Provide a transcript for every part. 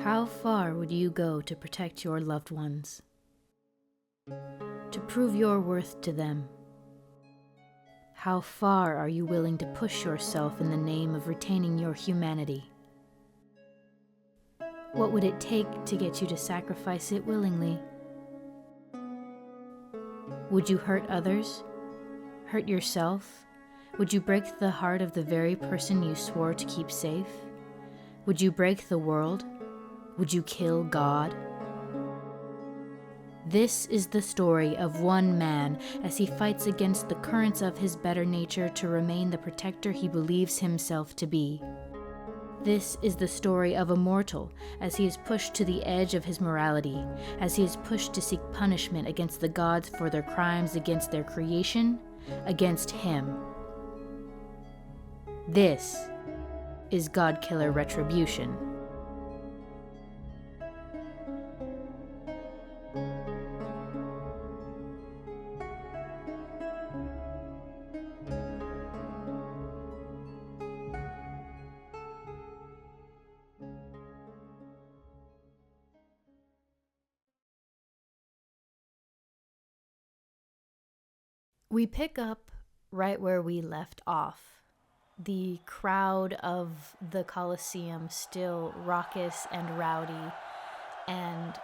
How far would you go to protect your loved ones? To prove your worth to them? How far are you willing to push yourself in the name of retaining your humanity? What would it take to get you to sacrifice it willingly? Would you hurt others? Hurt yourself? Would you break the heart of the very person you swore to keep safe? Would you break the world? Would you kill God? This is the story of one man as he fights against the currents of his better nature to remain the protector he believes himself to be. This is the story of a mortal as he is pushed to the edge of his morality, as he is pushed to seek punishment against the gods for their crimes against their creation, against him. This is Godkiller Retribution. We pick up right where we left off. The crowd of the Colosseum still raucous and rowdy, and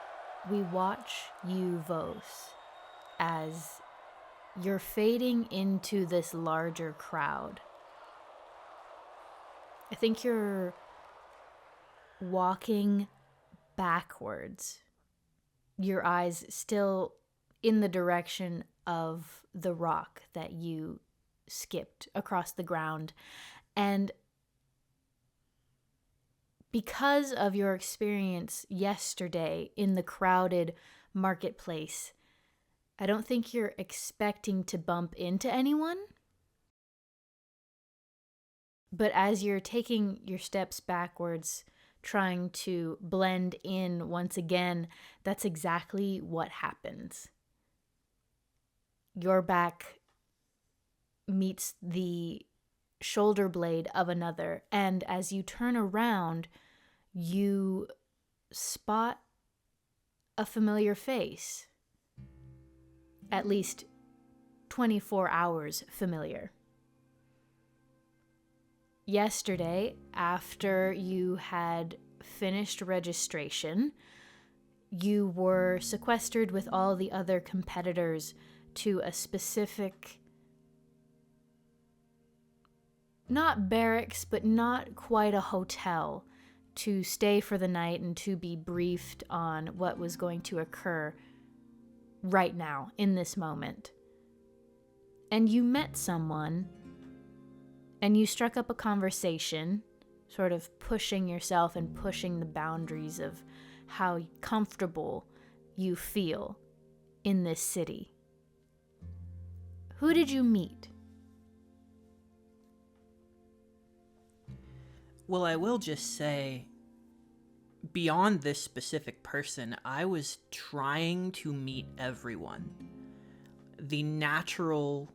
we watch you, Vos, as you're fading into this larger crowd. I think you're walking backwards, your eyes still in the direction of the rock that you skipped across the ground. And because of your experience yesterday in the crowded marketplace, I don't think you're expecting to bump into anyone. But as you're taking your steps backwards, trying to blend in once again, that's exactly what happens. Your back meets the shoulder blade of another, and as you turn around, you spot a familiar face. At least 24 hours familiar. Yesterday, after you had finished registration, you were sequestered with all the other competitors to a specific, not barracks, but not quite a hotel, to stay for the night and to be briefed on what was going to occur right now, in this moment. And you met someone, and you struck up a conversation, sort of pushing yourself and pushing the boundaries of how comfortable you feel in this city. Who did you meet? Well, I will just say, beyond this specific person, I was trying to meet everyone. The natural,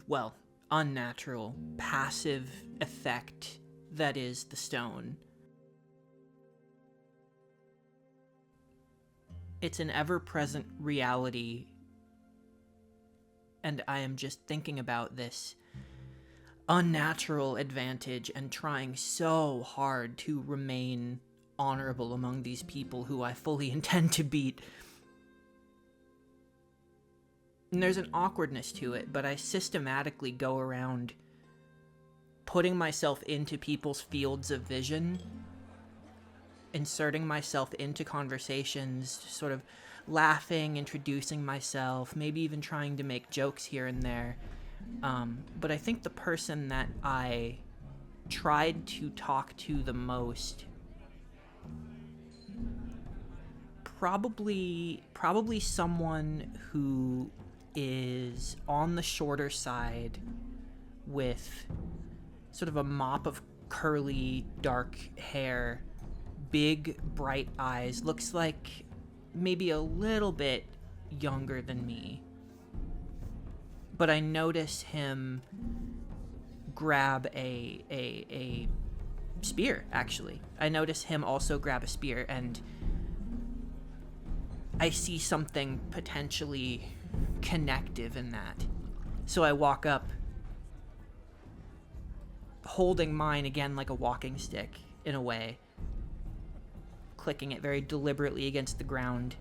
well, unnatural, passive effect that is the stone. It's an ever-present reality, and I am just thinking about this unnatural advantage and trying so hard to remain honorable among these people who I fully intend to beat. And there's an awkwardness to it, but I systematically go around putting myself into people's fields of vision, inserting myself into conversations, sort of laughing, introducing myself, maybe even trying to make jokes here and there. But I think the person that I tried to talk to the most, probably someone who is on the shorter side with sort of a mop of curly, dark hair, big, bright eyes, looks like maybe a little bit younger than me. But I notice him grab a spear, actually. I notice him also grab a spear, and I see something potentially connective in that. So I walk up, holding mine again like a walking stick, in a way, clicking it very deliberately against the ground,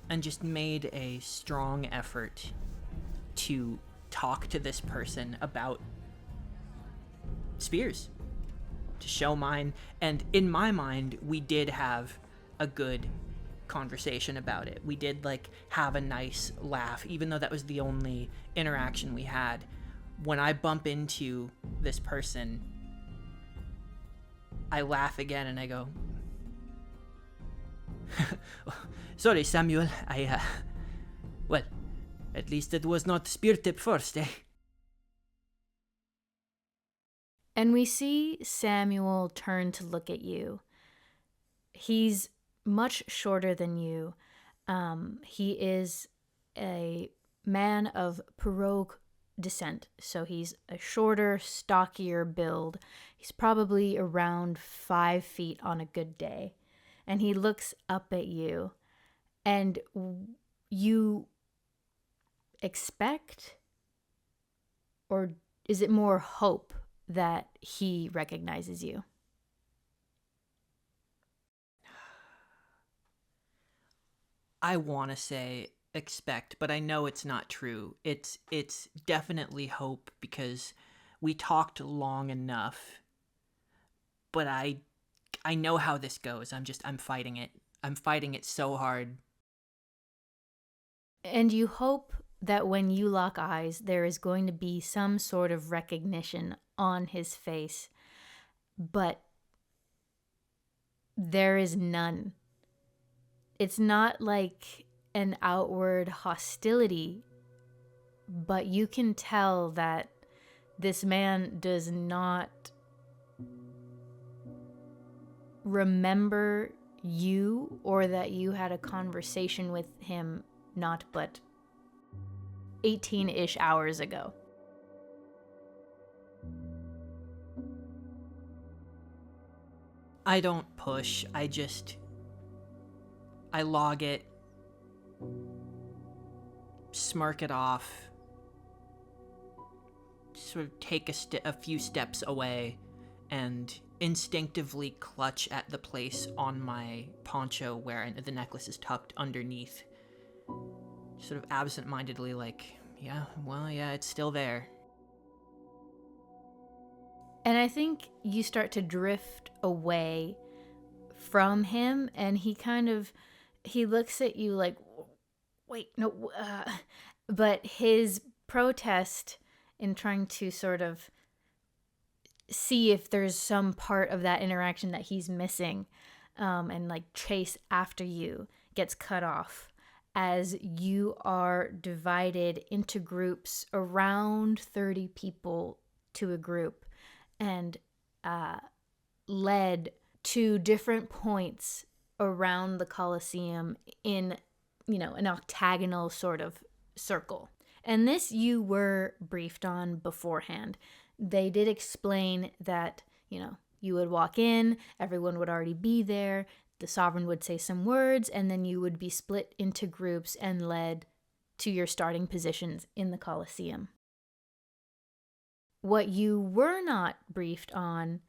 and just made a strong effort to talk to this person about spears, to show mine. And in my mind, we did have a good conversation about it. We did like have a nice laugh, even though that was the only interaction we had. When I bump into this person, I laugh again and I go, sorry, Samuel, well, at least it was not spear tip first, eh? And we see Samuel turn to look at you. He's much shorter than you. He is a man of pirogue descent, so he's a shorter, stockier build. He's probably around 5 feet on a good day. And he looks up at you, and you expect, or is it more hope that he recognizes you? I want to say expect, but I know it's not true. It's definitely hope, because we talked long enough. But I know how this goes. I'm fighting it. I'm fighting it so hard. And you hope that when you lock eyes, there is going to be some sort of recognition on his face. But there is none. It's not like an outward hostility, but you can tell that this man does not remember you, or that you had a conversation with him not but 18-ish hours ago. I don't push. I log it, smirk it off, sort of take a few steps away, and instinctively clutch at the place on my poncho where the necklace is tucked underneath. Sort of absent-mindedly, like, yeah, it's still there. And I think you start to drift away from him, and he looks at you like, wait, no, but his protest in trying to sort of see if there's some part of that interaction that he's missing, and like chase after you, gets cut off as you are divided into groups, around 30 people to a group, and led to different points around the Colosseum in, an octagonal sort of circle. And this you were briefed on beforehand. They did explain that, you would walk in, everyone would already be there, the sovereign would say some words, and then you would be split into groups and led to your starting positions in the Colosseum. What you were not briefed on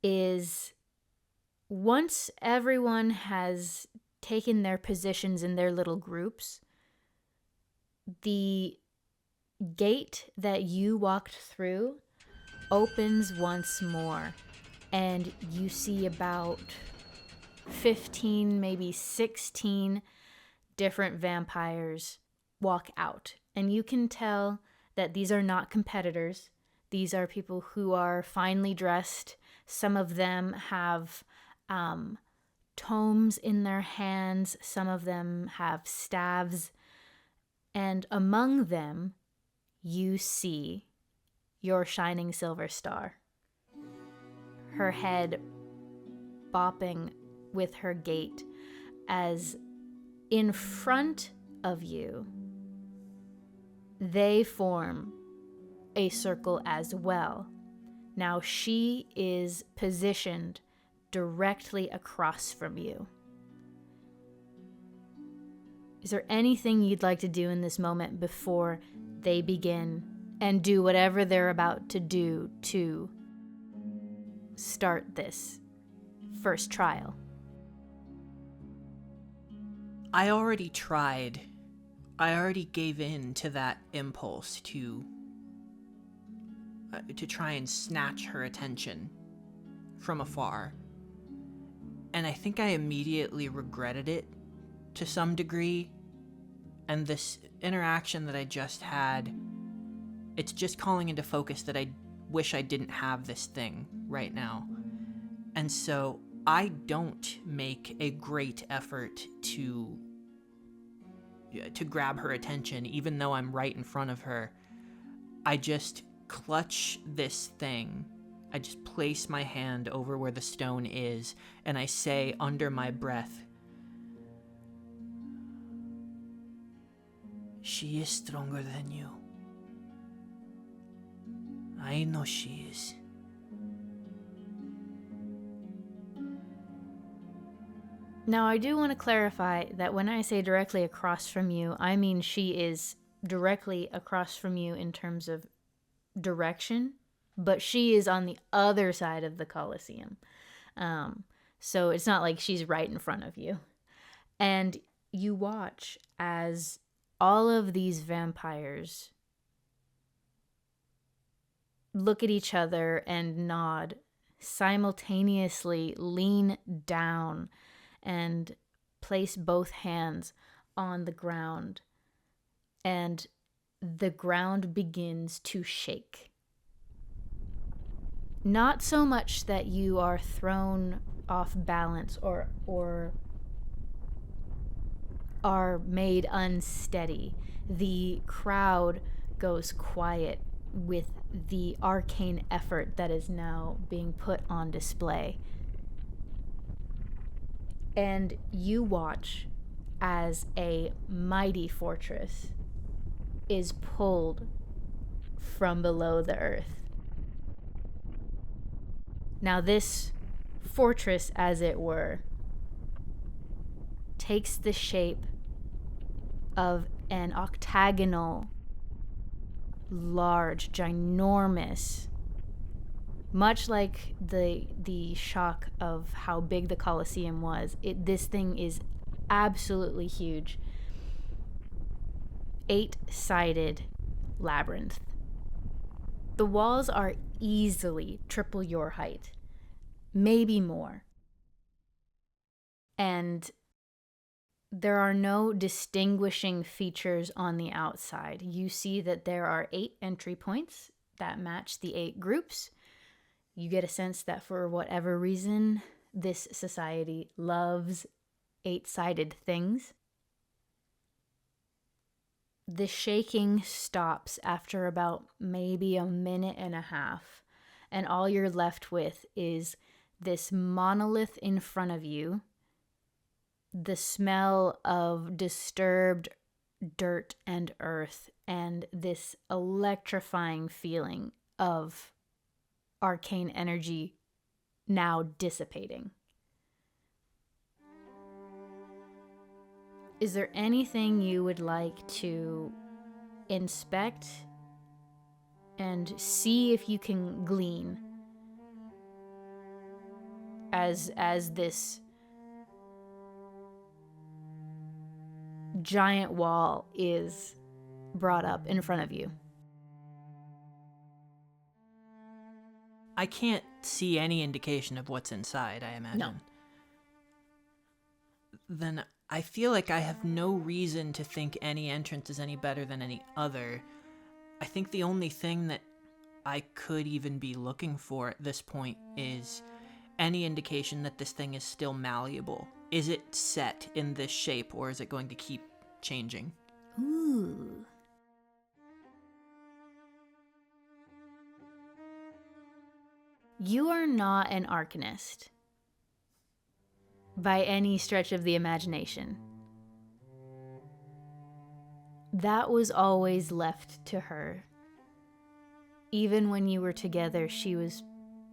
is, once everyone has taken their positions in their little groups, the gate that you walked through opens once more, and you see about 15, maybe 16 different vampires walk out. And you can tell that these are not competitors. These are people who are finely dressed. Some of them have tomes in their hands. Some of them have staves. And among them, you see your shining silver star. Her head bopping with her gait, as in front of you, they form a circle as well. Now she is positioned directly across from you. Is there anything you'd like to do in this moment before they begin and do whatever they're about to do to start this first trial? I already tried. I already gave in to that impulse to try and snatch her attention from afar. And I think I immediately regretted it to some degree. And this interaction that I just had, it's just calling into focus that I wish I didn't have this thing right now. And so I don't make a great effort to grab her attention, even though I'm right in front of her. I just clutch this thing. I just place my hand over where the stone is, and I say under my breath, "She is stronger than you. I know she is." Now, I do want to clarify that when I say directly across from you, I mean she is directly across from you in terms of direction, but she is on the other side of the Colosseum. So it's not like she's right in front of you. And you watch as all of these vampires look at each other and nod, simultaneously lean down and place both hands on the ground, and the ground begins to shake. Not so much that you are thrown off balance or are made unsteady. The crowd goes quiet with the arcane effort that is now being put on display. And you watch as a mighty fortress is pulled from below the earth. Now this fortress, as it were, takes the shape of an octagonal, large, ginormous, much like the shock of how big the Colosseum was. This thing is absolutely huge. 8-sided labyrinth. The walls are easily triple your height, maybe more. And there are no distinguishing features on the outside. You see that there are 8 entry points that match the 8 groups. You get a sense that for whatever reason, this society loves 8-sided things. The shaking stops after about maybe a minute and a half, and all you're left with is this monolith in front of you, the smell of disturbed dirt and earth, and this electrifying feeling of arcane energy now dissipating. Is there anything you would like to inspect and see if you can glean as this giant wall is brought up in front of you? I can't see any indication of what's inside, I imagine. No. Then I feel like I have no reason to think any entrance is any better than any other. I think the only thing that I could even be looking for at this point is any indication that this thing is still malleable. Is it set in this shape, or is it going to keep changing? Ooh. You are not an arcanist by any stretch of the imagination. That was always left to her. Even when you were together, she was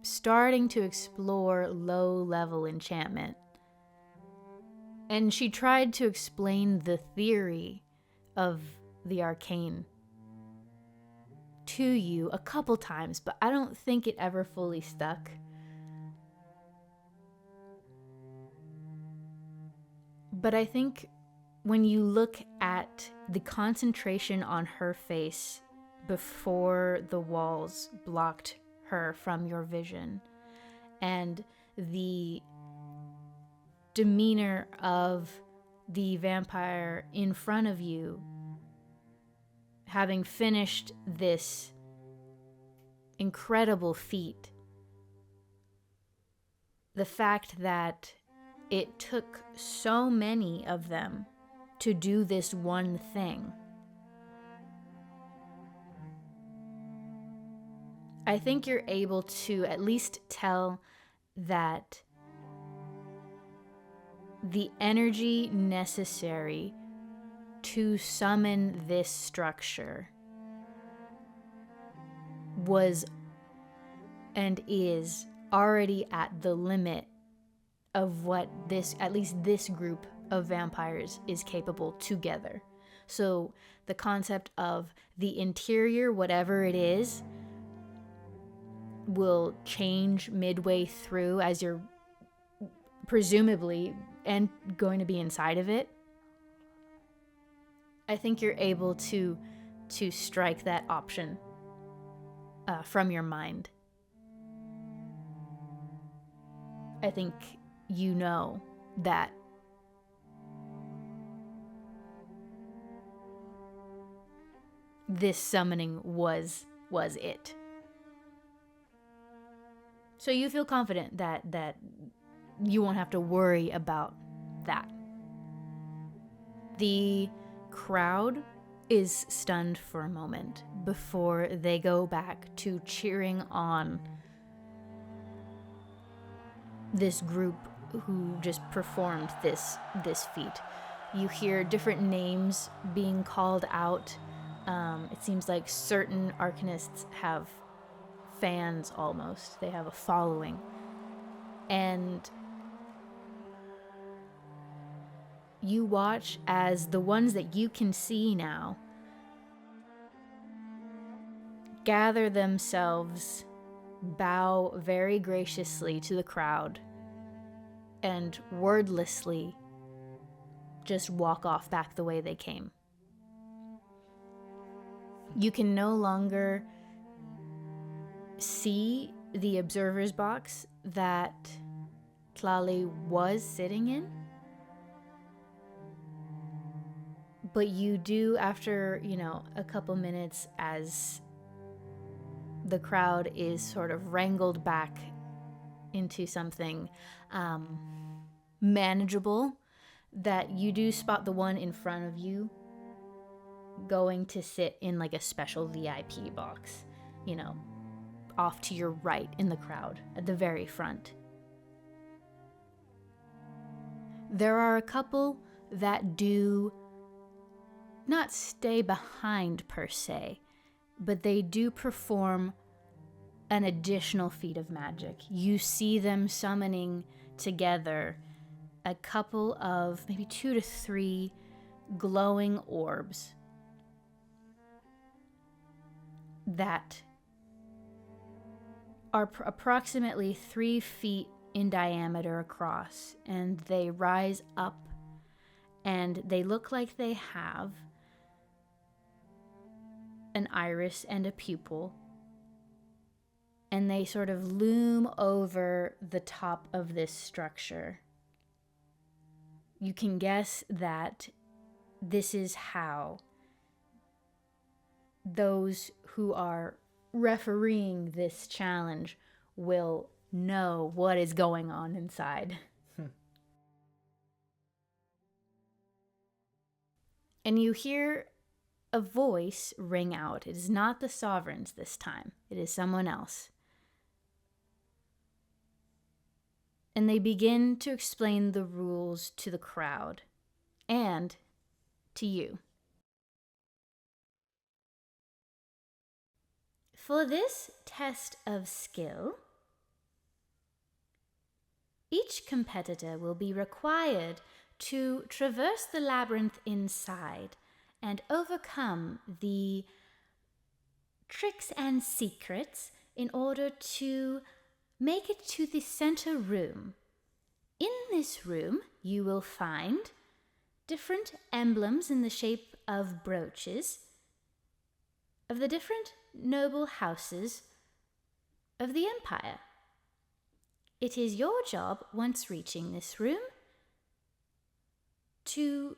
starting to explore low-level enchantment. And she tried to explain the theory of the arcane to you a couple times, but I don't think it ever fully stuck. But I think when you look at the concentration on her face before the walls blocked her from your vision, and the demeanor of the vampire in front of you, having finished this incredible feat, the fact that it took so many of them to do this one thing, I think you're able to at least tell that the energy necessary to summon this structure was and is already at the limit of what this, at least this group of vampires, is capable together. So the concept of the interior, whatever it is, will change midway through as you're presumably and going to be inside of it. I think you're able to strike that option from your mind. I think you know that this summoning was it. So you feel confident that you won't have to worry about that. The crowd is stunned for a moment before they go back to cheering on this group who just performed this feat. You hear different names being called out. It seems like certain arcanists have fans almost. They have a following. And you watch as the ones that you can see now gather themselves, bow very graciously to the crowd, and wordlessly just walk off back the way they came. You can no longer see the observer's box that Tlali was sitting in, but you do after, a couple minutes, as the crowd is sort of wrangled back into something manageable, that you do spot the one in front of you going to sit in like a special VIP box, off to your right in the crowd at the very front. There are a couple that do not stay behind per se, but they do perform an additional feat of magic. You see them summoning together a couple of maybe 2 to 3 glowing orbs that are approximately 3 feet in diameter across, and they rise up, and they look like they have an iris and a pupil, and they sort of loom over the top of this structure. You can guess that this is how those who are refereeing this challenge will know what is going on inside. And you hear a voice ring out. It is not the Sovereigns this time. It is someone else. And they begin to explain the rules to the crowd and to you. For this test of skill, Each competitor will be required to traverse the labyrinth inside and overcome the tricks and secrets in order to make it to the center room. In this room, you will find different emblems in the shape of brooches of the different noble houses of the empire. It is your job, once reaching this room, to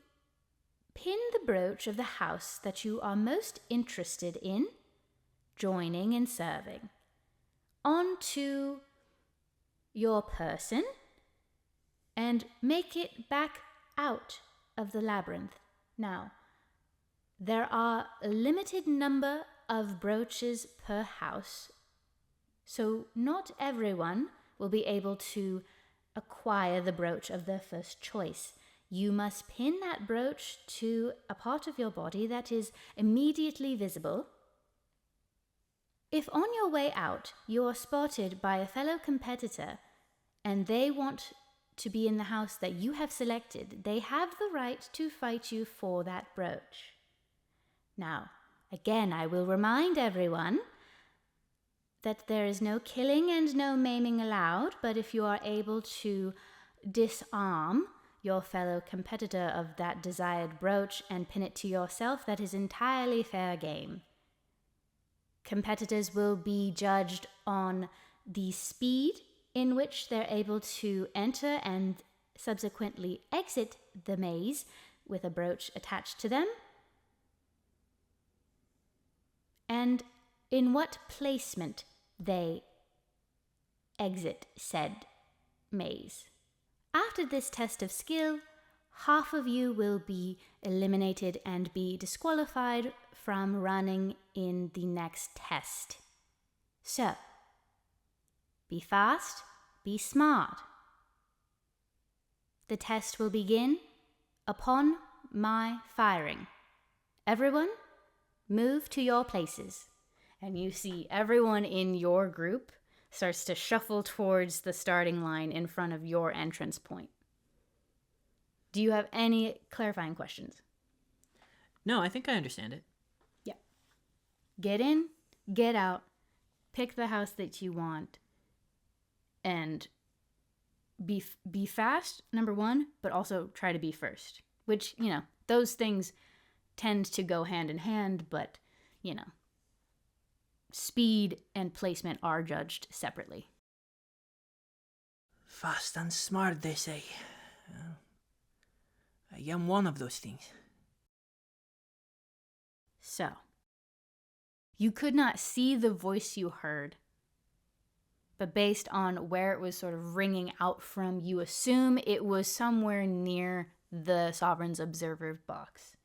pin the brooch of the house that you are most interested in joining and serving onto your person and make it back out of the labyrinth. Now, there are a limited number of brooches per house, so not everyone will be able to acquire the brooch of their first choice. You must pin that brooch to a part of your body that is immediately visible. If on your way out you are spotted by a fellow competitor and they want to be in the house that you have selected, they have the right to fight you for that brooch. Now, again, I will remind everyone that there is no killing and no maiming allowed, but if you are able to disarm your fellow competitor of that desired brooch and pin it to yourself, that is entirely fair game. Competitors will be judged on the speed in which they're able to enter and subsequently exit the maze with a brooch attached to them, and in what placement they exit said maze. After this test of skill, half of you will be eliminated and be disqualified from running in the next test. So, be fast, be smart. The test will begin upon my firing. Everyone, move to your places. And you see everyone in your group starts to shuffle towards the starting line in front of your entrance point. Do you have any clarifying questions? No, I think I understand it. Yeah. Get in, get out, pick the house that you want, and be fast, number one, but also try to be first. Which, those things tend to go hand in hand, but, speed and placement are judged separately. Fast and smart, they say. I am one of those things. So, you could not see the voice you heard, but based on where it was sort of ringing out from, you assume it was somewhere near the Sovereign's Observer box.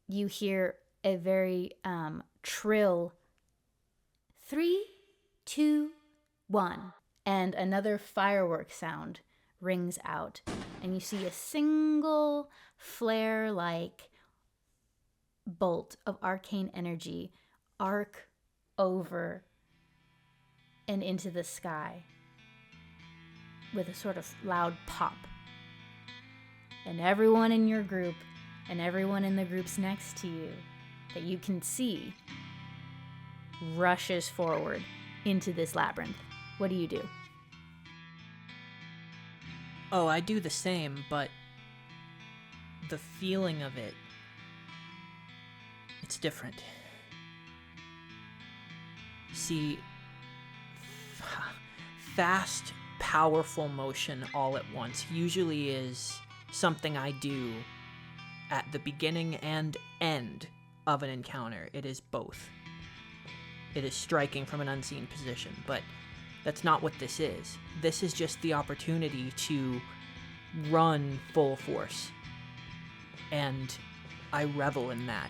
You hear a very trill 3, 2, 1, and another firework sound rings out, and you see a single flare-like bolt of arcane energy arc over and into the sky with a sort of loud pop. And everyone in your group and everyone in the groups next to you that you can see rushes forward into this labyrinth. What do you do? Oh, I do the same, but the feeling of it, it's different. See, fast, powerful motion all at once usually is something I do at the beginning and end of an encounter. It is both. It is striking from an unseen position, but that's not what this is. This is just the opportunity to run full force, and I revel in that.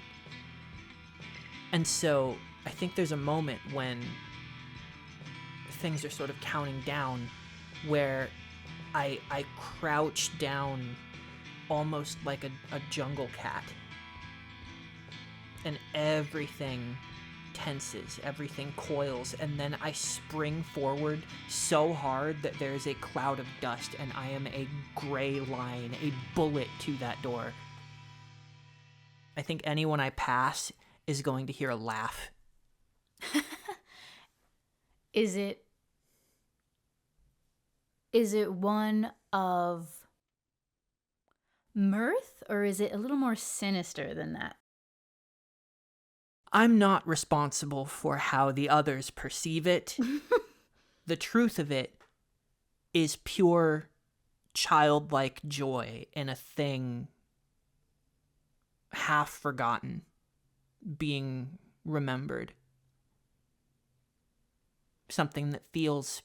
And so I think there's a moment when things are sort of counting down where I crouch down almost like a jungle cat, and everything tenses, everything coils, and then I spring forward so hard that there is a cloud of dust, and I am a gray line, a bullet to that door. I think anyone I pass is going to hear a laugh. Is it one of mirth, or is it a little more sinister than that? I'm not responsible for how the others perceive it. The truth of it is pure childlike joy in a thing half forgotten being remembered. Something that feels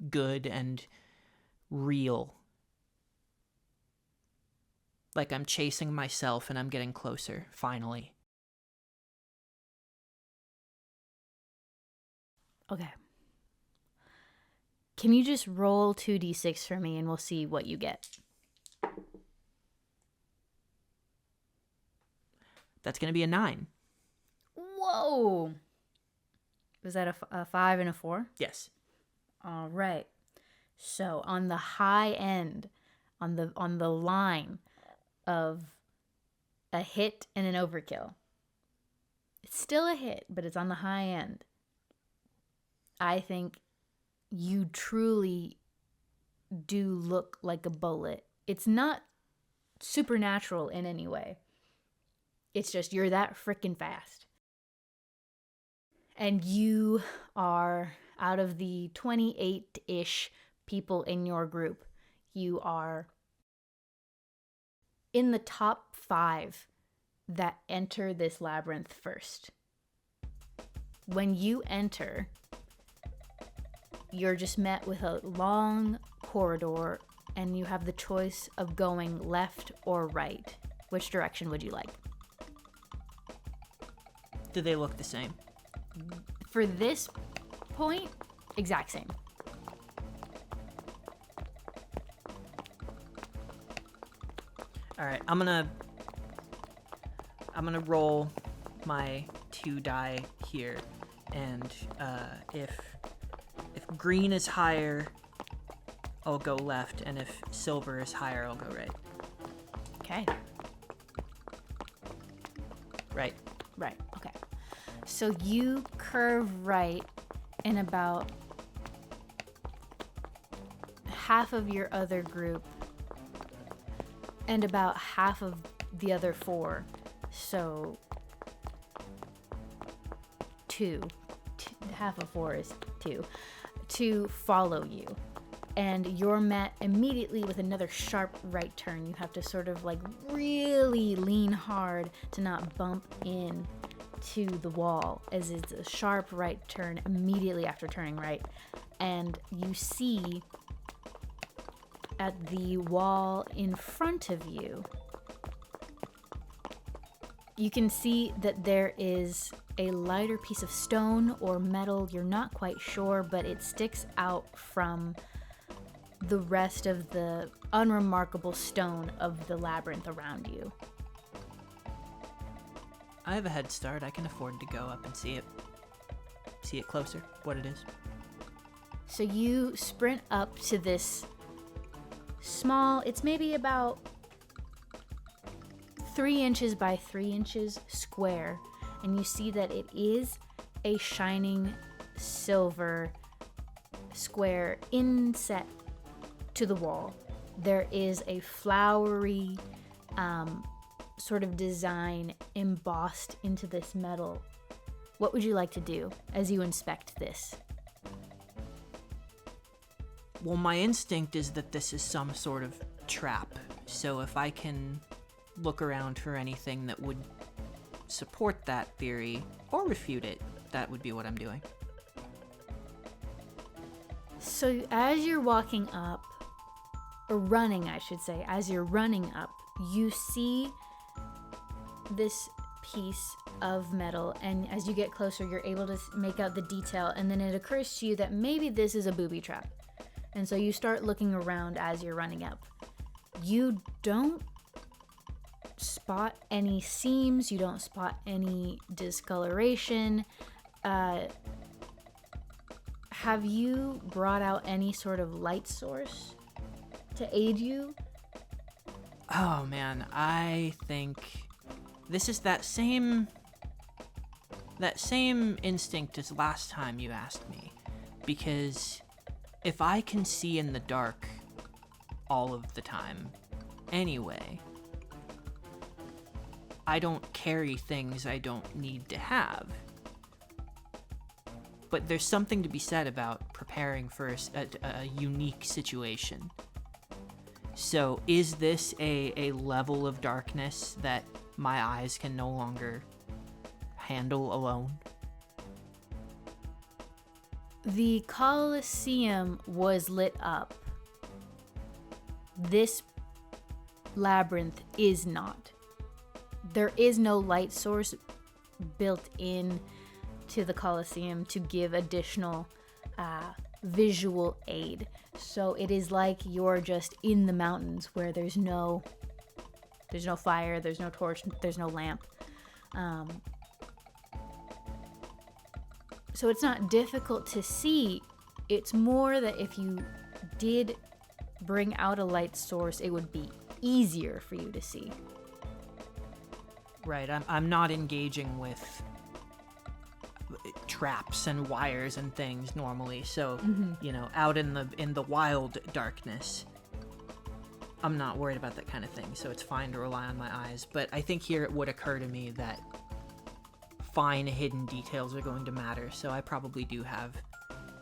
good and real. Like I'm chasing myself and I'm getting closer, finally. Okay. Can you just roll 2d6 for me and we'll see what you get? That's going to be a 9. Whoa! Was that a 5 and a 4? Yes. All right. So on the high end, on the line of a hit and an overkill, it's still a hit, but it's on the high end. I think you truly do look like a bullet. It's not supernatural in any way. It's just you're that freaking fast. And you are, out of the 28-ish people in your group, you are in the top 5 that enter this labyrinth first. When you enter, you're just met with a long corridor, and you have the choice of going left or right. Which direction would you like? Do they look the same? For this point, exact same. All right, I'm gonna roll my 2 die here, and if green is higher, I'll go left, and if silver is higher, I'll go right. Okay. Right. Right, okay. So you curve right in about half of your other group and about half of the other 4. So 2. Half of 4 is 2. To follow you. And you're met immediately with another sharp right turn. You have to sort of like really lean hard to not bump in to the wall, as it's a sharp right turn immediately after turning right. And you see at the wall in front of you, you can see that there is a lighter piece of stone or metal. You're not quite sure, but it sticks out from the rest of the unremarkable stone of the labyrinth around you. I have a head start. I can afford to go up and see it closer, what it is. So you sprint up to this small, it's maybe about 3 inches by 3 inches square, and you see that it is a shining silver square inset to the wall. There is a flowery sort of design embossed into this metal. What would you like to do as you inspect this? Well, my instinct is that this is some sort of trap. So if I can look around for anything that would support that theory or refute it, that would be what I'm doing. So as you're walking up, or running, I should say, as you're running up, you see this piece of metal, and as you get closer, you're able to make out the detail, and then it occurs to you that maybe this is a booby trap. And so you start looking around as you're running up. You don't spot any seams, you don't spot any discoloration. Have you brought out any sort of light source to aid you? Oh man, I think this is that same instinct as last time you asked me. Because if I can see in the dark all of the time anyway, I don't carry things I don't need to have. But there's something to be said about preparing for a unique situation. So is this a level of darkness that my eyes can no longer handle alone? The Colosseum was lit up. This labyrinth is not. There is no light source built in to the Colosseum to give additional visual aid. So it is like you're just in the mountains where there's no fire, there's no torch, there's no lamp. So it's not difficult to see. It's more that if you did bring out a light source, it would be easier for you to see. Right, I'm not engaging with traps and wires and things normally, so you know, out in the wild darkness, I'm not worried about that kind of thing, so it's fine to rely on my eyes. But I think here it would occur to me that fine hidden details are going to matter, so I probably do have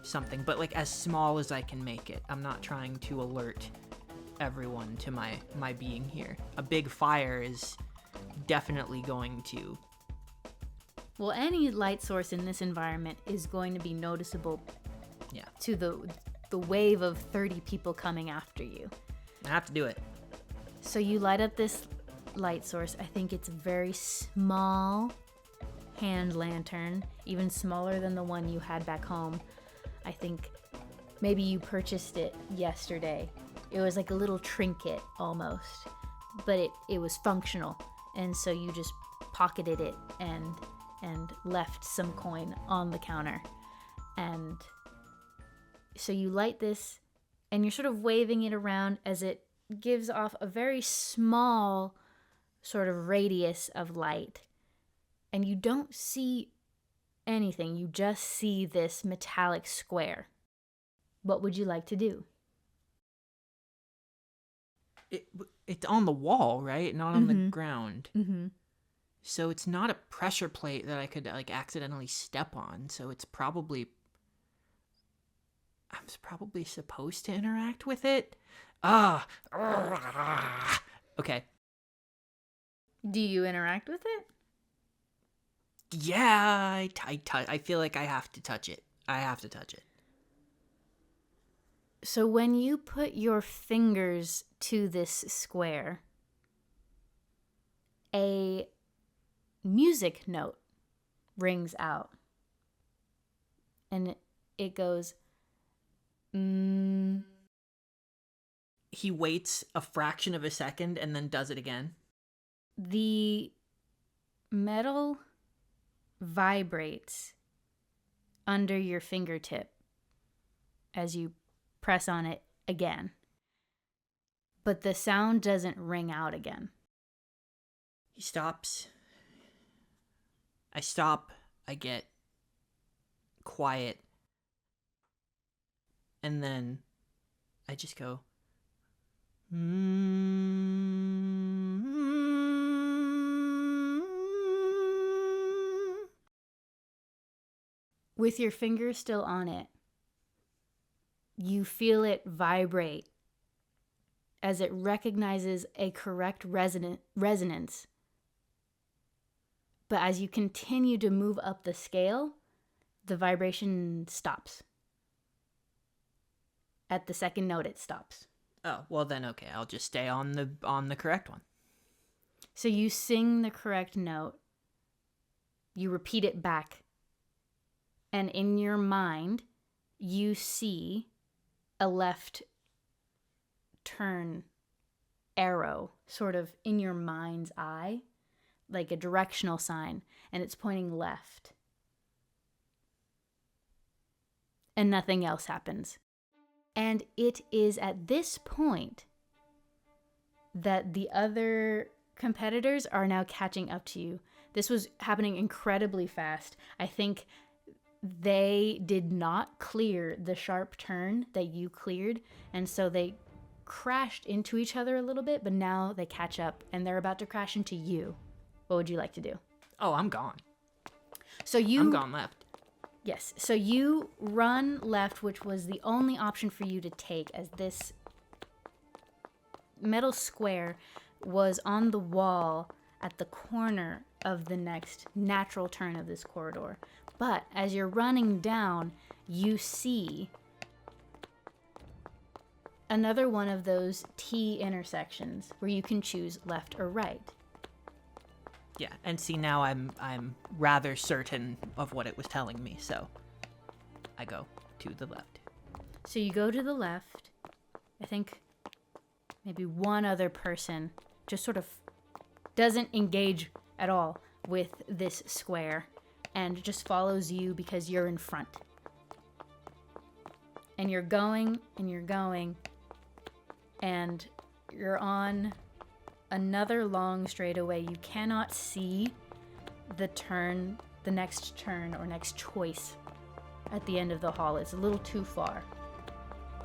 something, but like as small as I can make it. I'm not trying to alert everyone to my being here. A big fire is definitely going to... Well, any light source in this environment is going to be noticeable to the wave of 30 people coming after you. I have to do it. So you light up this light source. I think it's a very small hand lantern, even smaller than the one you had back home. I think maybe you purchased it yesterday. It was like a little trinket almost, but it was functional. And so you just pocketed it and left some coin on the counter. And so you light this and you're sort of waving it around as it gives off a very small sort of radius of light. And you don't see anything. You just see this metallic square. What would you like to do? It's on the wall, right? Not on the ground. Mm-hmm. So it's not a pressure plate that I could like accidentally step on. So it's probably... I'm probably supposed to interact with it? Okay. Do you interact with it? Yeah, I feel like I have to touch it. So when you put your fingers to this square, a music note rings out. And it goes... He waits a fraction of a second and then does it again. The metal vibrates under your fingertip as you press on it again. But the sound doesn't ring out again. He stops. I stop. I get quiet. And then I just go... With your finger still on it, you feel it vibrate as it recognizes a correct resonance. But as you continue to move up the scale, the vibration stops. At the second note, it stops. Oh, well then, okay, I'll just stay on the correct one. So you sing the correct note, you repeat it back, and in your mind, you see a left turn arrow sort of in your mind's eye, like a directional sign, and it's pointing left. and nothing else happens. And it is at this point that the other competitors are now catching up to you. This was happening incredibly fast. I think they did not clear the sharp turn that you cleared, and so they crashed into each other a little bit, but now they catch up and they're about to crash into you. What would you like to do? Oh, I'm gone. I'm gone left. Yes. So you run left, which was the only option for you to take, as this metal square was on the wall at the corner of the next natural turn of this corridor. But as you're running down, you see another one of those T intersections where you can choose left or right. Yeah, and see, now I'm rather certain of what it was telling me, so I go to the left. So you go to the left. I think maybe one other person just sort of doesn't engage at all with this square and just follows you because you're in front. And you're going and you're going and you're on another long straightaway. You cannot see the next turn or next choice at the end of the hall. It's a little too far.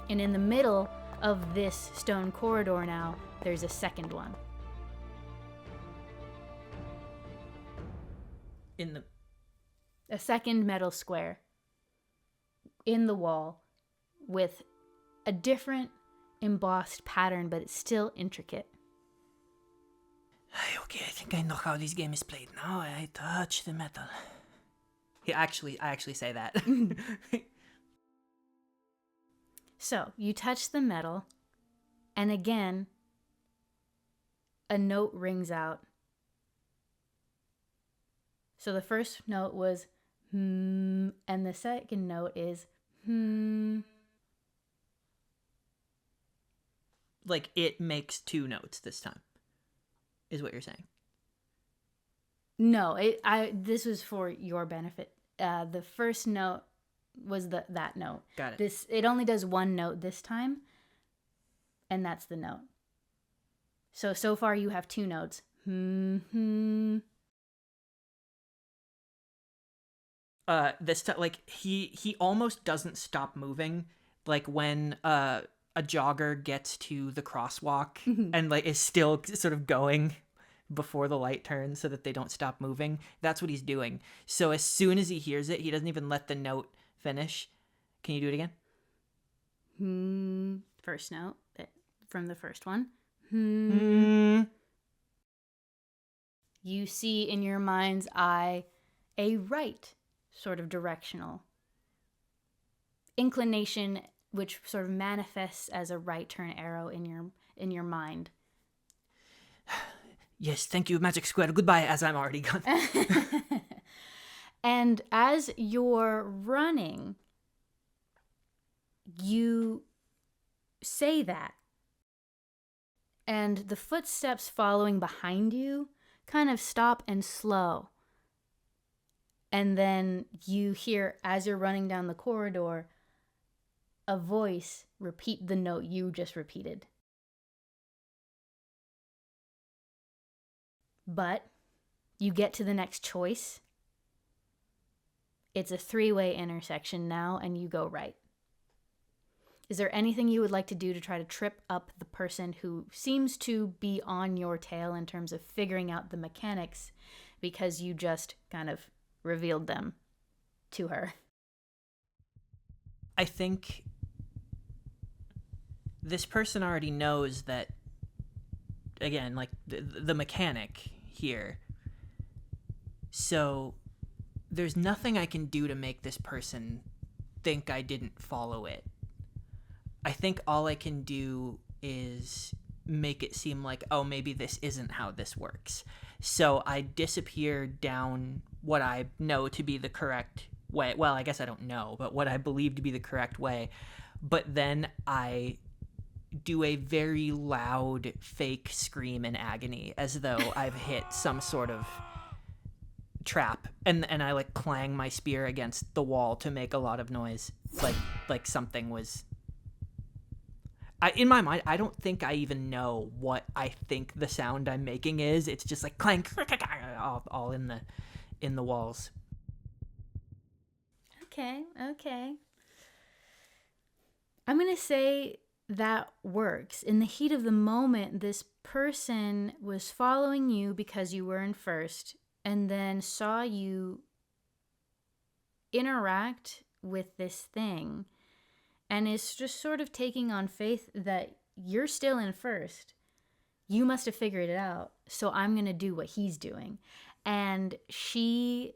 And in the middle of this stone corridor now, there's a second one. A second metal square in the wall with a different embossed pattern, but it's still intricate. Okay, I think I know how this game is played. Now I touch the metal. I actually say that. So, you touch the metal, and again, a note rings out. So the first note was and the second note is Like, it makes two notes this time, is what you're saying. No, this was for your benefit. The first note was that note. Got it. It only does one note this time, and that's the note. So far you have two notes. This like he almost doesn't stop moving, like when a jogger gets to the crosswalk and like is still sort of going before the light turns so that they don't stop moving. That's what he's doing. So as soon as he hears it, he doesn't even let the note finish. Can you do it again? First note from the first one. You see in your mind's eye a right sort of directional inclination, which sort of manifests as a right turn arrow in your mind. Yes, thank you, Magic Square. Goodbye, as I'm already gone. And as you're running, you say that. And the footsteps following behind you kind of stop and slow. And then you hear, as you're running down the corridor, a voice repeat the note you just repeated. But you get to the next choice. It's a 3-way intersection now, and you go right. Is there anything you would like to do to try to trip up the person who seems to be on your tail in terms of figuring out the mechanics, because you just kind of revealed them to her? I think this person already knows that, again, like the mechanic here. So there's nothing I can do to make this person think I didn't follow it. I think all I can do is make it seem like, oh, maybe this isn't how this works. So I disappear down what I know to be the correct way. Well, I guess I don't know, but what I believe to be the correct way. But then I do a very loud fake scream in agony, as though I've hit some sort of trap, and I like clang my spear against the wall to make a lot of noise, like something was. In my mind, I don't think I even know what I think the sound I'm making is. It's just like clang, all in the walls. Okay. I'm going to say that works. In the heat of the moment, this person was following you because you were in first, and then saw you interact with this thing, and is just sort of taking on faith that you're still in first. You must have figured it out, so I'm going to do what he's doing. And she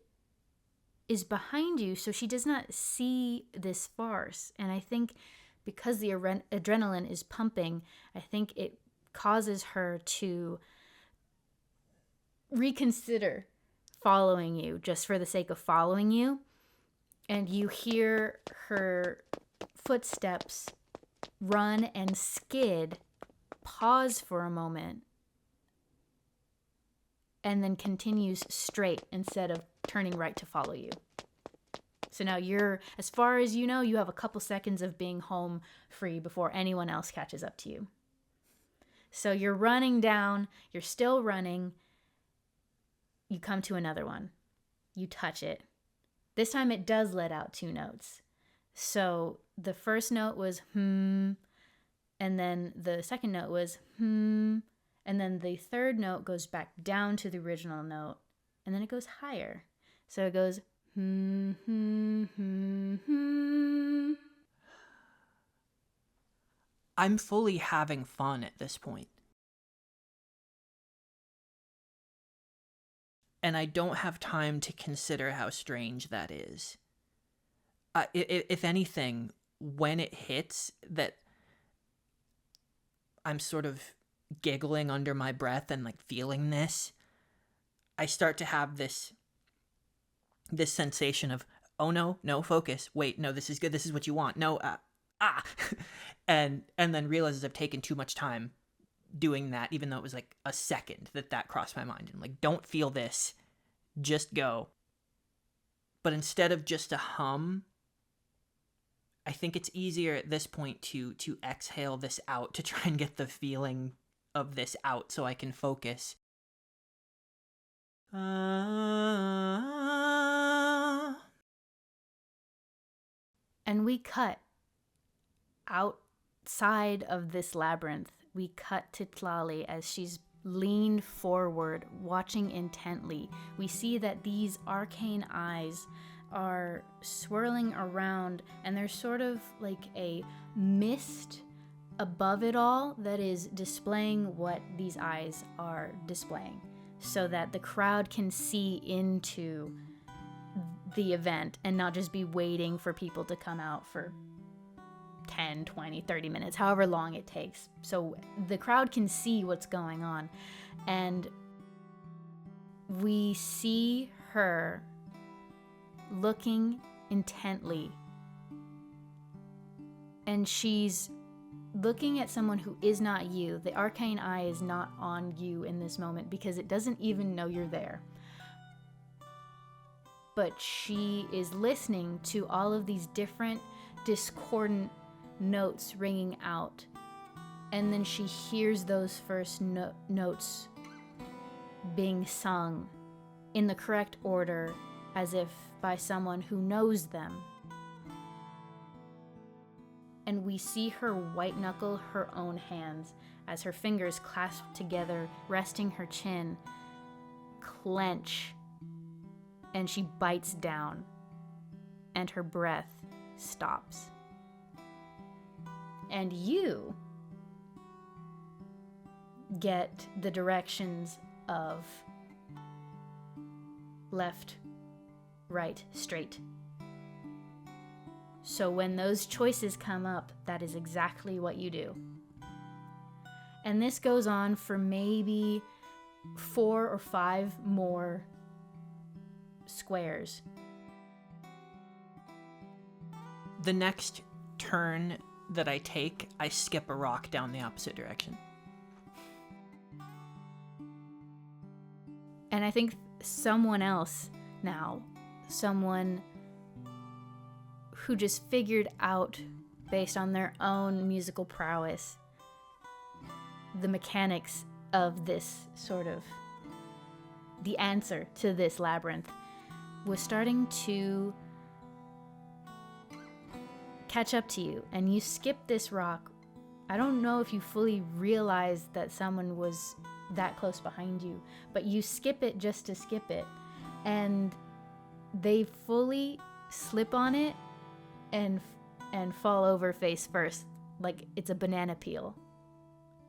is behind you, so she does not see this farce. And I think because the adrenaline is pumping, I think it causes her to reconsider following you just for the sake of following you. And you hear her footsteps run and skid, pause for a moment, and then continues straight instead of turning right to follow you. So now you're, as far as you know, you have a couple seconds of being home free before anyone else catches up to you. So you're running down, you're still running. You come to another one. You touch it. This time it does let out 2 notes. So the first note was and then the second note was and then the third note goes back down to the original note, and then it goes higher. So it goes I'm fully having fun at this point. And I don't have time to consider how strange that is. If anything, when it hits that I'm sort of giggling under my breath and like feeling this, I start to have this sensation of, oh no, focus. Wait, no, this is good. This is what you want. No, and then realizes I've taken too much time doing that, even though it was like a second that crossed my mind. And like, don't feel this, just go. But instead of just a hum, I think it's easier at this point to exhale this out, to try and get the feeling of this out so I can focus. And we cut outside of this labyrinth. We cut to Tlali as she's leaned forward, watching intently. We see that these arcane eyes are swirling around, and there's sort of like a mist above it all that is displaying what these eyes are displaying, so that the crowd can see into the event and not just be waiting for people to come out for 10, 20, 30 minutes, however long it takes. So the crowd can see what's going on. And we see her looking intently. And she's looking at someone who is not you. The arcane eye is not on you in this moment because it doesn't even know you're there. But she is listening to all of these different discordant notes ringing out. And then she hears those first notes being sung in the correct order, as if by someone who knows them. And we see her white knuckle her own hands as her fingers clasp together, resting her chin, clench, and she bites down, and her breath stops. And you get the directions of left, right, straight. So when those choices come up, that is exactly what you do. And this goes on for maybe 4 or 5 more squares. The next turn that I take, I skip a rock down the opposite direction. And I think someone else now. Someone who just figured out, based on their own musical prowess, the mechanics of this sort of, the answer to this labyrinth, was starting to catch up to you. And you skip this rock. I don't know if you fully realized that someone was that close behind you, but you skip it just to skip it. And they fully slip on it and fall over face first, like it's a banana peel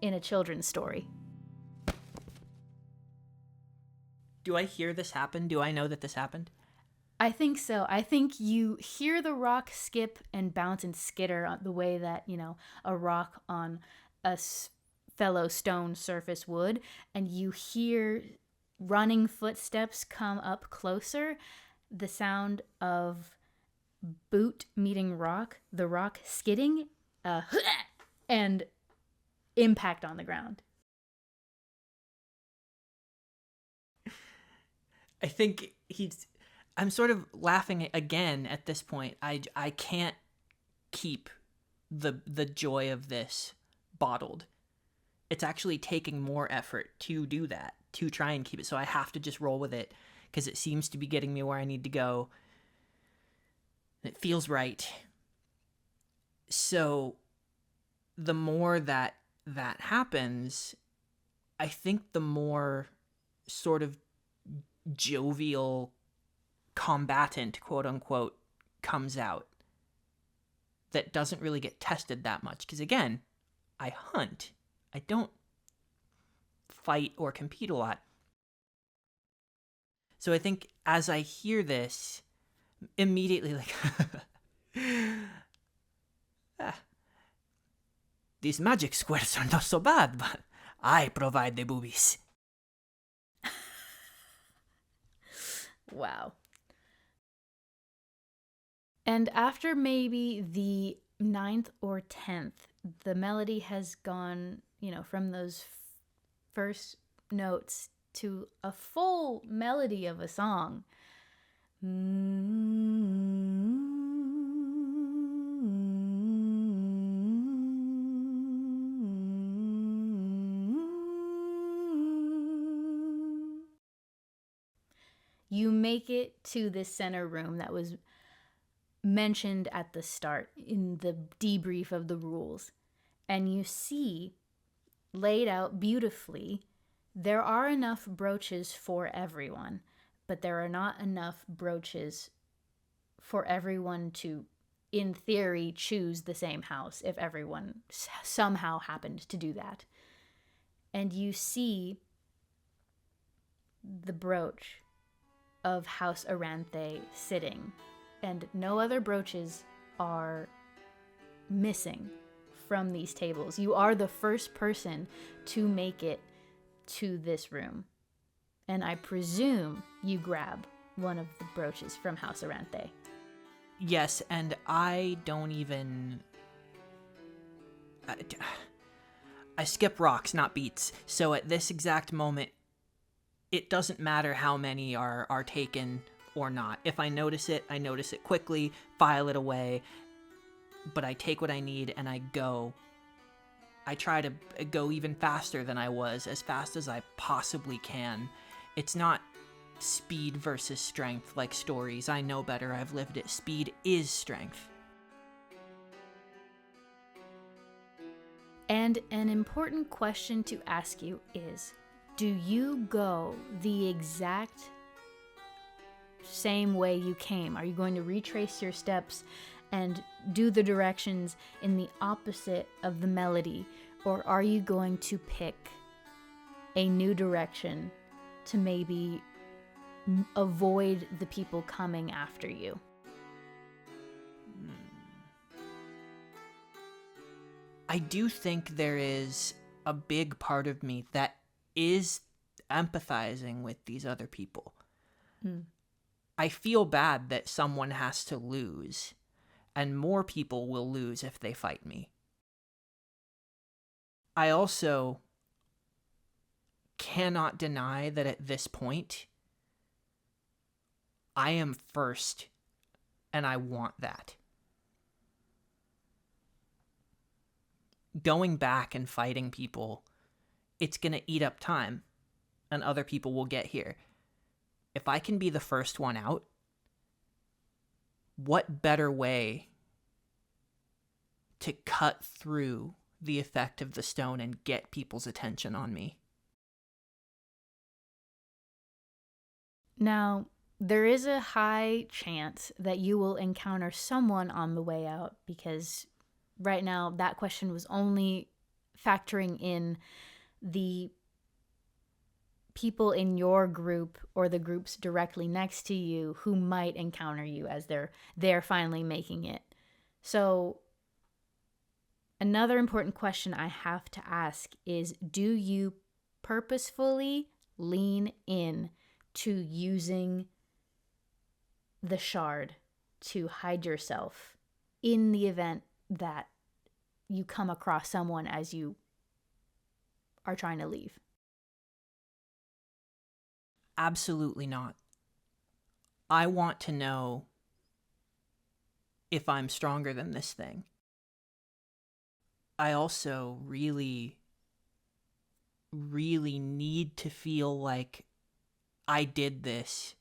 in a children's story. Do I hear this happen? Do I know that this happened? I think so. I think you hear the rock skip and bounce and skitter the way that, you know, a rock on a fellow stone surface would, and you hear running footsteps come up closer, the sound of boot meeting rock, the rock skidding, and impact on the ground. I think I'm sort of laughing again at this point. I can't keep the joy of this bottled. It's actually taking more effort to do that, to try and keep it. So I have to just roll with it because it seems to be getting me where I need to go. It feels right. So the more that happens, I think the more sort of jovial combatant, quote unquote, comes out that doesn't really get tested that much. Because again, I hunt. I don't fight or compete a lot. So I think as I hear this, immediately like, these magic squares are not so bad, but I provide the boobies. Wow. And after maybe the 9th or 10th, the melody has gone, you know, from those first notes to a full melody of a song. You make it to this center room that was mentioned at the start in the debrief of the rules, and you see laid out beautifully, there are enough brooches for everyone, but there are not enough brooches for everyone to, in theory, choose the same house if everyone somehow happened to do that. And you see the brooch of House Aranthe sitting, and no other brooches are missing from these tables. You are the first person to make it to this room, and I presume you grab one of the brooches from House Aranthe. Yes, and I don't even... I skip rocks, not beats. So at this exact moment, it doesn't matter how many are taken or not. If I notice it quickly, file it away, but I take what I need and I go. I try to go even faster than I was, as fast as I possibly can. It's not speed versus strength like stories. I know better, I've lived it. Speed is strength. And an important question to ask you is, do you go the exact same way you came? Are you going to retrace your steps and do the directions in the opposite of the melody? Or are you going to pick a new direction to maybe avoid the people coming after you? I do think there is a big part of me that is empathizing with these other people. I feel bad that someone has to lose, and more people will lose if they fight me. I also cannot deny that at this point, I am first, and I want that. Going back and fighting people, it's going to eat up time, and other people will get here. If I can be the first one out, what better way to cut through the effect of the stone and get people's attention on me? Now, there is a high chance that you will encounter someone on the way out, because right now that question was only factoring in the people in your group or the groups directly next to you who might encounter you as they're finally making it. So another important question I have to ask is, do you purposefully lean in to using the shard to hide yourself in the event that you come across someone as you are trying to leave? Absolutely not. I want to know if I'm stronger than this thing. I also really, really need to feel like I did this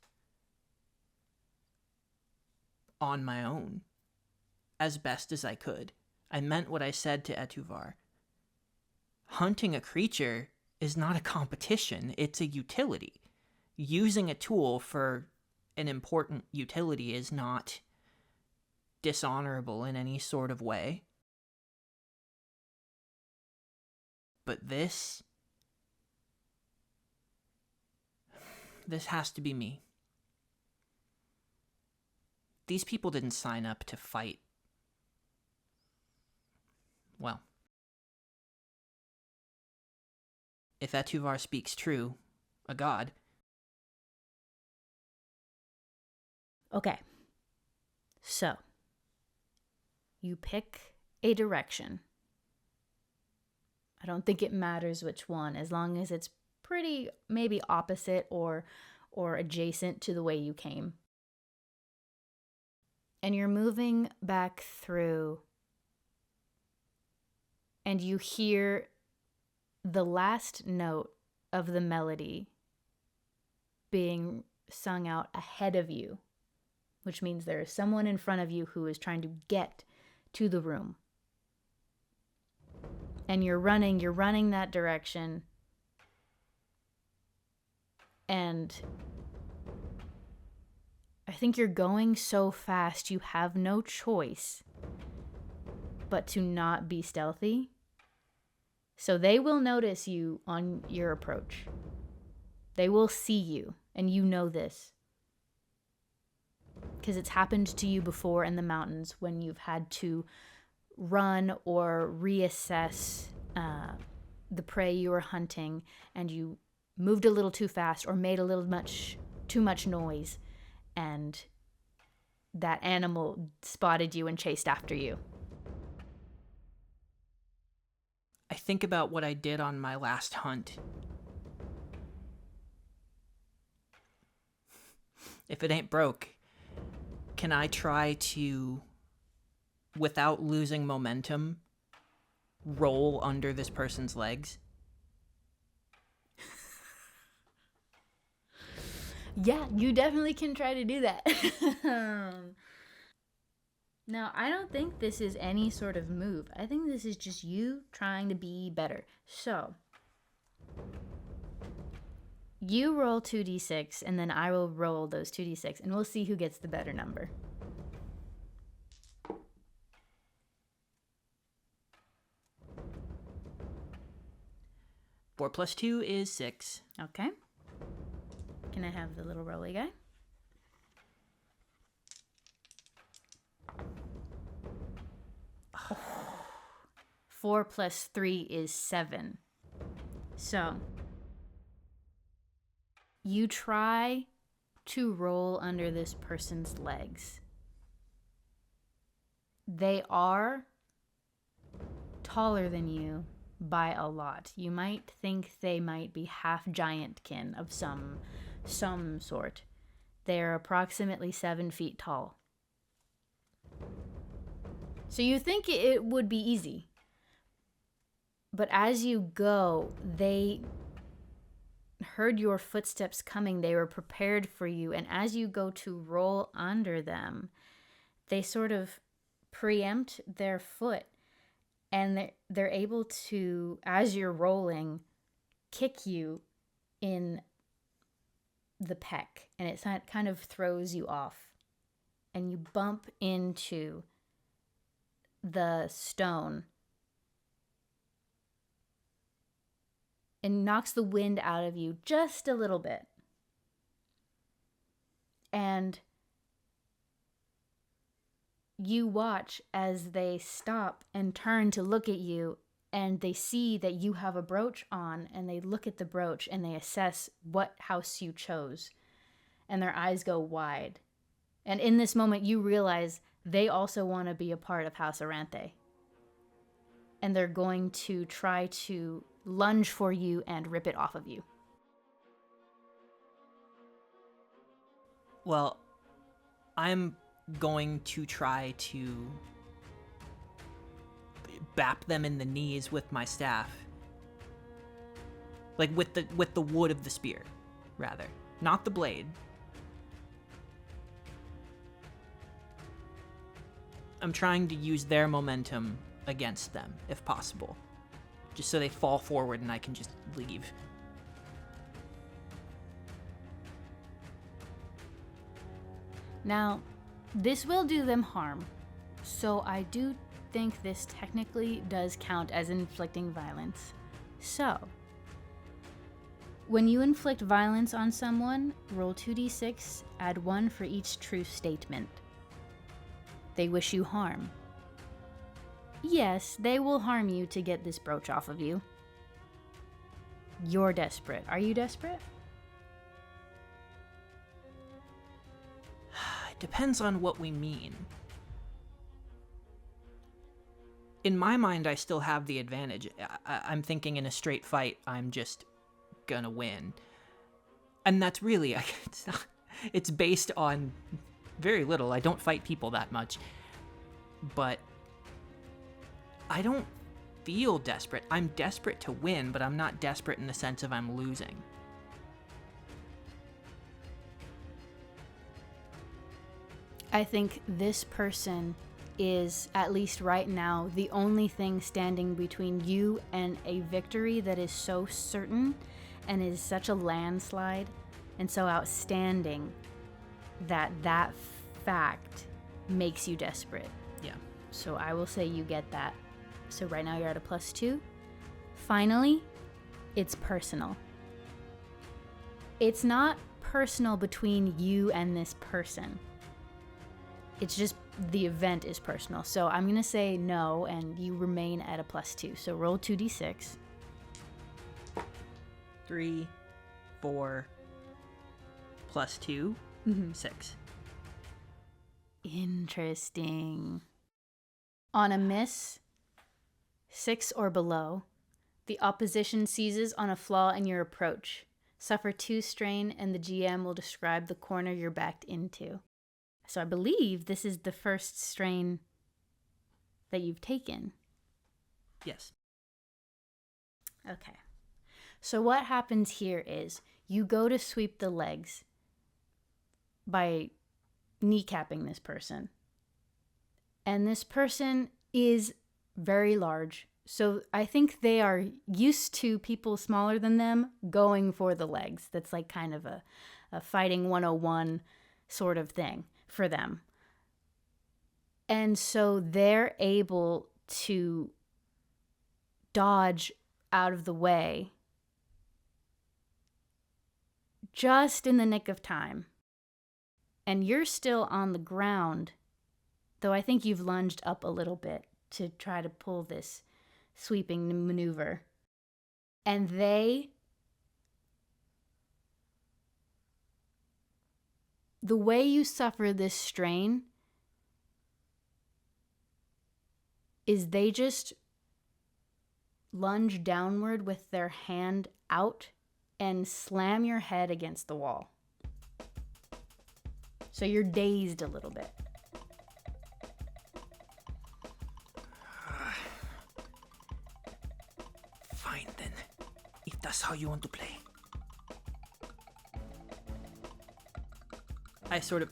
on my own, as best as I could. I meant what I said to Etuvar. Hunting a creature is not a competition, it's a utility. Using a tool for an important utility is not dishonorable in any sort of way. But this has to be me. These people didn't sign up to fight. Well, if Etuvar speaks true, a god. Okay. So, you pick a direction. I don't think it matters which one, as long as it's pretty maybe opposite or adjacent to the way you came. And you're moving back through, and you hear the last note of the melody being sung out ahead of you, which means there is someone in front of you who is trying to get to the room. And you're running that direction. And I think you're going so fast you have no choice but to not be stealthy. So they will notice you on your approach. They will see you, and you know this, because it's happened to you before in the mountains when you've had to run or reassess the prey you were hunting, and you moved a little too fast or made a little too much noise, and that animal spotted you and chased after you. I think about what I did on my last hunt. If it ain't broke, can I try to, without losing momentum, roll under this person's legs? Yeah, you definitely can try to do that. Now, I don't think this is any sort of move. I think this is just you trying to be better. So, you roll 2d6, and then I will roll those 2d6, and we'll see who gets the better number. Four plus 2 is 6. Okay. Can I have the little rolly guy? Oh. 4 plus 3 is 7. So, you try to roll under this person's legs. They are taller than you by a lot. You might think they might be half giantkin of some sort. They are approximately 7 feet tall. So you think it would be easy. But as you go, they heard your footsteps coming. They were prepared for you. And as you go to roll under them, they sort of preempt their foot. And they're able to, as you're rolling, kick you in the pec. And it kind of throws you off. And you bump into the stone. And knocks the wind out of you just a little bit. And you watch as they stop and turn to look at you, and they see that you have a brooch on, and they look at the brooch and they assess what house you chose. And their eyes go wide. And in this moment, you realize they also want to be a part of House Aranthe. And they're going to try to lunge for you and rip it off of you. Well, I'm going to try to bap them in the knees with my staff. Like with the wood of the spear, rather. Not the blade. I'm trying to use their momentum against them, if possible. Just so they fall forward and I can just leave. Now, this will do them harm, so I do think this technically does count as inflicting violence. So, when you inflict violence on someone, roll 2d6, add 1 for each true statement. They wish you harm. Yes, they will harm you to get this brooch off of you. You're desperate. Are you desperate? It depends on what we mean. In my mind, I still have the advantage. I'm thinking in a straight fight, I'm just gonna win. And that's really, it's based on very little. I don't fight people that much. But I don't feel desperate. I'm desperate to win, but I'm not desperate in the sense of I'm losing. I think this person is, at least right now, the only thing standing between you and a victory that is so certain and is such a landslide and so outstanding that fact makes you desperate. Yeah. So I will say you get that. So right now you're at a +2. Finally, it's personal. It's not personal between you and this person. It's just the event is personal. So I'm going to say no, and you remain at a +2. So roll 2d6. 3, 4, +2, 6. Interesting. On a miss, 6 or below, the opposition seizes on a flaw in your approach. Suffer 2 strain, and the GM will describe the corner you're backed into. So I believe this is the first strain that you've taken. Yes. Okay. So what happens here is you go to sweep the legs by kneecapping this person. And this person is very large. So I think they are used to people smaller than them going for the legs. That's like kind of a fighting 101 sort of thing for them. And so they're able to dodge out of the way just in the nick of time. And you're still on the ground, though I think you've lunged up a little bit to try to pull this sweeping maneuver. And the way you suffer this strain is they just lunge downward with their hand out and slam your head against the wall. So you're dazed a little bit. Fine then, if that's how you want to play.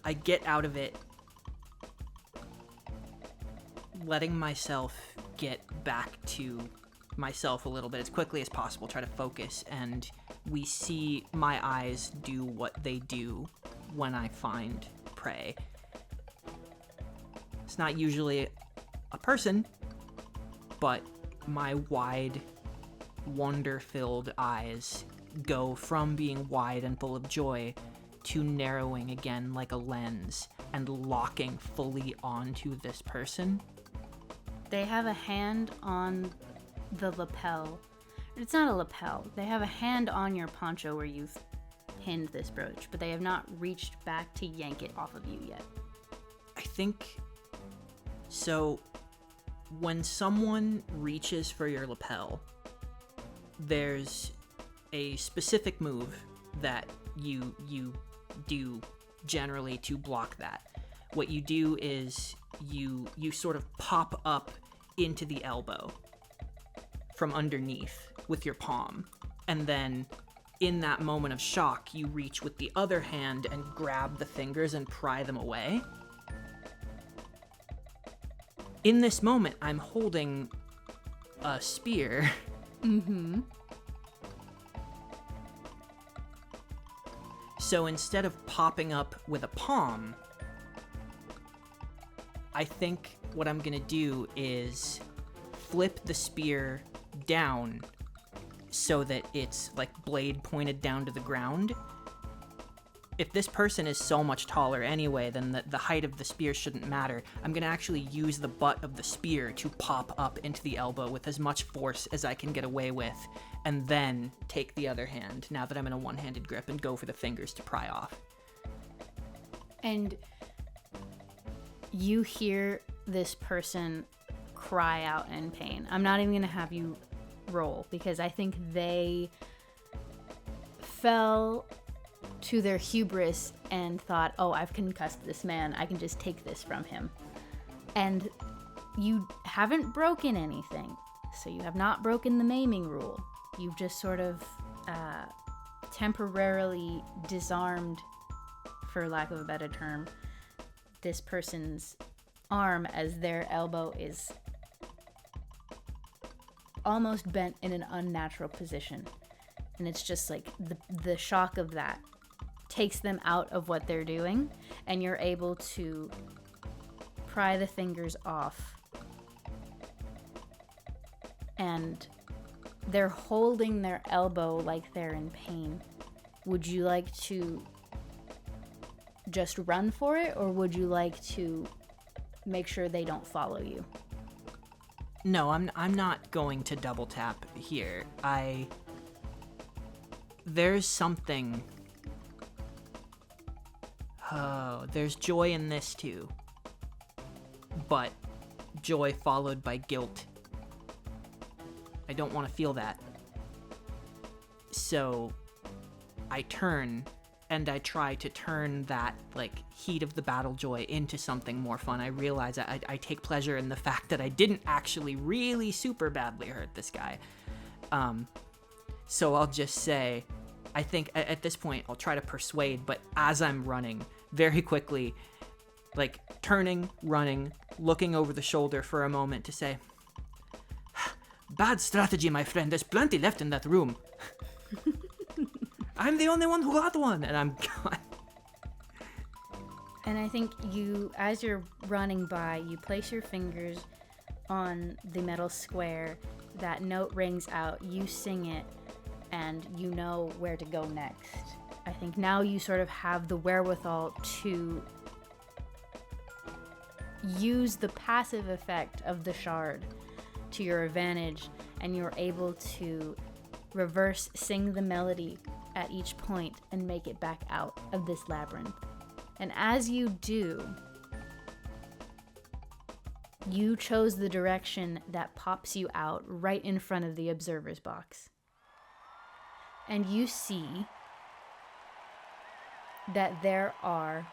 I get out of it, letting myself get back to myself a little bit as quickly as possible, try to focus, and we see my eyes do what they do when I find prey. It's not usually a person, but my wide, wonder-filled eyes go from being wide and full of joy to narrowing again like a lens and locking fully onto this person. They have a hand on the lapel. It's not a lapel. They have a hand on your poncho where you've pinned this brooch, but they have not reached back to yank it off of you yet. I think so. When someone reaches for your lapel, there's a specific move that you do generally to block that. What you do is you sort of pop up into the elbow from underneath with your palm, and then in that moment of shock, you reach with the other hand and grab the fingers and pry them away. In this moment, I'm holding a spear. Mm-hmm. So instead of popping up with a palm, I think what I'm gonna do is flip the spear down so that it's like blade pointed down to the ground. If this person is so much taller anyway, then the height of the spear shouldn't matter. I'm gonna actually use the butt of the spear to pop up into the elbow with as much force as I can get away with, and then take the other hand, now that I'm in a one-handed grip, and go for the fingers to pry off. And you hear this person cry out in pain. I'm not even going to have you roll, because I think they fell to their hubris and thought, oh, I've concussed this man. I can just take this from him. And you haven't broken anything. So you have not broken the maiming rule. You've just sort of temporarily disarmed, for lack of a better term, this person's arm as their elbow is almost bent in an unnatural position. And it's just like the shock of that takes them out of what they're doing, and you're able to pry the fingers off. And they're holding their elbow like they're in pain. Would you like to just run for it, or would you like to make sure they don't follow you? No, I'm not going to double tap here. There's something. Oh, there's joy in this too. But joy followed by guilt. I don't want to feel that. So I turn, and I try to turn that like heat of the battle joy into something more fun. I realize I take pleasure in the fact that I didn't actually really super badly hurt this guy. So I'll just say, I think at this point I'll try to persuade, but as I'm running, very quickly, like turning, running, looking over the shoulder for a moment to say, bad strategy, my friend. There's plenty left in that room. I'm the only one who got one, and I'm gone. And I think you, as you're running by, you place your fingers on the metal square. That note rings out. You sing it, and you know where to go next. I think now you sort of have the wherewithal to use the passive effect of the shard to your advantage, and you're able to reverse sing the melody at each point and make it back out of this labyrinth. And as you do, you chose the direction that pops you out right in front of the observer's box. And you see that there are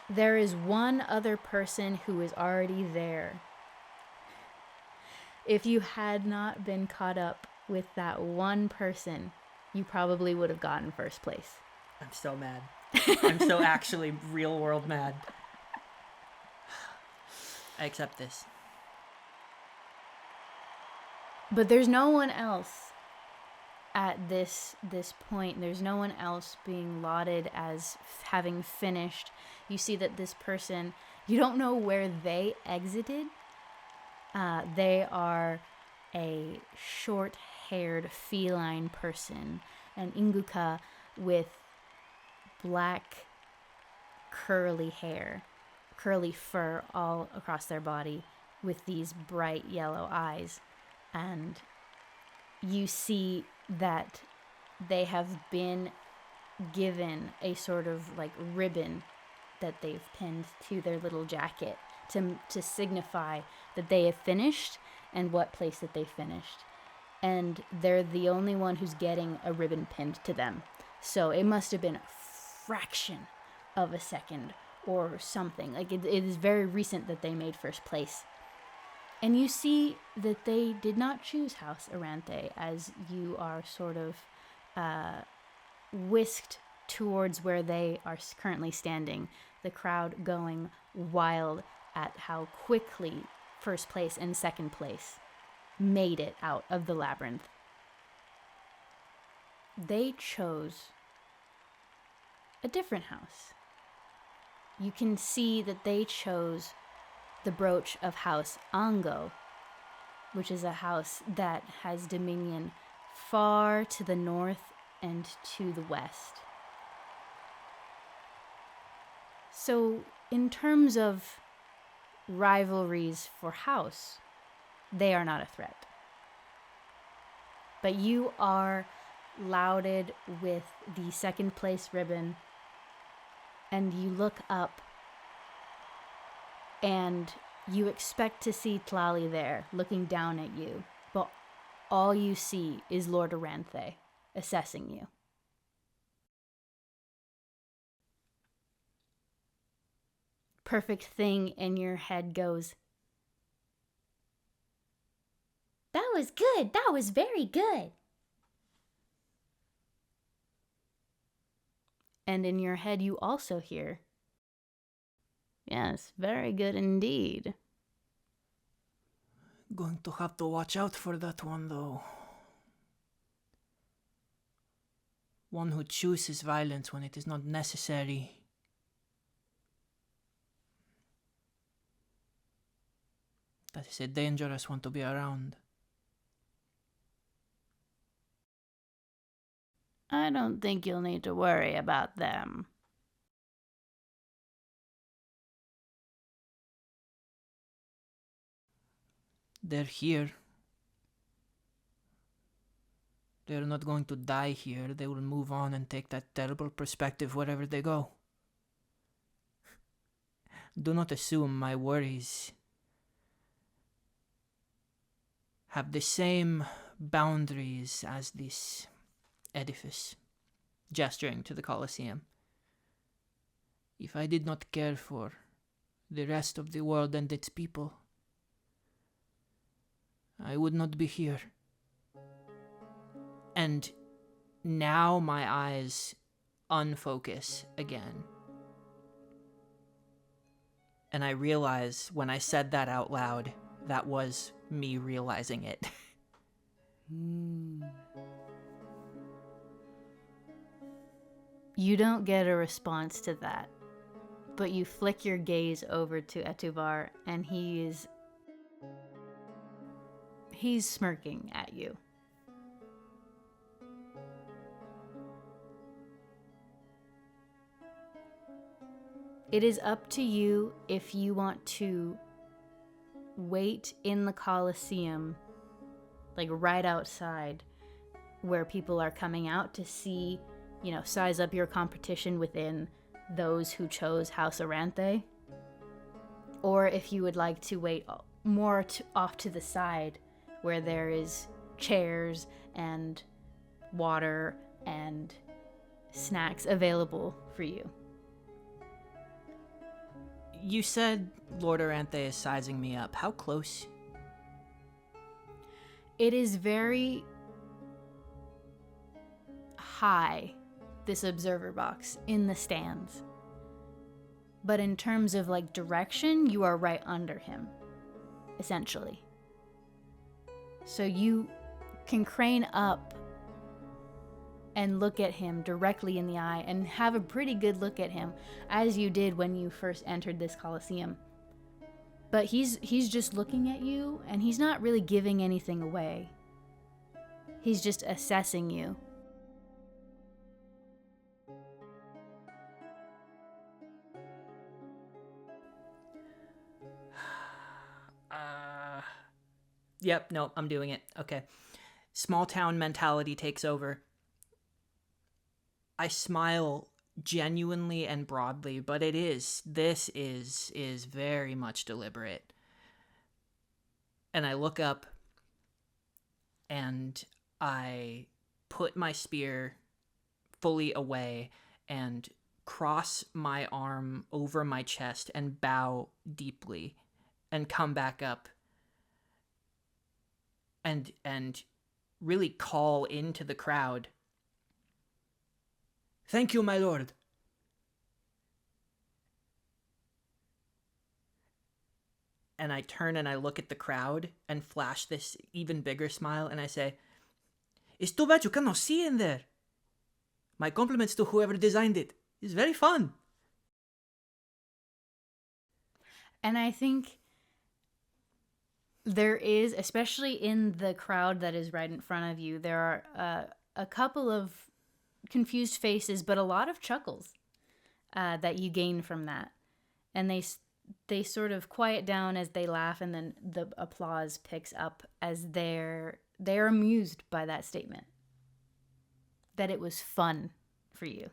There is one other person who is already there. If you had not been caught up with that one person, you probably would have gotten first place. I'm so mad. I'm so actually real world mad. I accept this. But there's no one else at this point. There's no one else being lauded as having finished. You see that this person, you don't know where they exited. They are a short-haired feline person, an Inguka with black curly hair, curly fur all across their body with these bright yellow eyes. And you see that they have been given a sort of like ribbon that they've pinned to their little jacket to signify that they have finished and what place that they finished. And they're the only one who's getting a ribbon pinned to them. So it must have been a fraction of a second or something. Like it is very recent that they made first place. And you see that they did not choose House Aranthe as you are sort of whisked towards where they are currently standing. The crowd going wild at how quickly first place and second place made it out of the labyrinth. They chose a different house. You can see that they chose the brooch of House Ango, which is a house that has dominion far to the north and to the west. So, in terms of rivalries for house, they are not a threat. But you are lauded with the second place ribbon, and you look up and you expect to see Tlali there looking down at you, but all you see is Lord Aranthe assessing you. Perfect thing in your head goes, "That was good. That was very good." And in your head you also hear, "Yes, very good indeed." Going to have to watch out for that one, though. One who chooses violence when it is not necessary. That is a dangerous one to be around. I don't think you'll need to worry about them. They're here. They're not going to die here. They will move on and take that terrible perspective wherever they go. Do not assume my worries have the same boundaries as this edifice, gesturing to the Colosseum. If I did not care for the rest of the world and its people, I would not be here. And now my eyes unfocus again. And I realize when I said that out loud, that was me realizing it. You don't get a response to that, but you flick your gaze over to Etuvar, and he's smirking at you. It is up to you if you want to wait in the Colosseum, like right outside, where people are coming out to see, size up your competition within those who chose House Aranthe. Or if you would like to wait more off to the side, where there is chairs and water and snacks available for you. You said Lord Aranthe is sizing me up. How close? It is very high, this observer box, in the stands. But in terms of like direction, you are right under him, essentially. So you can crane up and look at him directly in the eye and have a pretty good look at him, as you did when you first entered this Colosseum. But he's just looking at you, and he's not really giving anything away. He's just assessing you. Yep, no, I'm doing it. Okay. Small town mentality takes over. I smile genuinely and broadly, but this is very much deliberate. And I look up and I put my spear fully away and cross my arm over my chest and bow deeply and come back up and really call into the crowd. Thank you, my lord. And I turn and I look at the crowd and flash this even bigger smile and I say, it's too bad you cannot see in there. My compliments to whoever designed it. It's very fun. And I think there is, especially in the crowd that is right in front of you, there are a couple of confused faces, but a lot of chuckles that you gain from that. And they sort of quiet down as they laugh, and then the applause picks up as they're amused by that statement. That it was fun for you.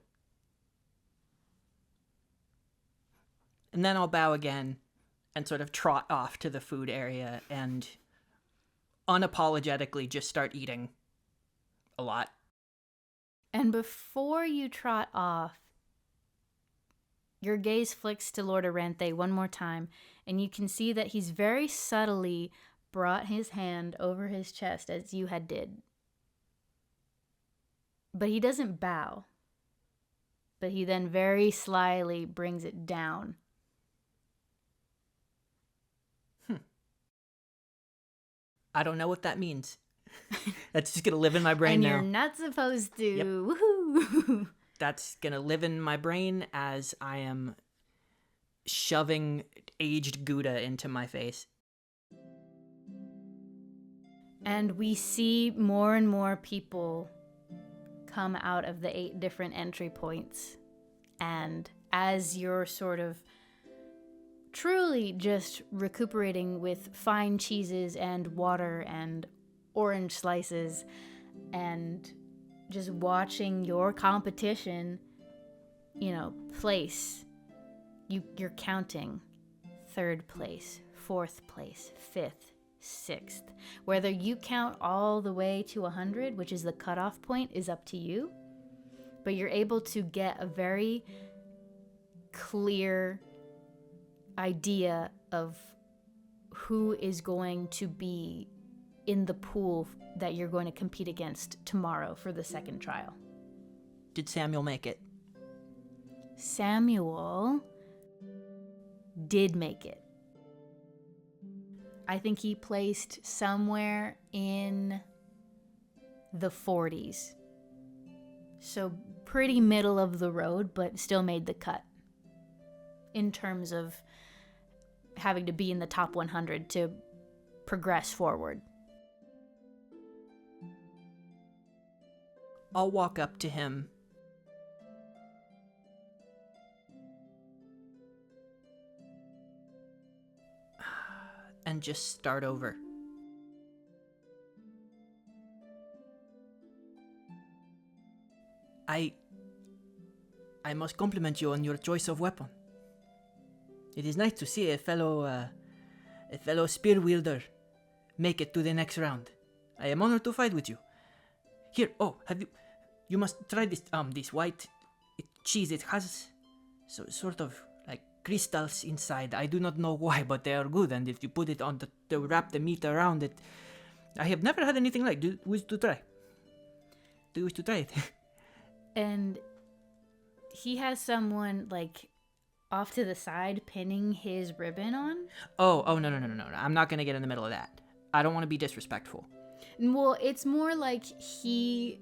And then I'll bow again and sort of trot off to the food area and unapologetically just start eating a lot. And before you trot off, your gaze flicks to Lord Aranthe one more time, and you can see that he's very subtly brought his hand over his chest as you had did. But he doesn't bow. But he then very slyly brings it down. I don't know what that means. That's just going to live in my brain and now. You're not supposed to. Yep. Woohoo! That's going to live in my brain as I am shoving aged Gouda into my face. And we see more and more people come out of the 8 different entry points. And as you're sort of truly just recuperating with fine cheeses and water and orange slices and just watching your competition, place. You're counting 3rd place, 4th place, 5th, 6th. Whether you count all the way to 100, which is the cutoff point, is up to you. But you're able to get a very clear idea of who is going to be in the pool that you're going to compete against tomorrow for the 2nd trial. Did Samuel make it? Samuel did make it. I think he placed somewhere in the 40s. So pretty middle of the road, but still made the cut in terms of having to be in the top 100 to progress forward. I'll walk up to him and just start over. I must compliment you on your choice of weapon. It is nice to see a fellow spear wielder make it to the next round. I am honored to fight with you. Here, you must try this white cheese. It has sort of like crystals inside. I do not know why, but they are good. And if you put it on to wrap the meat around it, I have never had anything like. Do wish to try? Do you wish to try it? And he has someone like off to the side pinning his ribbon on. Oh, no. I'm not gonna get in the middle of that. I don't want to be disrespectful. Well, it's more like he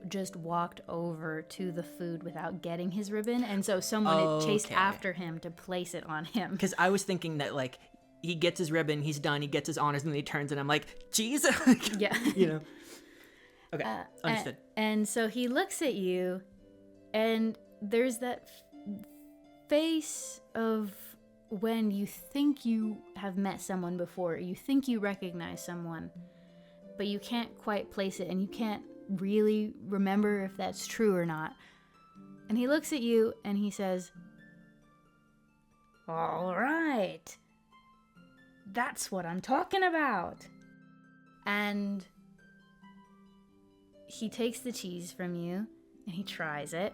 just walked over to the food without getting his ribbon, and so someone had chased after him to place it on him. Because I was thinking that, like, he gets his ribbon, he's done, he gets his honors, and then he turns, and I'm like, cheese? Yeah. You know? Okay, understood. And so he looks at you, and there's that face of when you think you have met someone before, you think you recognize someone, but you can't quite place it, and you can't really remember if that's true or not. And he looks at you, and he says, "All right. That's what I'm talking about." And he takes the cheese from you, and he tries it.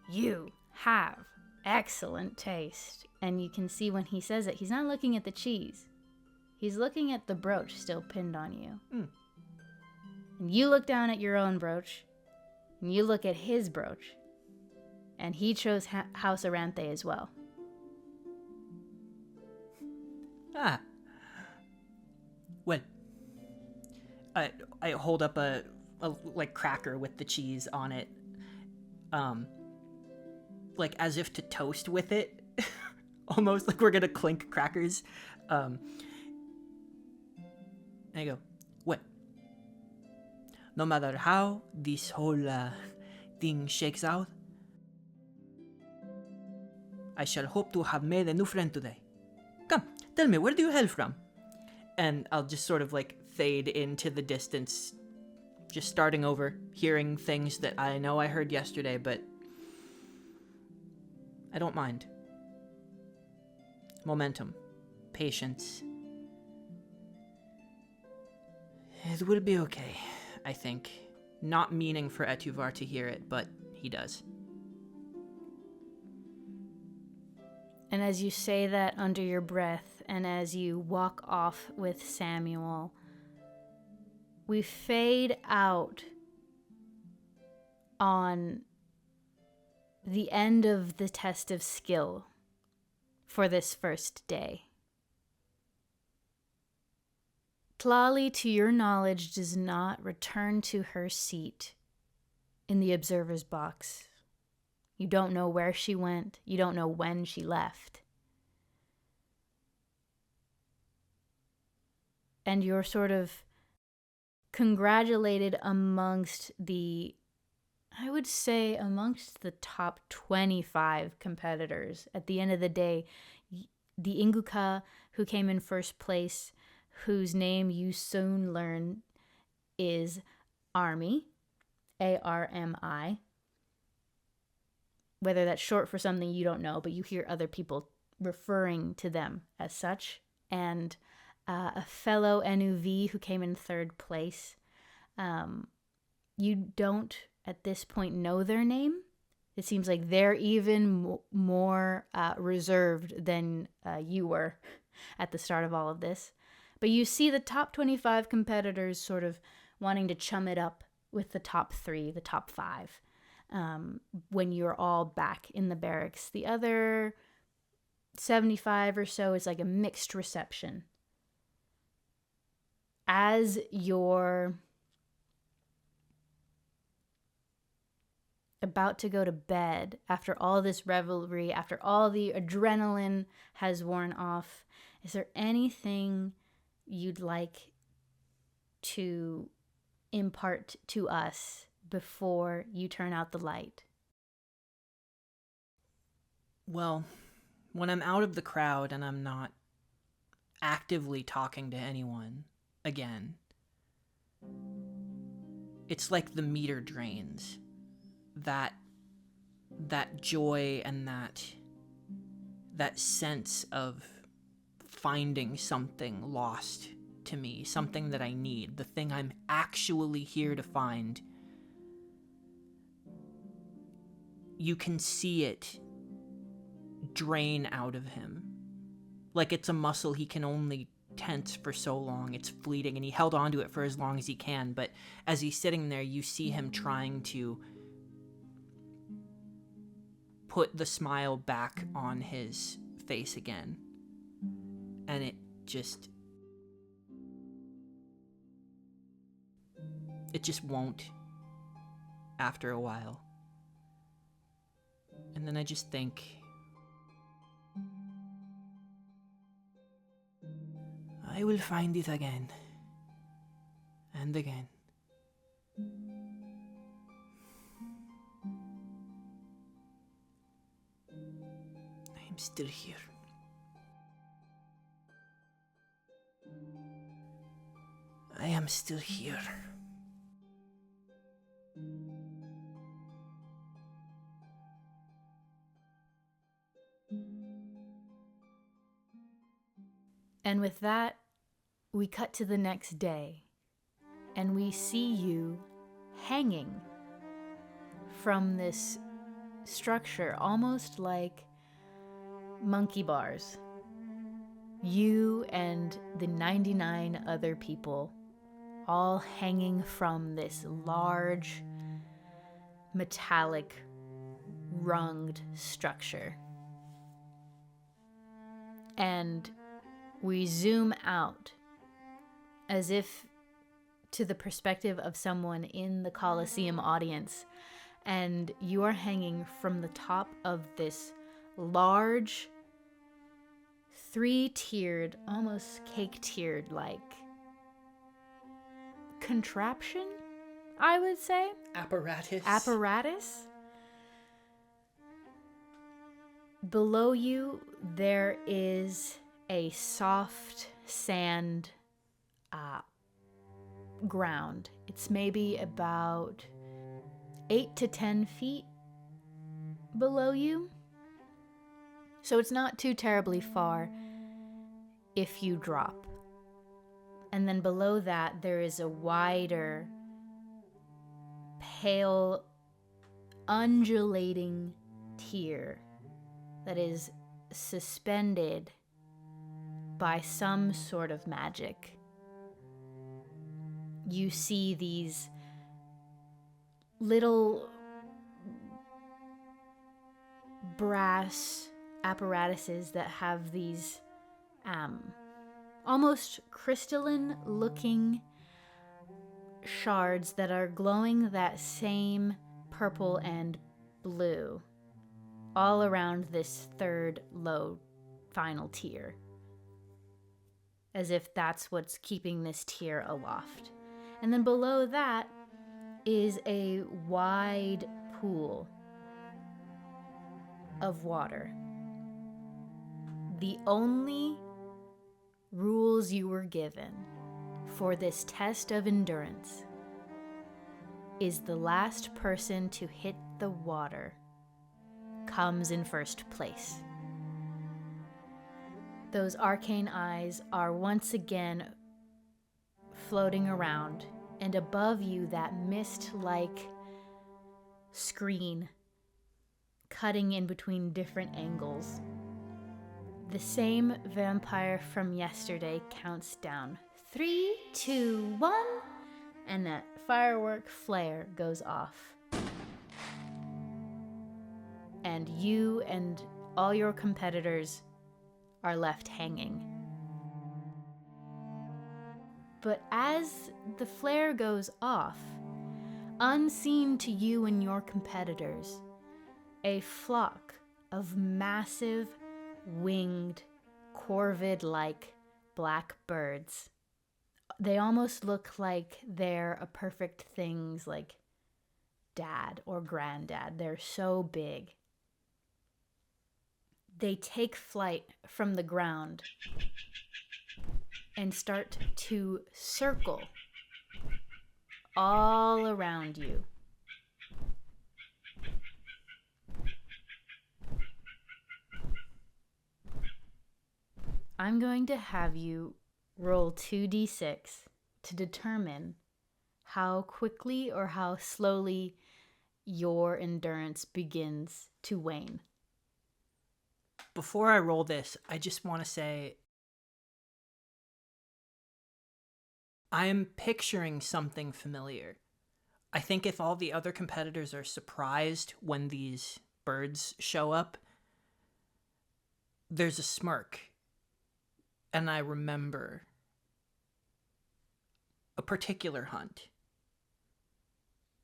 You have excellent taste. And you can see when he says it, he's not looking at the cheese. He's looking at the brooch still pinned on you. And you look down at your own brooch, and you look at his brooch. And he chose House Aranthe as well. Well, I hold up a like cracker with the cheese on it, like as if to toast with it, almost like we're gonna clink crackers. There you go. Well, no matter how this whole thing shakes out, I shall hope to have made a new friend today. Come, tell me, where do you hail from? And I'll just sort of like fade into the distance, just starting over, hearing things that I know I heard yesterday, but I don't mind. Momentum, patience. It will be okay, I think. Not meaning for Etuvar to hear it, but he does. And as you say that under your breath, and as you walk off with Samuel, we fade out on the end of the test of skill for this first day. Tlali, to your knowledge, does not return to her seat in the observer's box. You don't know where she went. You don't know when she left. And you're sort of congratulated amongst the, I would say, amongst the top 25 competitors. At the end of the day, the Inguka, who came in first place, whose name you soon learn is Army, A-R-M-I. Whether that's short for something you don't know, but you hear other people referring to them as such. And a fellow NUV who came in third place. You don't, at this point, know their name. It seems like they're even more reserved than you were at the start of all of this. But you see the top 25 competitors sort of wanting to chum it up with the top 3, the top 5. When you're all back in the barracks. The other 75 or so is like a mixed reception. As you're about to go to bed, after all this revelry, after all the adrenaline has worn off, is there anything you'd like to impart to us before you turn out the light? Well, when I'm out of the crowd and I'm not actively talking to anyone again, it's like the meter drains. That joy and that sense of finding something lost to me, something that I need, the thing I'm actually here to find. You can see it drain out of him. Like it's a muscle he can only tense for so long. It's fleeting, and he held onto it for as long as he can, but as he's sitting there, you see him trying to put the smile back on his face again. And it just won't after a while. And then I just think, I will find it again and again. I am still here. I am still here. And with that, we cut to the next day, and we see you hanging from this structure, almost like monkey bars. You and the 99 other people all hanging from this large, metallic, runged structure. And we zoom out as if to the perspective of someone in the Colosseum audience, and you are hanging from the top of this large, three-tiered, almost cake-tiered like contraption, I would say. Apparatus. Below you, there is a soft sand ground. It's maybe about 8 to 10 feet below you. So it's not too terribly far if you drop. And then below that, there is a wider, pale, undulating tier that is suspended by some sort of magic. You see these little brass apparatuses that have these almost crystalline looking shards that are glowing that same purple and blue all around this third low final tier, as if that's what's keeping this tier aloft. And then below that is a wide pool of water. The only rules you were given for this test of endurance is the last person to hit the water comes in first place. Those arcane eyes are once again floating around, and above you that mist-like screen cutting in between different angles. The same vampire from yesterday counts down 3, 2, 1, and that firework flare goes off. And you and all your competitors are left hanging. But as the flare goes off, unseen to you and your competitors, a flock of massive, winged, corvid-like black birds. They almost look like they're a perfect thing's like dad or granddad. They're so big. They take flight from the ground and start to circle all around you. I'm going to have you roll 2d6 to determine how quickly or how slowly your endurance begins to wane. Before I roll this, I just want to say I am picturing something familiar. I think if all the other competitors are surprised when these birds show up, there's a smirk. And I remember a particular hunt,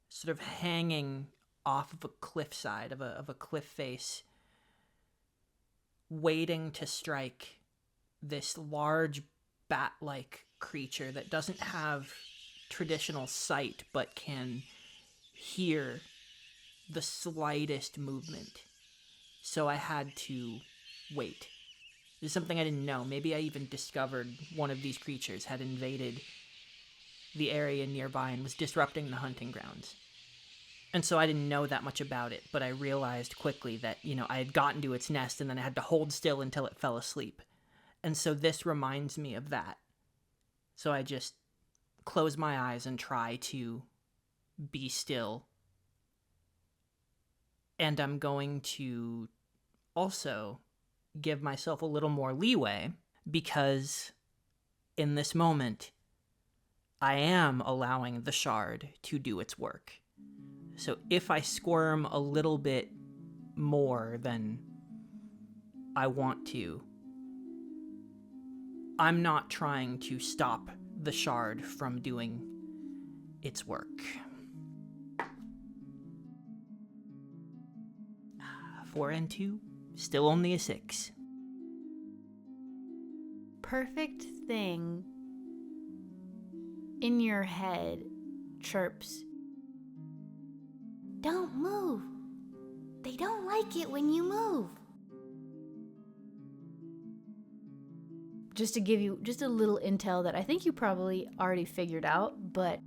sort of hanging off of a cliffside, of a cliff face, waiting to strike this large bat-like creature that doesn't have traditional sight but can hear the slightest movement. So I had to wait. There's something I didn't know. Maybe I even discovered one of these creatures had invaded the area nearby and was disrupting the hunting grounds. And so I didn't know that much about it, but I realized quickly that, I had gotten to its nest and then I had to hold still until it fell asleep. And so this reminds me of that. So I just close my eyes and try to be still. And I'm going to also give myself a little more leeway because in this moment, I am allowing the shard to do its work. So if I squirm a little bit more than I want to, I'm not trying to stop the shard from doing its work. 4 and 2, still only a 6. Perfect thing in your head chirps. Don't move. They don't like it when you move. Just to give you just a little intel that I think you probably already figured out, but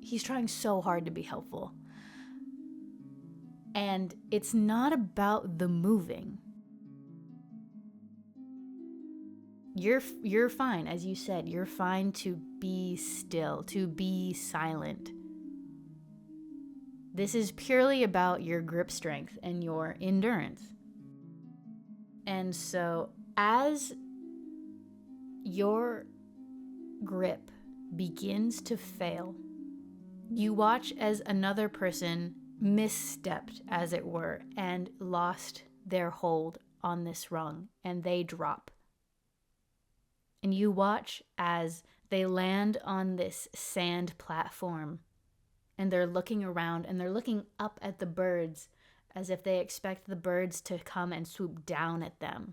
he's trying so hard to be helpful. And it's not about the moving. You're fine, as you said. You're fine to be still, to be silent. This is purely about your grip strength and your endurance. And so as your grip begins to fail, you watch as another person misstepped, as it were, and lost their hold on this rung, and they drop. And you watch as they land on this sand platform, and they're looking around, and they're looking up at the birds as if they expect the birds to come and swoop down at them.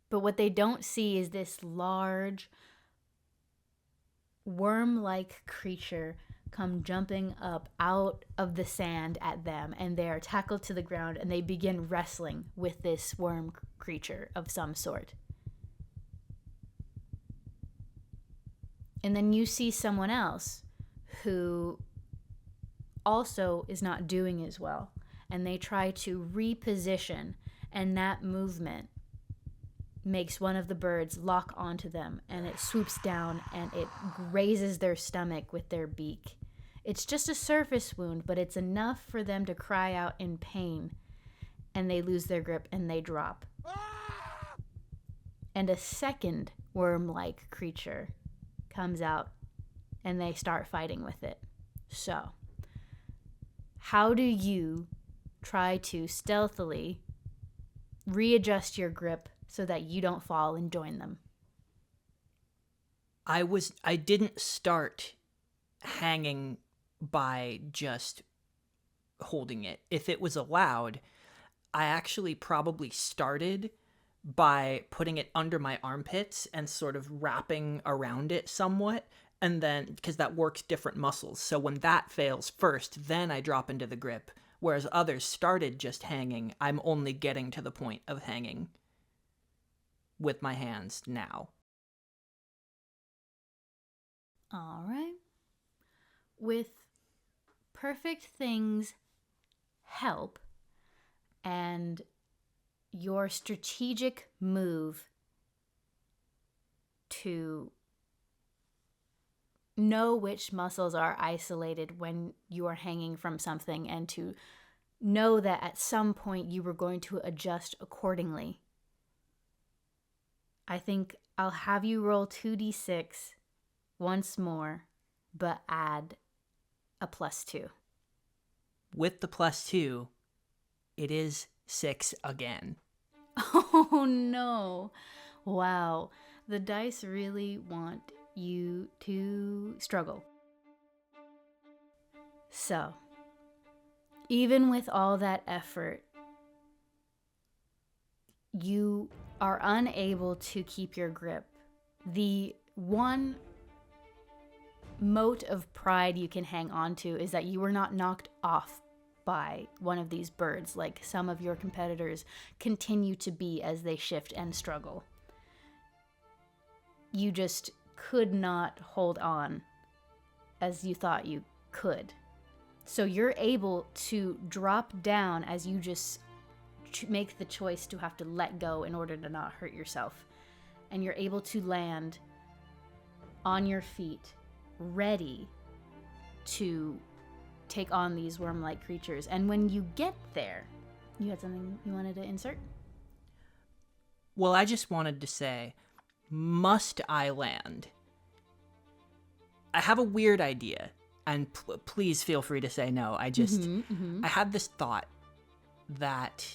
But what they don't see is this large, worm-like creature come jumping up out of the sand at them, and they are tackled to the ground, and they begin wrestling with this worm creature of some sort. And then you see someone else who also is not doing as well, and they try to reposition, and that movement makes one of the birds lock onto them, and it swoops down and it grazes their stomach with their beak. It's just a surface wound, but it's enough for them to cry out in pain, and they lose their grip and they drop. And a second worm-like creature comes out, and they start fighting with it. So, how do you try to stealthily readjust your grip so that you don't fall and join them? I didn't start hanging by just holding it. If it was allowed, I actually probably started by putting it under my armpits and sort of wrapping around it somewhat, and then, because that works different muscles. So when that fails first, then I drop into the grip, whereas others started just hanging. I'm only getting to the point of hanging with my hands now. All right. With perfect things help and your strategic move to know which muscles are isolated when you are hanging from something, and to know that at some point you were going to adjust accordingly I think I'll have you roll 2d6 once more, but add a +2. With the +2, it is 6 again. Oh no. Wow. The dice really want you to struggle. So, even with all that effort, you are unable to keep your grip. The one mote of pride you can hang on to is that you were not knocked off by one of these birds like some of your competitors continue to be as they shift and struggle. You just could not hold on as you thought you could. So you're able to drop down as you just make the choice to have to let go in order to not hurt yourself. And you're able to land on your feet, ready to take on these worm-like creatures. And when you get there, you had something you wanted to insert? Well, I just wanted to say, must I land? I have a weird idea, and please feel free to say no. I had this thought that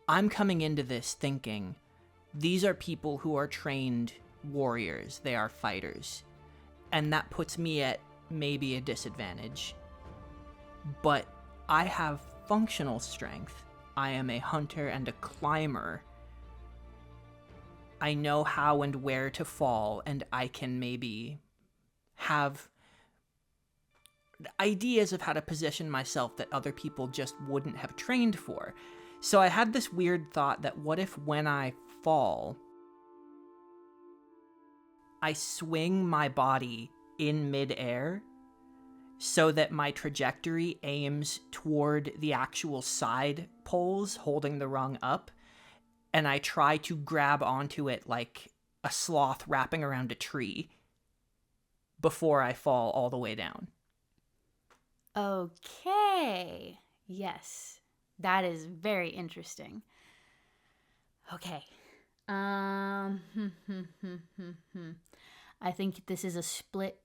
I'm coming into this thinking these are people who are trained warriors. They are fighters. And that puts me at maybe a disadvantage. But I have functional strength. I am a hunter and a climber. I know how and where to fall, and I can maybe have ideas of how to position myself that other people just wouldn't have trained for. So I had this weird thought that what if when I fall, I swing my body in midair so that my trajectory aims toward the actual side poles holding the rung up, and I try to grab onto it like a sloth wrapping around a tree before I fall all the way down. Okay. Yes. That is very interesting. Okay. I think this is a split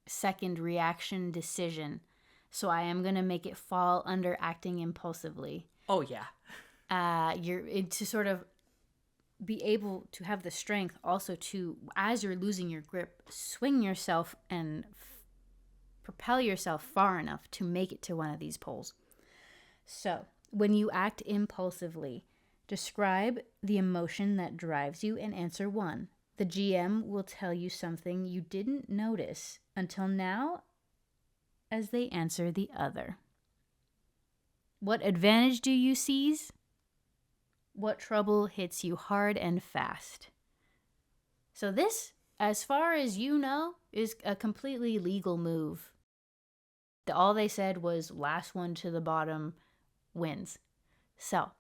second reaction decision. So I am going to make it fall under acting impulsively. Oh, yeah. To sort of be able to have the strength also to, as you're losing your grip, swing yourself and propel yourself far enough to make it to one of these poles. So, when you act impulsively, describe the emotion that drives you and answer 1. The GM will tell you something you didn't notice until now as they answer the other. What advantage do you seize? What trouble hits you hard and fast? So this, as far as you know, is a completely legal move. All they said was last one to the bottom wins. So,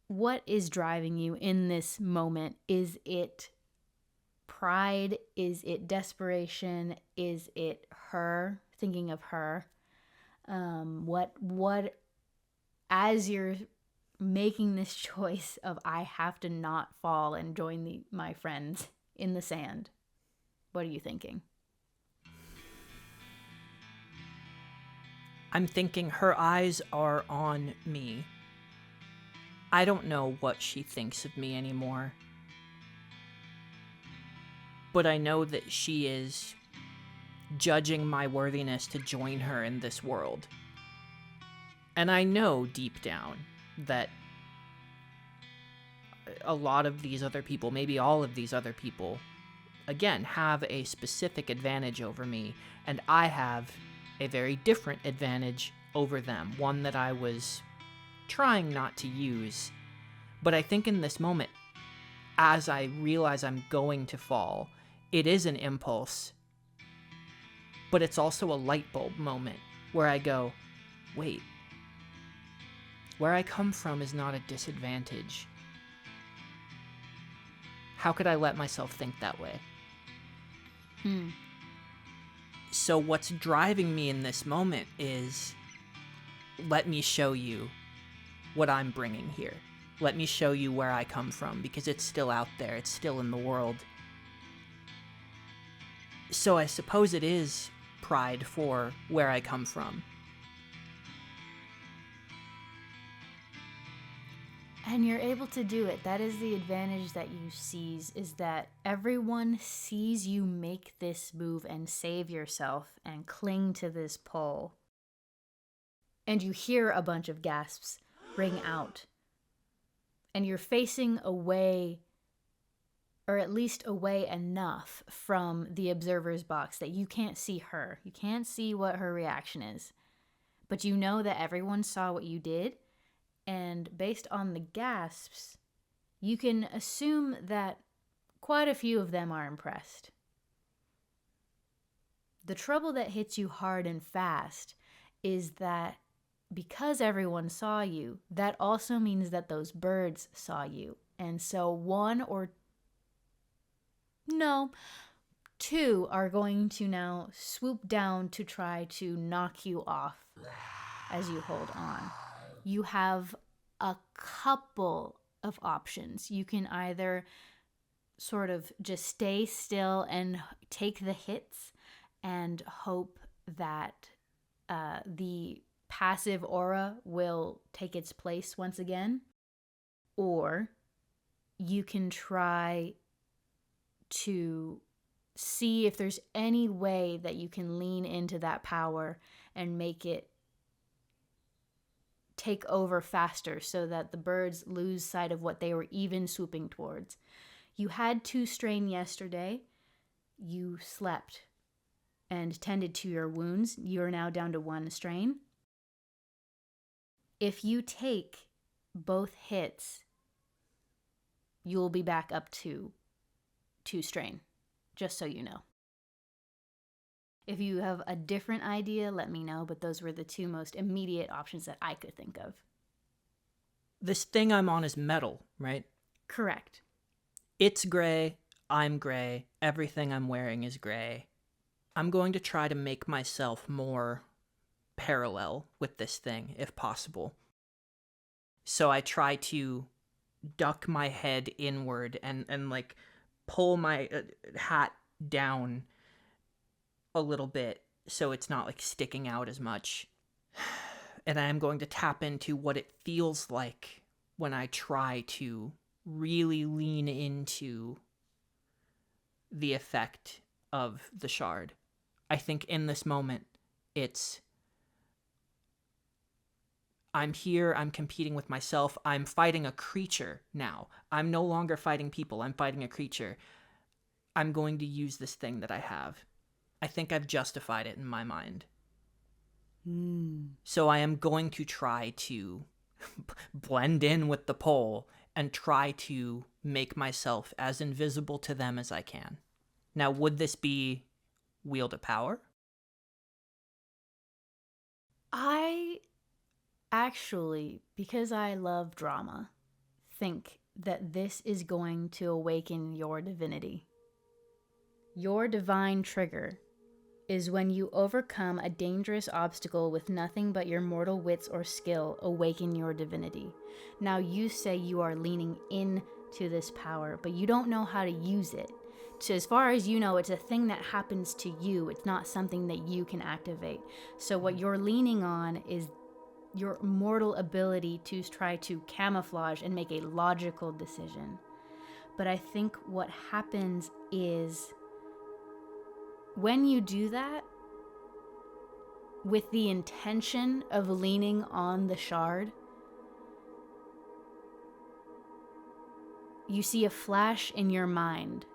what is driving you in this moment? Is it pride? Is it desperation? Is it her, thinking of her? What, as you're making this choice of I have to not fall and join my friends in the sand, what are you thinking? I'm thinking her eyes are on me. I don't know what she thinks of me anymore. But I know that she is judging my worthiness to join her in this world. And I know deep down that a lot of these other people, maybe all of these other people, again, have a specific advantage over me, and I have a very different advantage over them, one that I was trying not to use. But I think in this moment, as I realize I'm going to fall, it is an impulse, but it's also a light bulb moment where I go, wait, where I come from is not a disadvantage. How could I let myself think that way? So what's driving me in this moment is let me show you what I'm bringing here. Let me show you where I come from, because it's still out there. It's still in the world. So I suppose it is pride for where I come from. And you're able to do it. That is the advantage that you seize, is that everyone sees you make this move and save yourself and cling to this pole. And you hear a bunch of gasps ring out. And you're facing away, or at least away enough from the observer's box that you can't see her. You can't see what her reaction is. But you know that everyone saw what you did. And based on the gasps, you can assume that quite a few of them are impressed. The trouble that hits you hard and fast is that because everyone saw you, that also means that those birds saw you. And so two are going to now swoop down to try to knock you off as you hold on. You have a couple of options. You can either sort of just stay still and take the hits and hope that the passive aura will take its place once again, or you can try to see if there's any way that you can lean into that power and make it take over faster so that the birds lose sight of what they were even swooping towards. You had 2 strain yesterday. You slept and tended to your wounds. You are now down to 1 strain. If you take both hits, you'll be back up to 2 strain, just so you know. If you have a different idea, let me know, but those were the 2 most immediate options that I could think of. This thing I'm on is metal, right? Correct. It's gray, I'm gray, everything I'm wearing is gray. I'm going to try to make myself more parallel with this thing, if possible. So I try to duck my head inward and like pull my hat down a little bit so it's not like sticking out as much. And I am going to tap into what it feels like when I try to really lean into the effect of the shard. I think in this moment, I'm here, I'm competing with myself, I'm fighting a creature now. I'm no longer fighting people, I'm fighting a creature. I'm going to use this thing that I have. I think I've justified it in my mind. So I am going to try to blend in with the pole and try to make myself as invisible to them as I can. Now, would this be wield of power? I actually, because I love drama, think that this is going to awaken your divinity. Your divine trigger is when you overcome a dangerous obstacle with nothing but your mortal wits or skill, awaken your divinity. Now you say you are leaning into this power, but you don't know how to use it. So as far as you know, it's a thing that happens to you. It's not something that you can activate. So what you're leaning on is your mortal ability to try to camouflage and make a logical decision. But I think what happens is when you do that with the intention of leaning on the shard, you see a flash in your mind.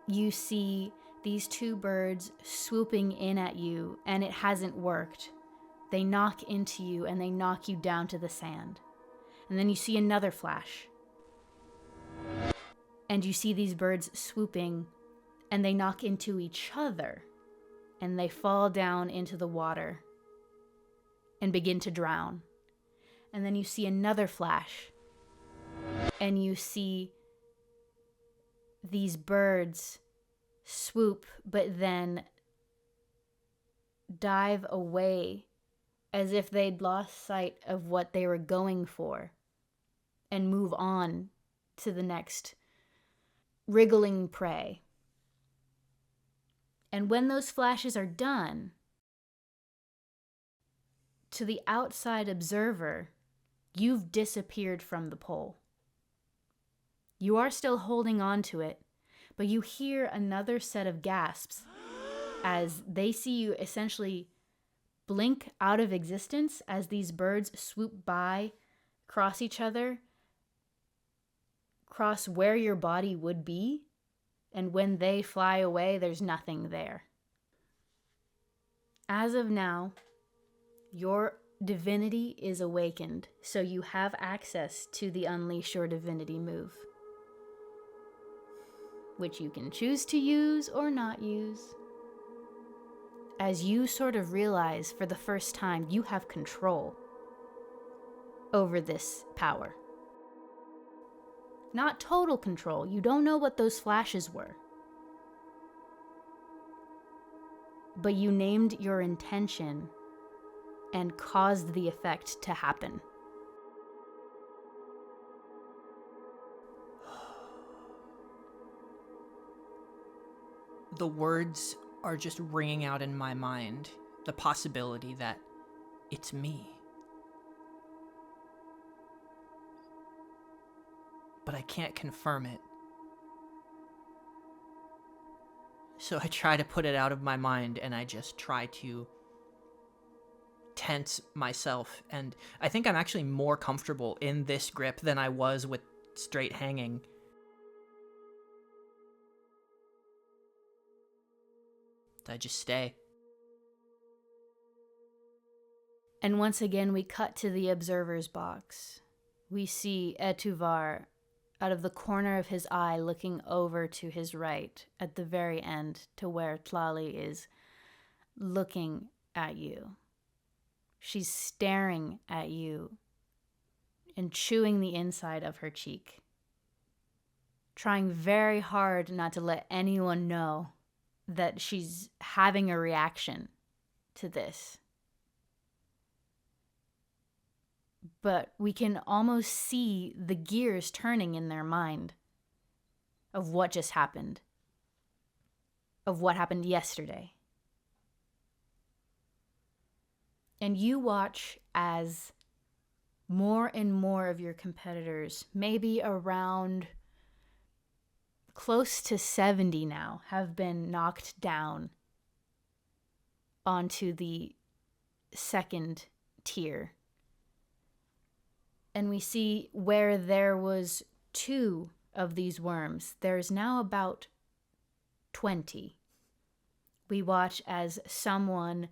You see these 2 birds swooping in at you, and it hasn't worked. They knock into you and they knock you down to the sand. And then you see another flash. And you see these birds swooping, and they knock into each other, and they fall down into the water and begin to drown. And then you see another flash, and you see these birds swoop, but then dive away as if they'd lost sight of what they were going for and move on to the next wriggling prey. And when those flashes are done, to the outside observer, you've disappeared from the pole. You are still holding on to it, but you hear another set of gasps as they see you essentially blink out of existence as these birds swoop by, cross each other, cross where your body would be, and when they fly away, there's nothing there. As of now, your divinity is awakened, so you have access to the Unleash Your Divinity move, which you can choose to use or not use. As you sort of realize for the first time you have control over this power. Not total control. You don't know what those flashes were. But you named your intention and caused the effect to happen. The words are just ringing out in my mind. The possibility that it's me. But I can't confirm it. So I try to put it out of my mind, and I just try to tense myself. And I think I'm actually more comfortable in this grip than I was with straight hanging. I just stay. And once again, we cut to the observer's box. We see Etuvar out of the corner of his eye looking over to his right at the very end to where Tlali is looking at you. She's staring at you and chewing the inside of her cheek, trying very hard not to let anyone know that she's having a reaction to this. But we can almost see the gears turning in their mind of what just happened, of what happened yesterday. And you watch as more and more of your competitors, maybe around close to 70 now, have been knocked down onto the second tier. And we see where there was 2 of these worms, there's now about 20. We watch as someone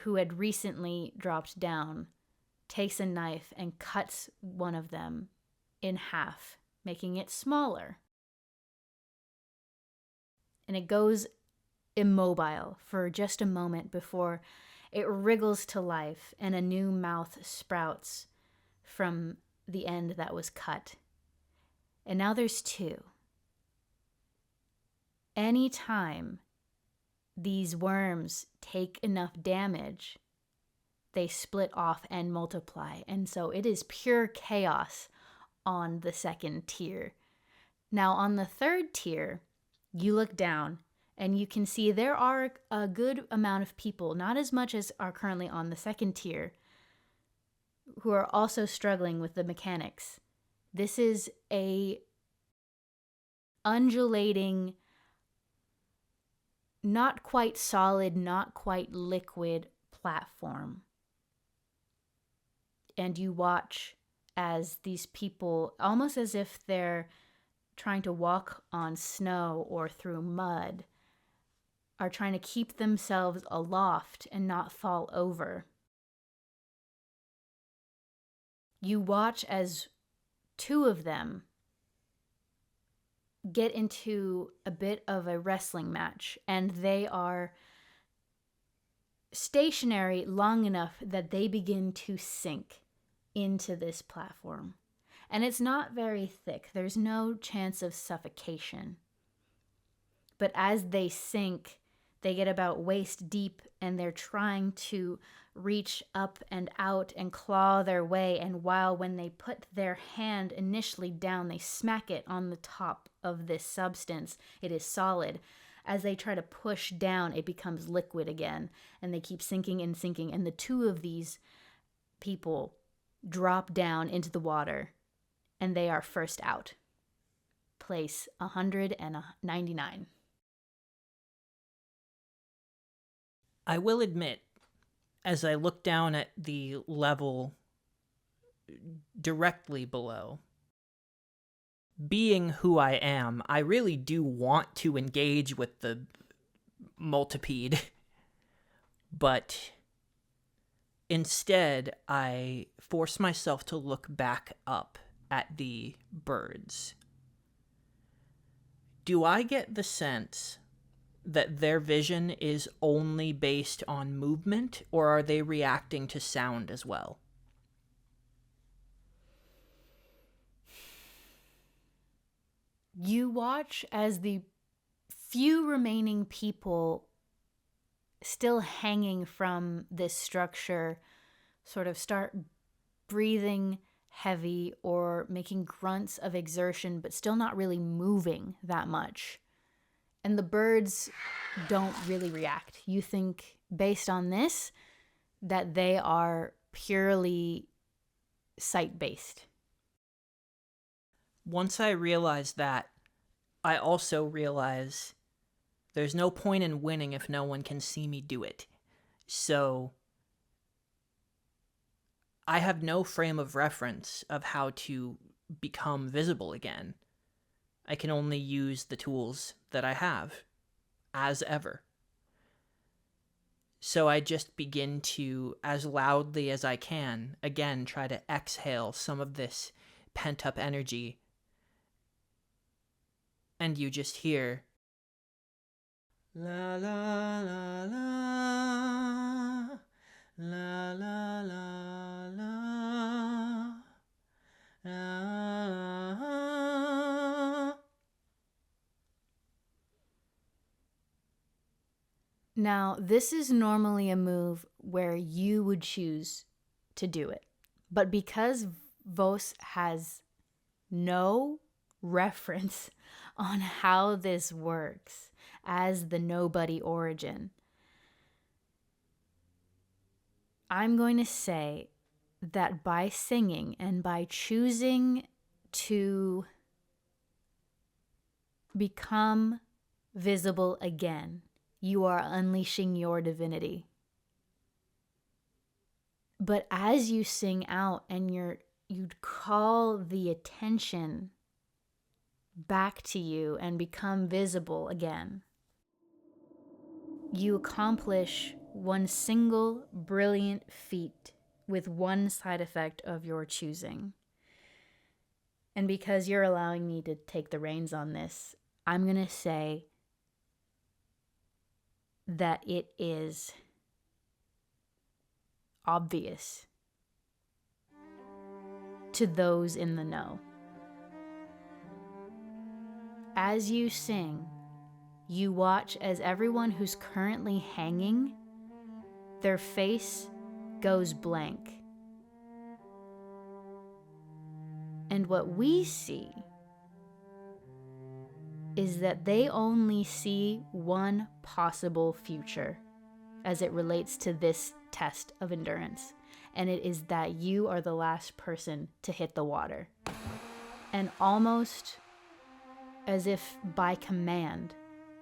who had recently dropped down takes a knife and cuts one of them in half, making it smaller. And it goes immobile for just a moment before it wriggles to life and a new mouth sprouts from the end that was cut. And now there's 2. Anytime these worms take enough damage, they split off and multiply. And so it is pure chaos on the second tier. Now on the third tier, you look down and you can see there are a good amount of people, not as much as are currently on the second tier, who are also struggling with the mechanics. This is a undulating, not quite solid, not quite liquid platform. And you watch as these people, almost as if they're trying to walk on snow or through mud, are trying to keep themselves aloft and not fall over. You watch as 2 of them get into a bit of a wrestling match, and they are stationary long enough that they begin to sink into this platform. And it's not very thick. There's no chance of suffocation. But as they sink, They get about waist deep and they're trying to reach up and out and claw their way. And when they put their hand initially down, they smack it on the top of this substance. It is solid. As they try to push down, it becomes liquid again. And they keep sinking and sinking. And the two of these people drop down into the water. And they are first out. Place 199. I will admit, as I look down at the level directly below, being who I am, I really do want to engage with the multipede, but instead I force myself to look back up at the birds. Do I get the sense that their vision is only based on movement, or are they reacting to sound as well? You watch as the few remaining people still hanging from this structure sort of start breathing heavy or making grunts of exertion, but still not really moving that much. And the birds don't really react. You think, based on this, that they are purely sight-based. Once I realize that, I also realize there's no point in winning if no one can see me do it. So I have no frame of reference of how to become visible again. I can only use the tools that I have, as ever. So I just begin to, as loudly as I can, again try to exhale some of this pent-up energy. And you just hear, la la la la, la la la la, la. Now, this is normally a move where you would choose to do it. But because Vos has no reference on how this works as the nobody origin, I'm going to say that by singing and by choosing to become visible again, you are unleashing your divinity. But as you sing out and you'd call the attention back to you and become visible again, you accomplish one single brilliant feat with one side effect of your choosing. And because you're allowing me to take the reins on this, I'm going to say that it is obvious to those in the know. As you sing, you watch as everyone who's currently hanging, their face goes blank. And what we see is that they only see one possible future as it relates to this test of endurance. And it is that you are the last person to hit the water. And almost as if by command,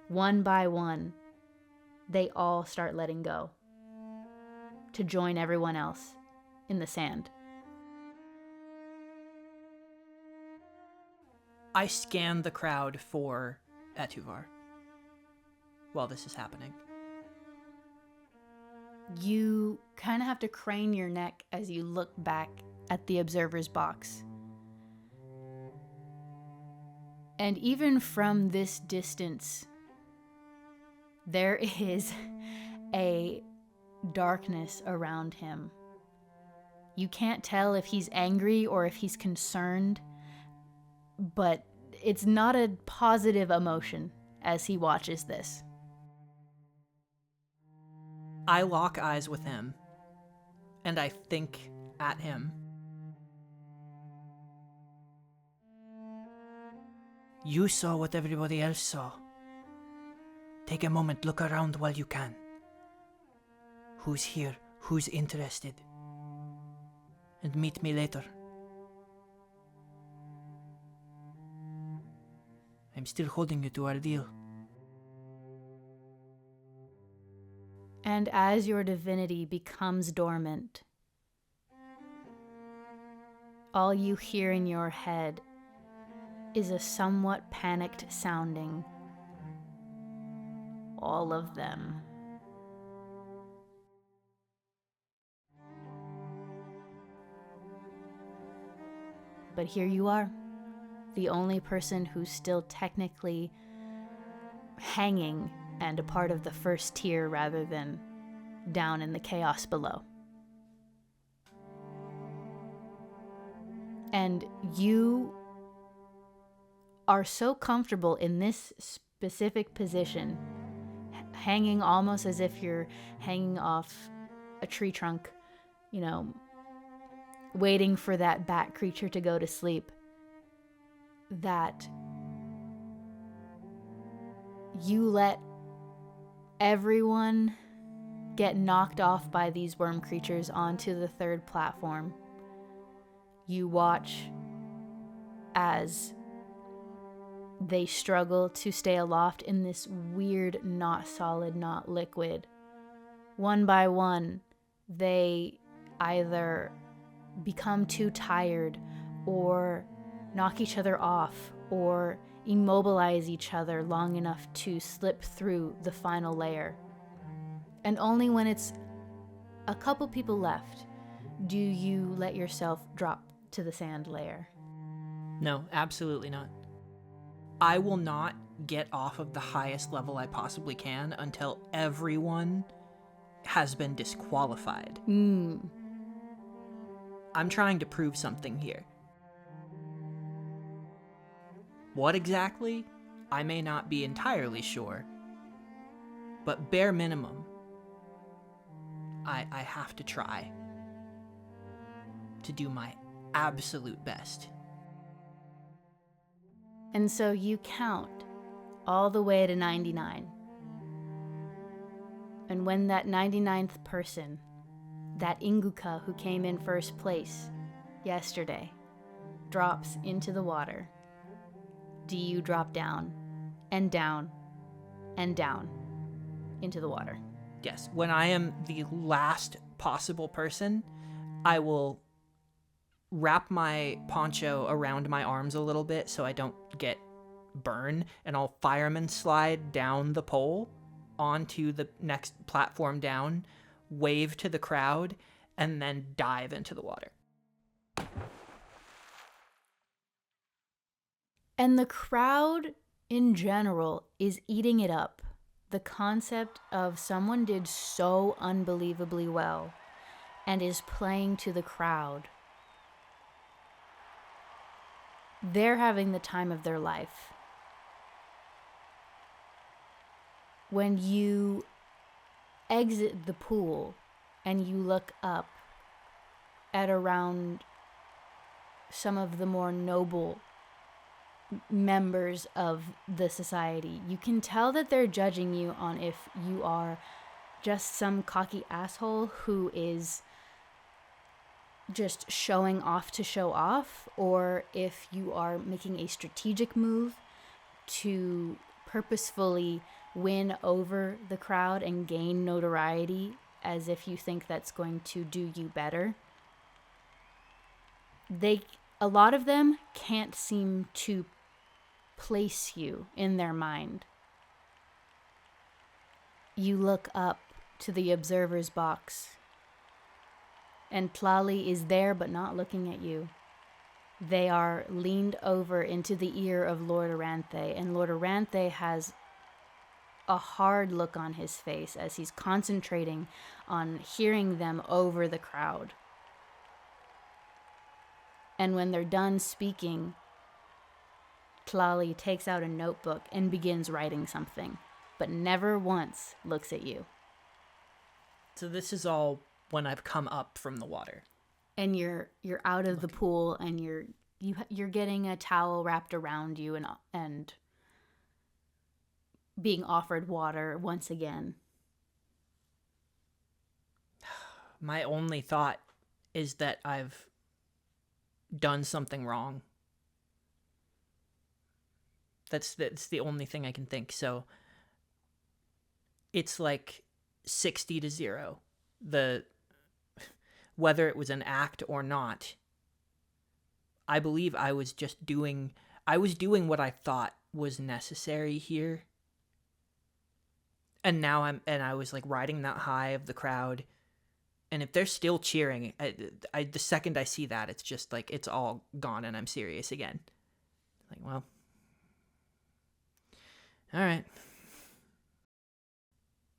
one by one, they all start letting go to join everyone else in the sand. I scan the crowd for Etuvar while this is happening. You kind of have to crane your neck as you look back at the observer's box. And even from this distance, there is a darkness around him. You can't tell if he's angry or if he's concerned, but it's not a positive emotion as he watches this. I lock eyes with him, and I think at him. You saw what everybody else saw. Take a moment, look around while you can. Who's here? Who's interested? And meet me later. I'm still holding you to our deal. And as your divinity becomes dormant, all you hear in your head is a somewhat panicked sounding, all of them. But here you are, the only person who's still technically hanging and a part of the first tier rather than down in the chaos below. And you are so comfortable in this specific position, hanging almost as if you're hanging off a tree trunk, you know, waiting for that bat creature to go to sleep, that you let everyone get knocked off by these worm creatures onto the third platform. You watch as they struggle to stay aloft in this weird, not solid, not liquid. One by one, they either become too tired or knock each other off or immobilize each other long enough to slip through the final layer. And only when it's a couple people left do you let yourself drop to the sand layer. No, absolutely not. I will not get off of the highest level I possibly can until everyone has been disqualified. I'm trying to prove something here. What exactly? I may not be entirely sure. But bare minimum, I have to try to do my absolute best. And so you count all the way to 99. And when that 99th person, that Inguka who came in first place yesterday, drops into the water, do you drop down and down and down into the water? Yes, when I am the last possible person, I will wrap my poncho around my arms a little bit so I don't get burned, and I'll fireman slide down the pole onto the next platform down, wave to the crowd, and then dive into the water. And the crowd in general is eating it up. The concept of someone did so unbelievably well and is playing to the crowd. They're having the time of their life. When you exit the pool and you look up at around some of the more noble members of the society, you can tell that they're judging you on if you are just some cocky asshole who is just showing off to show off, or if you are making a strategic move to purposefully win over the crowd and gain notoriety as if you think that's going to do you better. A lot of them can't seem to place you in their mind. You look up to the observer's box, and Tlali is there but not looking at you. They are leaned over into the ear of Lord Aranthe, and Lord Aranthe has a hard look on his face as he's concentrating on hearing them over the crowd. And when they're done speaking, Tlali takes out a notebook and begins writing something, but never once looks at you. So this is all when I've come up from the water. And you're out of the pool, and you're getting a towel wrapped around you and being offered water once again. My only thought is that I've done something wrong. That's the only thing I can think. So it's like 60-0. Whether it was an act or not, I believe I was doing what I thought was necessary here. And now I was like riding that high of the crowd. And if they're still cheering, the second I see that, it's just like, it's all gone and I'm serious again. Like, well, all right.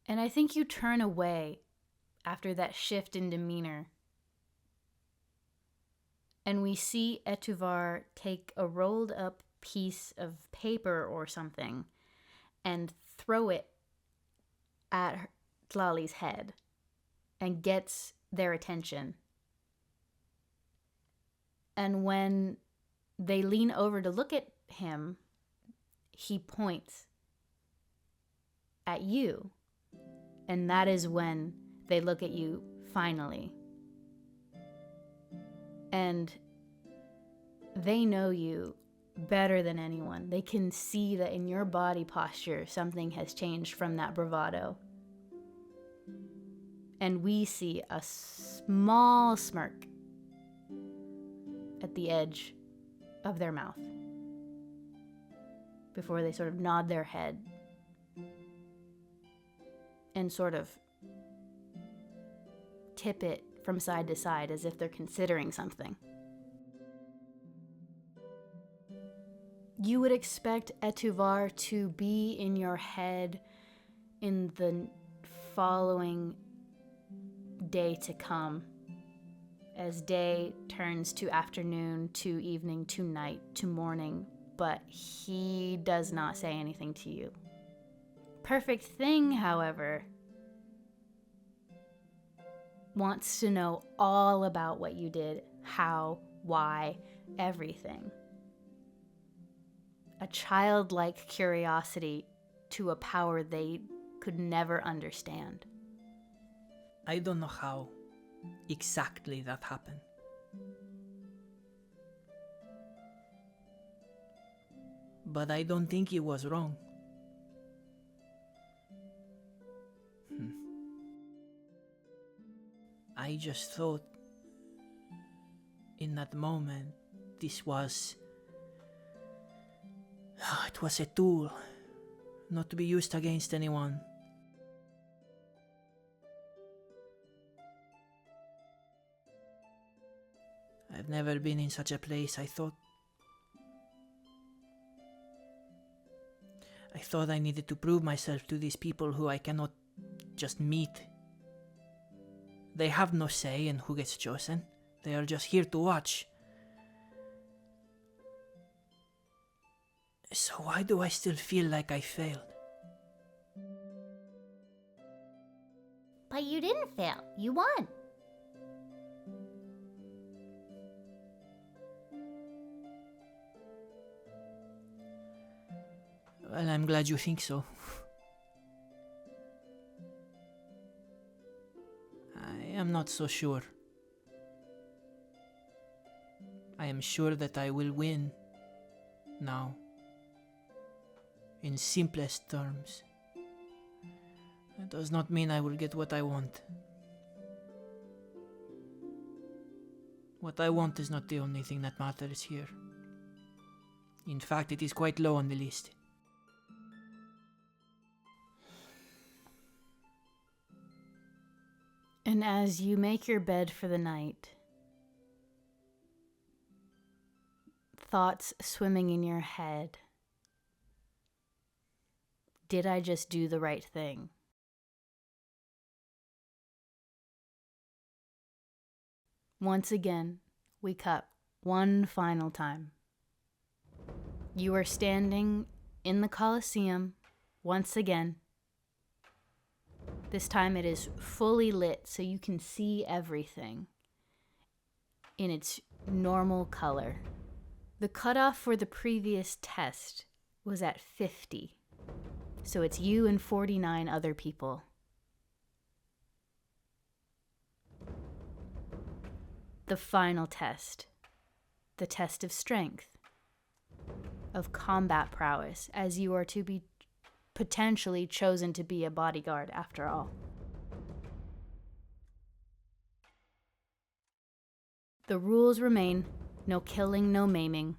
And I think you turn away after that shift in demeanor. And we see Etuvar take a rolled up piece of paper or something and throw it at Tlali's head and gets their attention. And when they lean over to look at him, he points at you. And that is when they look at you finally. And they know you better than anyone. They can see that in your body posture, something has changed from that bravado. And we see a small smirk at the edge of their mouth before they sort of nod their head and sort of tip it from side to side as if they're considering something. You would expect Etuvar to be in your head in the following day to come, as day turns to afternoon, to evening, to night, to morning, but he does not say anything to you. Perfect Thing, however, wants to know all about what you did, how, why, everything. A childlike curiosity to a power they could never understand. I don't know how exactly that happened. But I don't think he was wrong. I just thought in that moment this was... it was a tool, not to be used against anyone. I've never been in such a place. I thought I needed to prove myself to these people who I cannot just meet. They have no say in who gets chosen. They are just here to watch. So why do I still feel like I failed? But you didn't fail. You won. Well, I'm glad you think so. I am not so sure. I am sure that I will win now. In simplest terms. It does not mean I will get what I want. What I want is not the only thing that matters here. In fact, it is quite low on the list. And as you make your bed for the night, thoughts swimming in your head. Did I just do the right thing? Once again, we cut one final time. You are standing in the Colosseum once again. This time it is fully lit so you can see everything in its normal color. The cutoff for the previous test was at 50. So it's you and 49 other people. The final test. The test of strength. Of combat prowess, as you are to be potentially chosen to be a bodyguard after all. The rules remain: no killing, no maiming.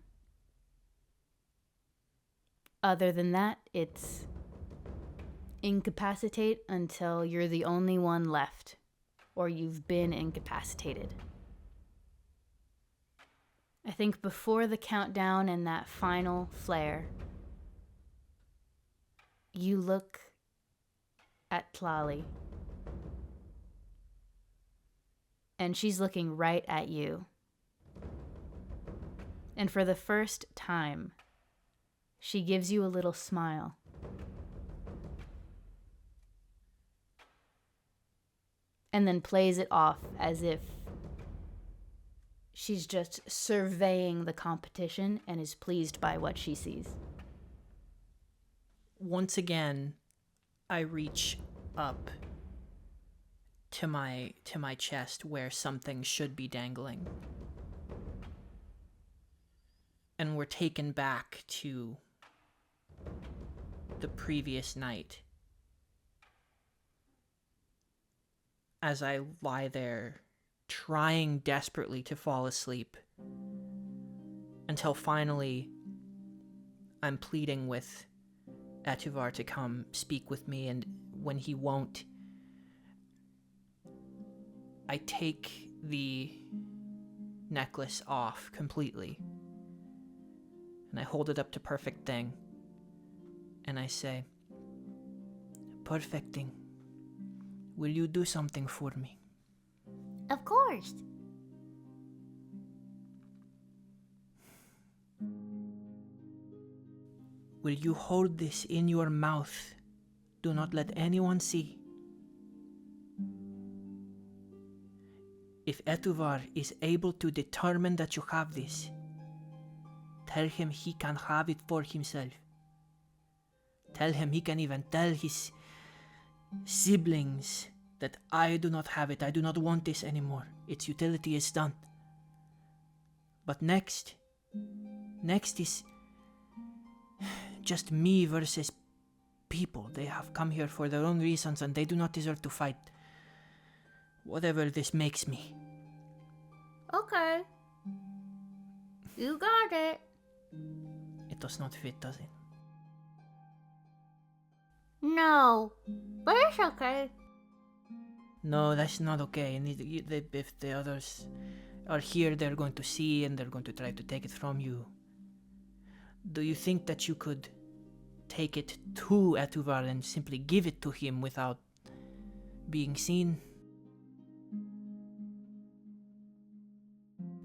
Other than that, it's incapacitate until you're the only one left, or you've been incapacitated. I think before the countdown and that final flare, you look at Tlali, and she's looking right at you. And for the first time, she gives you a little smile. And then plays it off as if she's just surveying the competition and is pleased by what she sees. Once again, I reach up to my chest where something should be dangling. And we're taken back to the previous night. As I lie there, trying desperately to fall asleep, until finally I'm pleading with Etuvar to come speak with me, and when he won't, I take the necklace off completely, and I hold it up to Perfect Thing, and I say, "Perfect Thing, will you do something for me?" Of course. Will you hold this in your mouth? Do not let anyone see. If Etuvar is able to determine that you have this, tell him he can have it for himself. Tell him he can even tell his siblings that I do not have it. I do not want this anymore. Its utility is done. But next is just me versus people. They have come here for their own reasons and they do not deserve to fight. Whatever this makes me. Okay. You got it. It does not fit, does it? No, but it's okay. No, that's not okay. And if the others are here, they're going to see and they're going to try to take it from you. Do you think that you could take it to Etuvar and simply give it to him without being seen?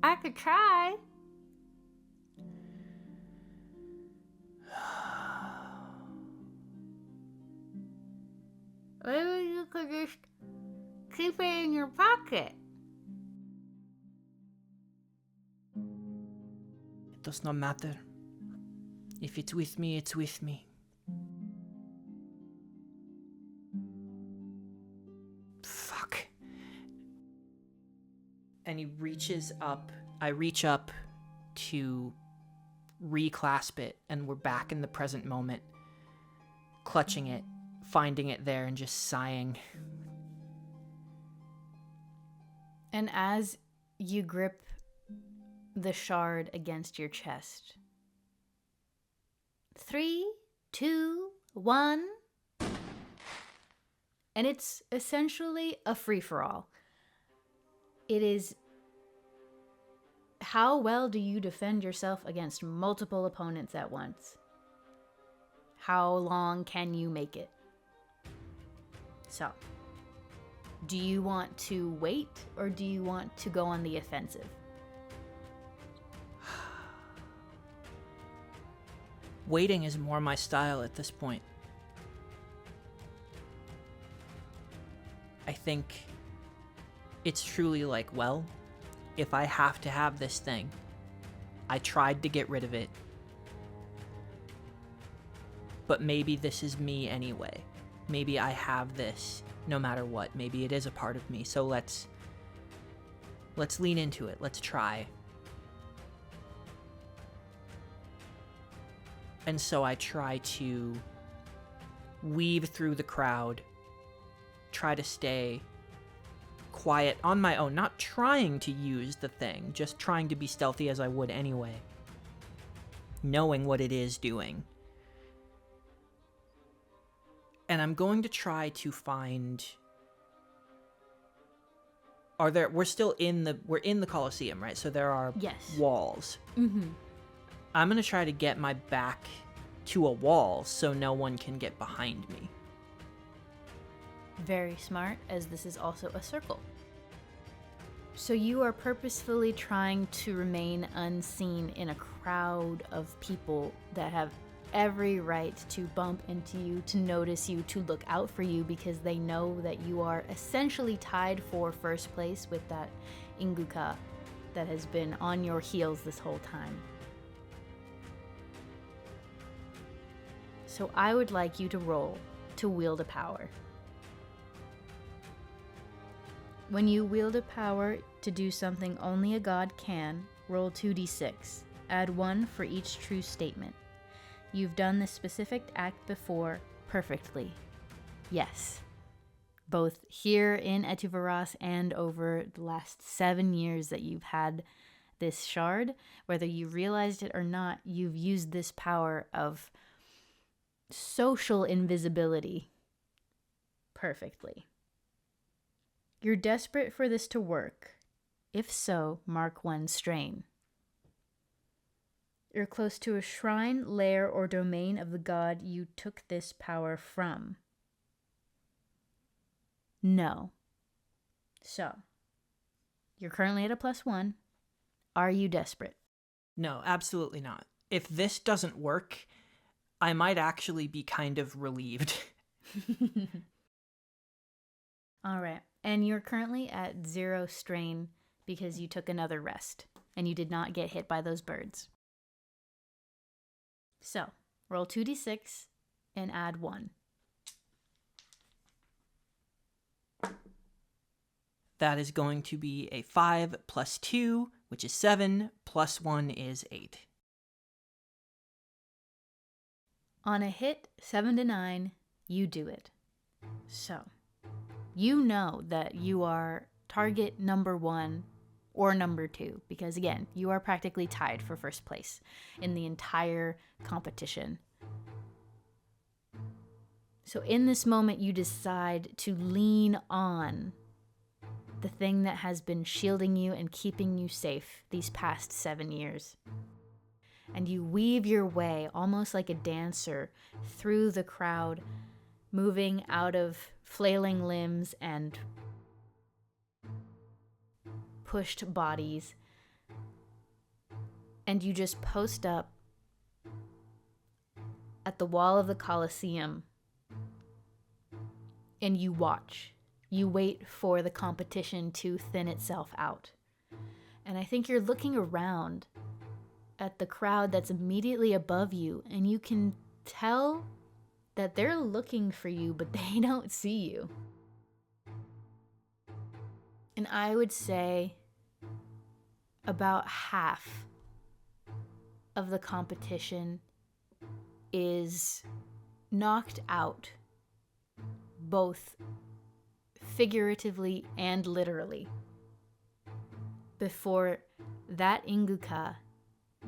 I could try. Maybe you could just keep it in your pocket. It does not matter. If it's with me, it's with me. Fuck. And he reaches up. I reach up to reclasp it, and we're back in the present moment, clutching it, finding it there, and just sighing. And as you grip the shard against your chest, 3, 2, 1, and it's essentially a free-for-all. It is, how well do you defend yourself against multiple opponents at once? How long can you make it? So, do you want to wait or do you want to go on the offensive? Waiting is more my style at this point. think it's truly like, well, if I have to have this thing, I tried to get rid of it, but maybe this is me anyway. Maybe I have this no matter what. Maybe it is a part of me. So let's lean into it. Let's try. And so I try to weave through the crowd, try to stay quiet on my own, not trying to use the thing, just trying to be stealthy as I would anyway, knowing what it is doing. And I'm going to try to find... we're in the Colosseum, right? So there are walls. Mm-hmm. I'm going to try to get my back to a wall so no one can get behind me. Very smart, as this is also a circle. So you are purposefully trying to remain unseen in a crowd of people that have every right to bump into you, to notice you, to look out for you, because they know that you are essentially tied for first place with that Inguka that has been on your heels this whole time. So I would like you to roll to wield a power. When you wield a power to do something only a god can, roll 2d6. Add 1 for each true statement. You've done this specific act before perfectly. Yes. Both here in Etuvaras and over the last 7 years that you've had this shard, whether you realized it or not, you've used this power of social invisibility perfectly. You're desperate for this to work. If so, mark 1 strain. You're close to a shrine, lair, or domain of the god you took this power from. No. So, you're currently at a +1. Are you desperate? No, absolutely not. If this doesn't work, I might actually be kind of relieved. All right. And you're currently at 0 strain because you took another rest and you did not get hit by those birds. So, roll 2d6 and add 1. That is going to be a 5 + 2, which is 7, + 1 is 8. On a hit, 7 to 9, you do it. So, you know that you are target number 1 or number 2, because again, you are practically tied for first place in the entire competition. So in this moment, you decide to lean on the thing that has been shielding you and keeping you safe these past 7 years. And you weave your way, almost like a dancer, through the crowd, moving out of flailing limbs and pushed bodies. And you just post up at the wall of the Colosseum and you watch. You wait for the competition to thin itself out. And I think you're looking around at the crowd that's immediately above you, and you can tell that they're looking for you, but they don't see you. And I would say about half of the competition is knocked out, both figuratively and literally, before that Inguka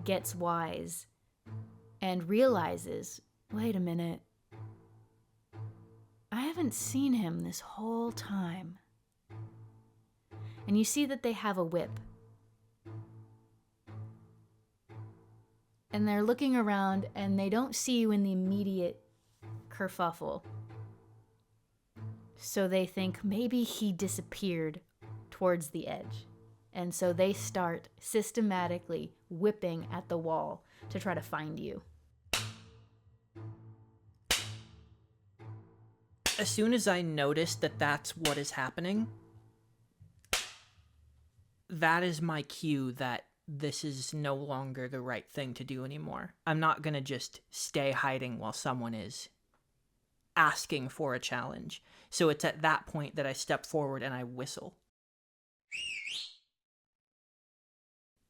gets wise and realizes, wait a minute, I haven't seen him this whole time. And you see that they have a whip. And they're looking around and they don't see you in the immediate kerfuffle. So they think maybe he disappeared towards the edge. And so they start systematically whipping at the wall to try to find you. As soon as I notice that that's what is happening, that is my cue that this is no longer the right thing to do anymore. I'm not going to just stay hiding while someone is asking for a challenge. So it's at that point that I step forward and I whistle.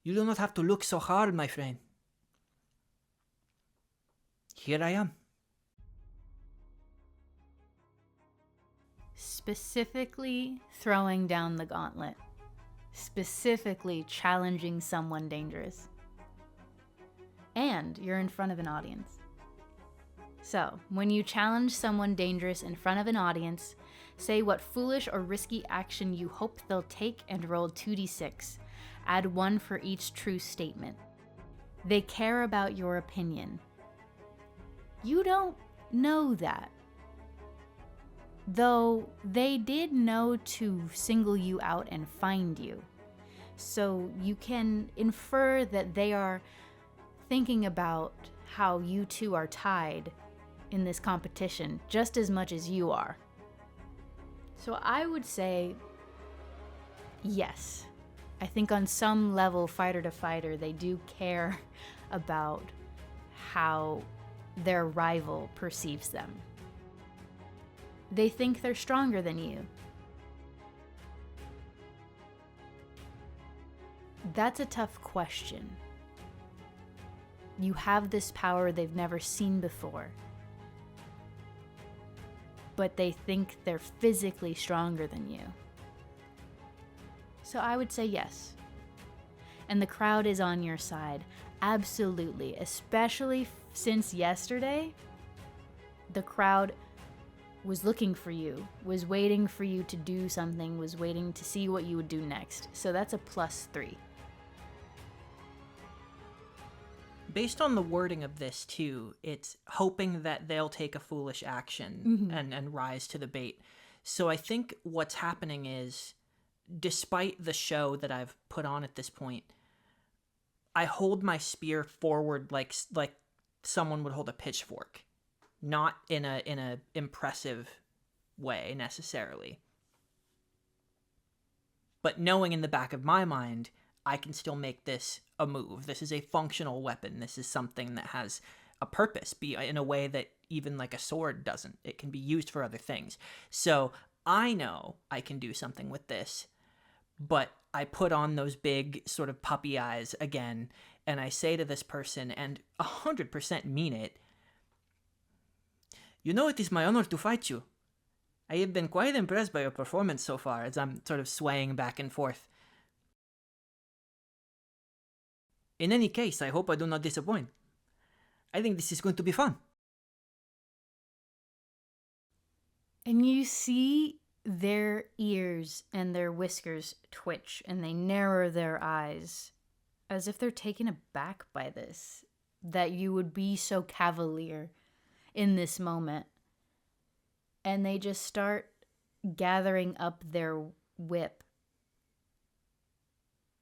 You do not have to look so hard, my friend. Here I am. Specifically throwing down the gauntlet. Specifically challenging someone dangerous. And you're in front of an audience. So, when you challenge someone dangerous in front of an audience, say what foolish or risky action you hope they'll take and roll 2d6. Add 1 for each true statement. They care about your opinion. You don't know that. Though they did know to single you out and find you. So you can infer that they are thinking about how you two are tied in this competition just as much as you are. So I would say yes. I think on some level, fighter to fighter, they do care about how their rival perceives them. They think they're stronger than you. That's a tough question. You have this power they've never seen before, but they think they're physically stronger than you. So I would say yes. And the crowd is on your side. Absolutely. Especially since yesterday, the crowd was looking for you, was waiting for you to do something, was waiting to see what you would do next. So that's a +3. Based on the wording of this, too, it's hoping that they'll take a foolish action and rise to the bait. So I think what's happening is, despite the show that I've put on at this point, I hold my spear forward like someone would hold a pitchfork, not in a impressive way necessarily. But knowing in the back of my mind, I can still make this a move. This is a functional weapon. This is something that has a purpose, be in a way that even like a sword doesn't. It can be used for other things. So I know I can do something with this, but I put on those big sort of puppy eyes again, and I say to this person, and 100% mean it, "You know, it is my honor to fight you. I have been quite impressed by your performance so far," as I'm sort of swaying back and forth. "In any case, I hope I do not disappoint. I think this is going to be fun." And you see their ears and their whiskers twitch, and they narrow their eyes as if they're taken aback by this, that you would be so cavalier in this moment. And they just start gathering up their whip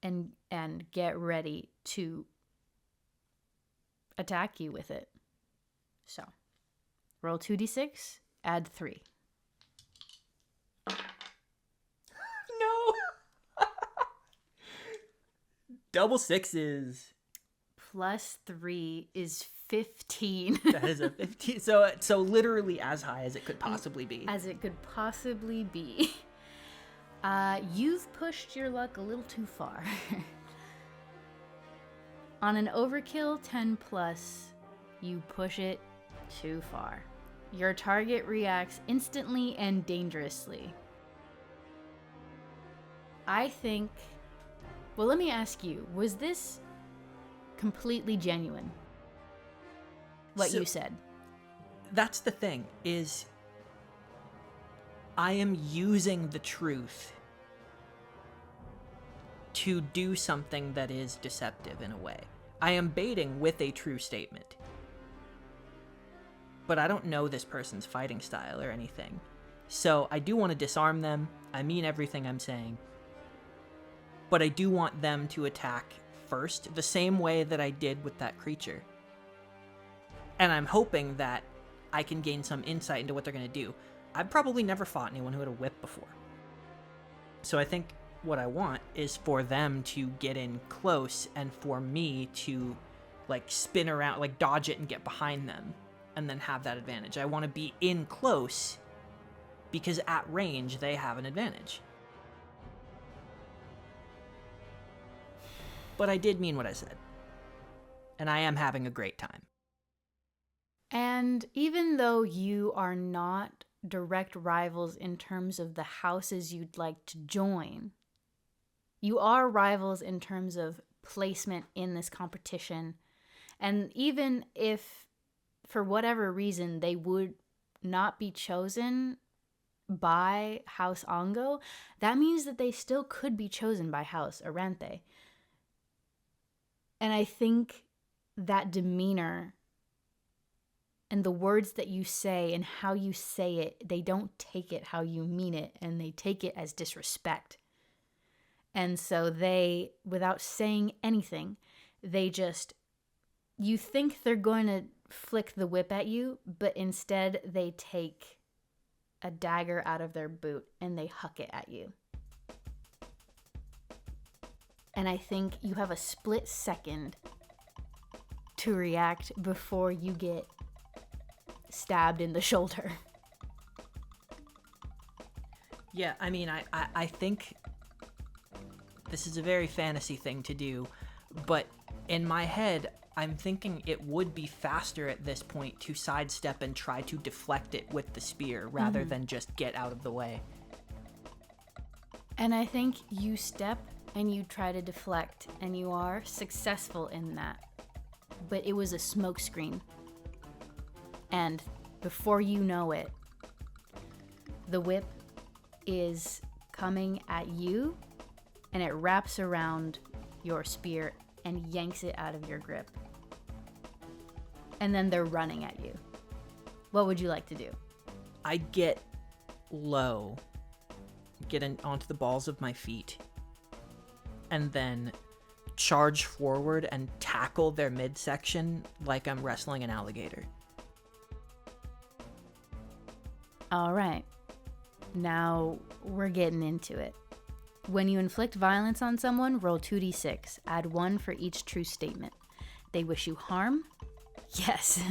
and get ready to attack you with it. So, roll 2d6, add 3. No! Double sixes. +3 is 15. That is a 15. So literally as high as it could possibly be. As it could possibly be. You've pushed your luck a little too far. On an overkill 10+, you push it too far. Your target reacts instantly and dangerously. I think... Well, let me ask you, was this completely genuine? What you said? That's the thing, is I am using the truth to do something that is deceptive in a way. I am baiting with a true statement. But I don't know this person's fighting style or anything. So I do want to disarm them. I mean everything I'm saying. But I do want them to attack first, the same way that I did with that creature. And I'm hoping that I can gain some insight into what they're going to do. I've probably never fought anyone who had a whip before. So I think what I want is for them to get in close and for me to like spin around, like dodge it and get behind them and then have that advantage. I want to be in close because at range they have an advantage. But I did mean what I said. And I am having a great time. And even though you are not direct rivals in terms of the houses you'd like to join, you are rivals in terms of placement in this competition. And even if, for whatever reason, they would not be chosen by House Ongo, that means that they still could be chosen by House Arente. And I think that demeanor and the words that you say and how you say it, they don't take it how you mean it, and they take it as disrespect. And so they, without saying anything, they just, you think they're going to flick the whip at you, but instead they take a dagger out of their boot and they huck it at you. And I think you have a split second to react before you get stabbed in the shoulder. Yeah, I mean, I think this is a very fantasy thing to do, but in my head, I'm thinking it would be faster at this point to sidestep and try to deflect it with the spear rather than just get out of the way. And I think you step and you try to deflect, and you are successful in that. But it was a smokescreen. And before you know it, the whip is coming at you, and it wraps around your spear and yanks it out of your grip. And then they're running at you. What would you like to do? I get low, get onto the balls of my feet, and then charge forward and tackle their midsection like I'm wrestling an alligator. All right. Now we're getting into it. When you inflict violence on someone, roll 2d6. Add 1 for each true statement. They wish you harm? Yes.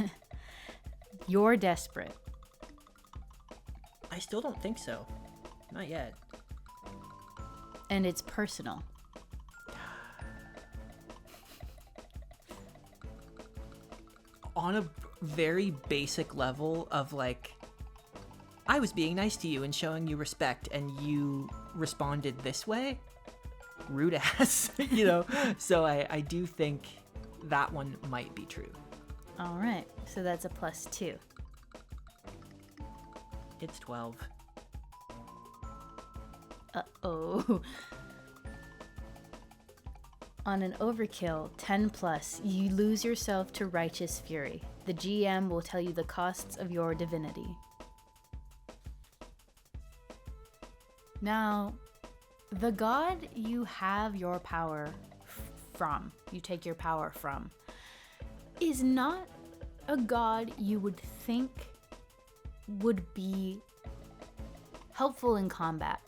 You're desperate. I still don't think so. Not yet. And it's personal. On a very basic level of like, I was being nice to you and showing you respect and you responded this way, rude ass, you know? So I do think that one might be true. All right, so that's a +2. It's 12. Uh-oh. On an overkill, 10+, you lose yourself to righteous fury. The GM will tell you the costs of your divinity. Now, the god you have your power from, you take your power from, is not a god you would think would be helpful in combat.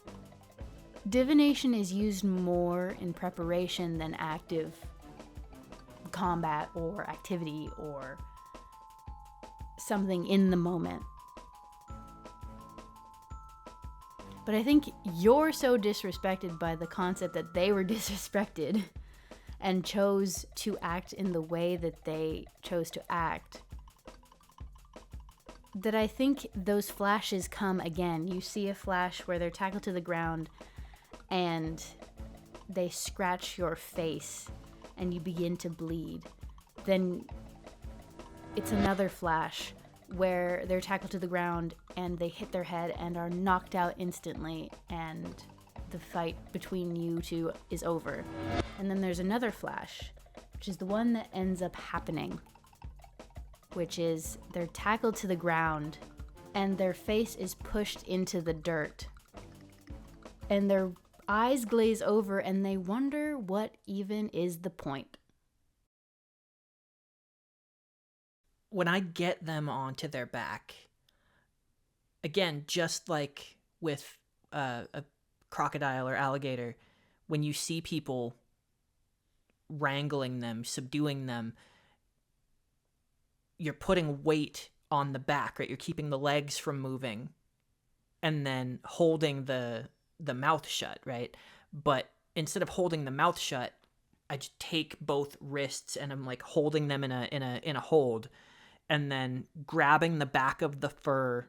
Divination is used more in preparation than active combat or activity or something in the moment. But I think you're so disrespected by the concept that they were disrespected and chose to act in the way that they chose to act, that I think those flashes come again. You see a flash where they're tackled to the ground and they scratch your face and you begin to bleed. Then it's another flash where they're tackled to the ground and they hit their head and are knocked out instantly, and the fight between you two is over. And then there's another flash, which is the one that ends up happening, which is they're tackled to the ground and their face is pushed into the dirt and their eyes glaze over and they wonder what even is the point. When I get them onto their back, again, just like with a crocodile or alligator, when you see people wrangling them, subduing them, you're putting weight on the back, right? You're keeping the legs from moving and then holding the mouth shut, right? But instead of holding the mouth shut, I just take both wrists and I'm like holding them in a hold, and then grabbing the back of the fur,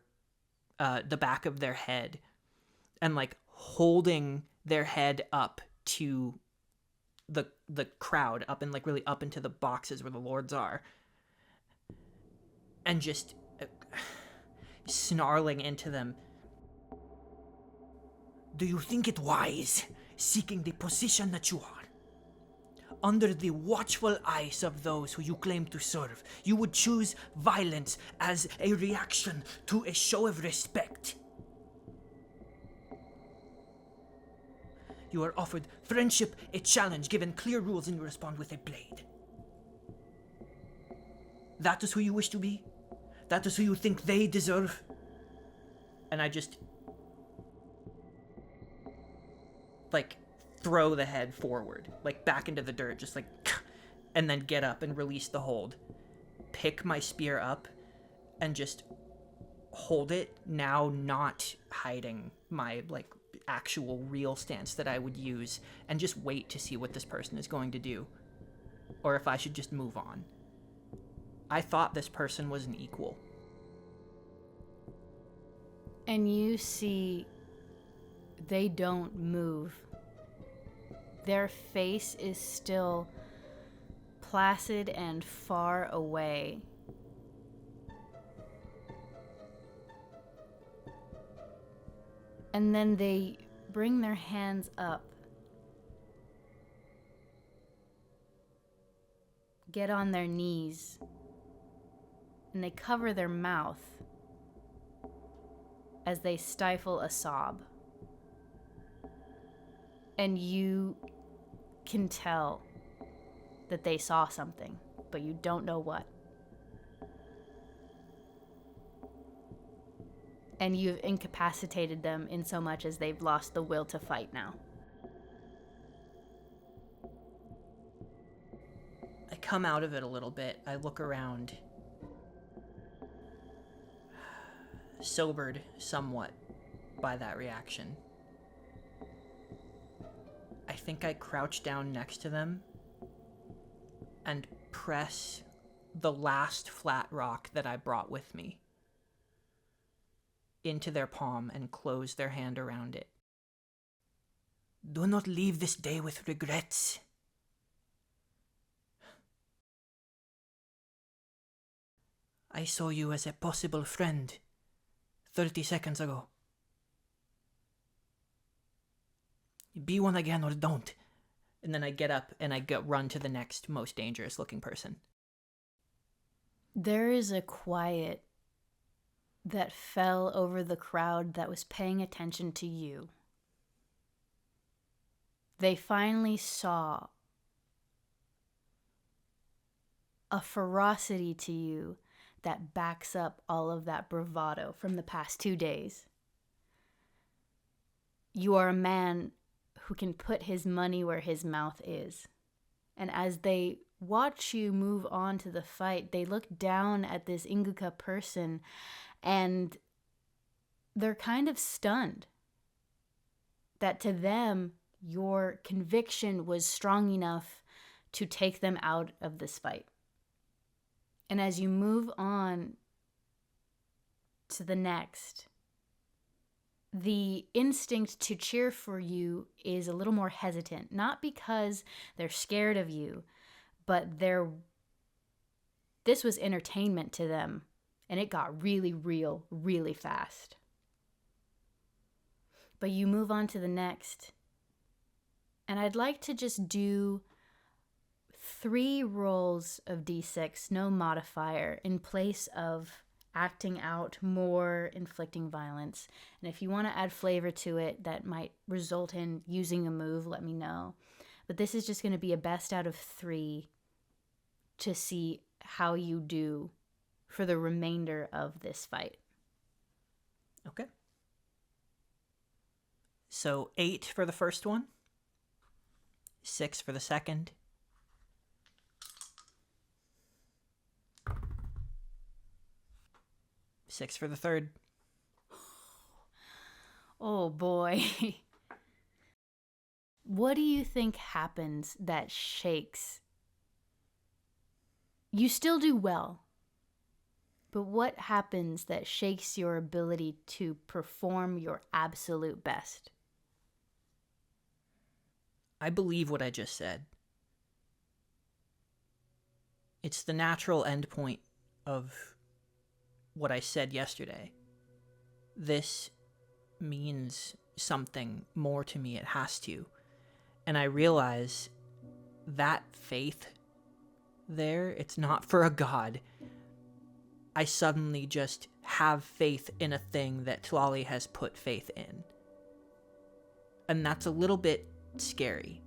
the back of their head, and like holding their head up to the crowd, up and like really up into the boxes where the lords are, and just snarling into them. Do you think it wise, seeking the position that you are, under the watchful eyes of those who you claim to serve, you would choose violence as a reaction to a show of respect? You are offered friendship, a challenge, given clear rules, and you respond with a blade. That is who you wish to be? That is who you think they deserve? And I just like throw the head forward, like back into the dirt, just like, and then get up and release the hold, pick my spear up, and just hold it, now not hiding my like actual real stance that I would use, and just wait to see what this person is going to do, or if I should just move on. I thought this person was an equal. And you see they don't move. Their face is still placid and far away. And then they bring their hands up, get on their knees, and they cover their mouth as they stifle a sob. And you can tell that they saw something, but you don't know what. And you've incapacitated them in so much as they've lost the will to fight now. I come out of it a little bit. I look around, sobered somewhat by that reaction. I think I crouch down next to them and press the last flat rock that I brought with me into their palm and close their hand around it. Do not leave this day with regrets. I saw you as a possible friend 30 seconds ago. Be one again or don't. And then I get up and I run to the next most dangerous looking person. There is a quiet that fell over the crowd that was paying attention to you. They finally saw a ferocity to you that backs up all of that bravado from the past 2 days. You are a man who can put his money where his mouth is. And as they watch you move on to the fight, they look down at this Inguka person and they're kind of stunned that to them, your conviction was strong enough to take them out of this fight. And as you move on to the next, the instinct to cheer for you is a little more hesitant, not because they're scared of you, but this was entertainment to them, and it got really real, really fast. But you move on to the next, and I'd like to just do 3 rolls of D6, no modifier, in place of acting out more inflicting violence. And if you want to add flavor to it that might result in using a move, let me know. But this is just going to be a best out of 3 to see how you do for the remainder of this fight. Okay. So 8 for the first one, 6 for the second, 6 for the third. Oh boy. What do you think happens that shakes? You still do well, but what happens that shakes your ability to perform your absolute best? I believe what I just said. It's the natural endpoint of what I said yesterday. This means something more to me. It has to. And I realize that faith there, it's not for a god. I suddenly just have faith in a thing that Tlali has put faith in. And that's a little bit scary.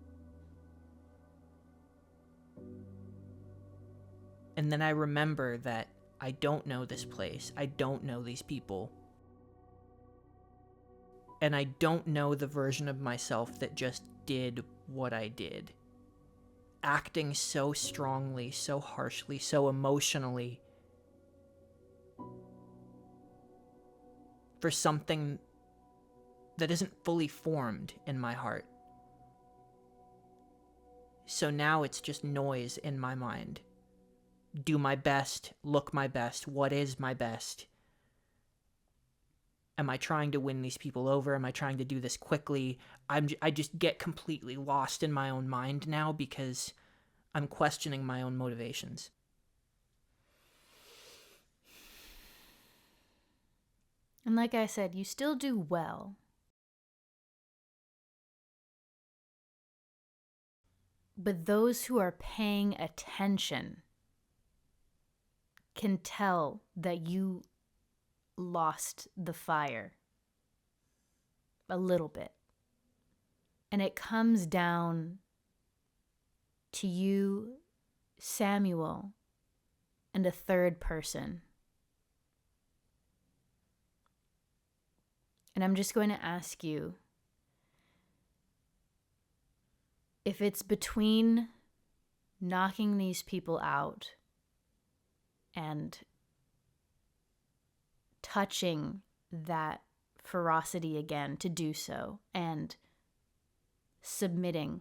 And then I remember that I don't know this place. I don't know these people. And I don't know the version of myself that just did what I did. Acting so strongly, so harshly, so emotionally for something that isn't fully formed in my heart. So now it's just noise in my mind. Do my best, look my best, what is my best? Am I trying to win these people over? Am I trying to do this quickly? I just get completely lost in my own mind now because I'm questioning my own motivations. And like I said, you still do well. But those who are paying attention can tell that you lost the fire a little bit. And it comes down to you, Samuel, and a third person. And I'm just going to ask you if it's between knocking these people out and touching that ferocity again to do so and submitting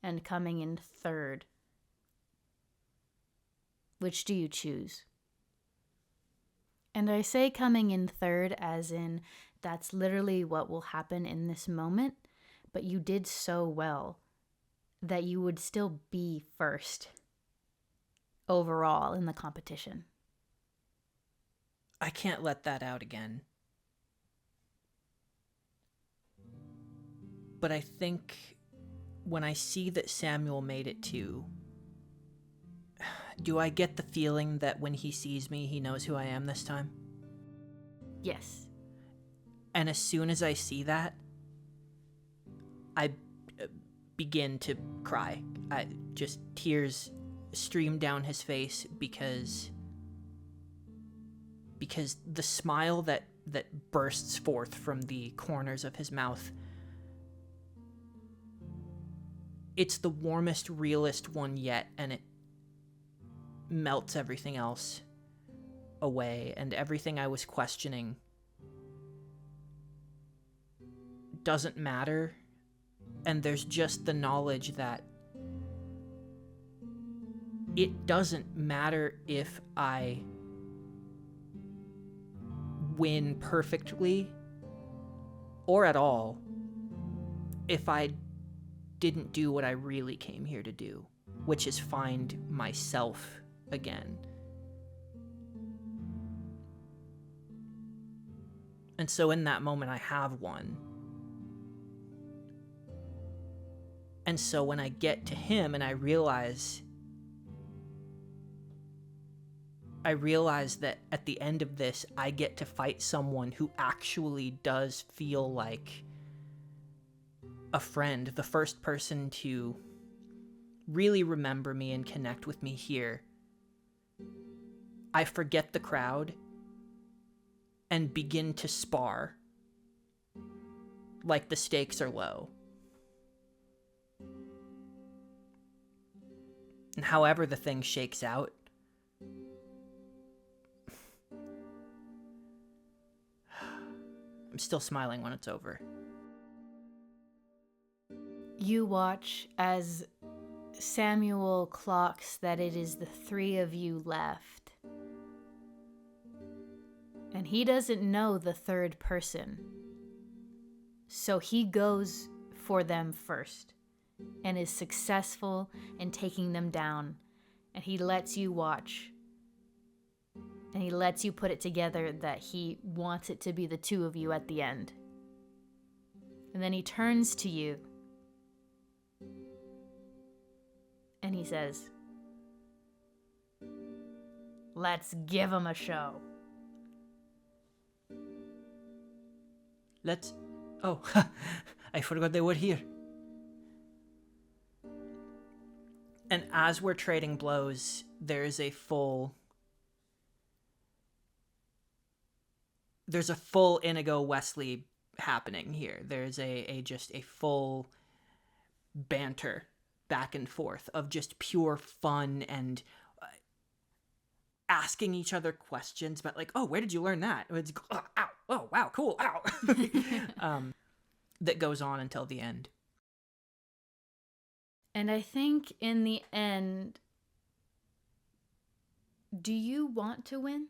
and coming in third, which do you choose? And I say coming in third as in that's literally what will happen in this moment, but you did so well that you would still be first overall in the competition. I can't let that out again. But I think when I see that Samuel made it too, do I get the feeling that when he sees me, he knows who I am this time? Yes. And as soon as I see that, I begin to cry. Just tears stream down his face because the smile that bursts forth from the corners of his mouth, it's the warmest, realest one yet, and it melts everything else away, and everything I was questioning doesn't matter, and there's just the knowledge that it doesn't matter if I win perfectly or at all if I didn't do what I really came here to do, which is find myself again. And so in that moment, I have won. And so when I get to him and I realize that at the end of this, I get to fight someone who actually does feel like a friend, the first person to really remember me and connect with me here. I forget the crowd, and begin to spar like the stakes are low. And however the thing shakes out, I'm still smiling when it's over. You watch as Samuel clocks that it is the three of you left. And he doesn't know the third person. So he goes for them first and is successful in taking them down. And he lets you watch. And he lets you put it together that he wants it to be the two of you at the end. And then he turns to you. And he says, "Let's give him a show." Oh, I forgot they were here. And as we're trading blows, there's a full Inigo Wesley happening here. There's just a full banter back and forth of just pure fun and asking each other questions about, like, oh, where did you learn that? It's, oh, ow, oh, wow, cool, ow. That goes on until the end. And I think in the end, do you want to win?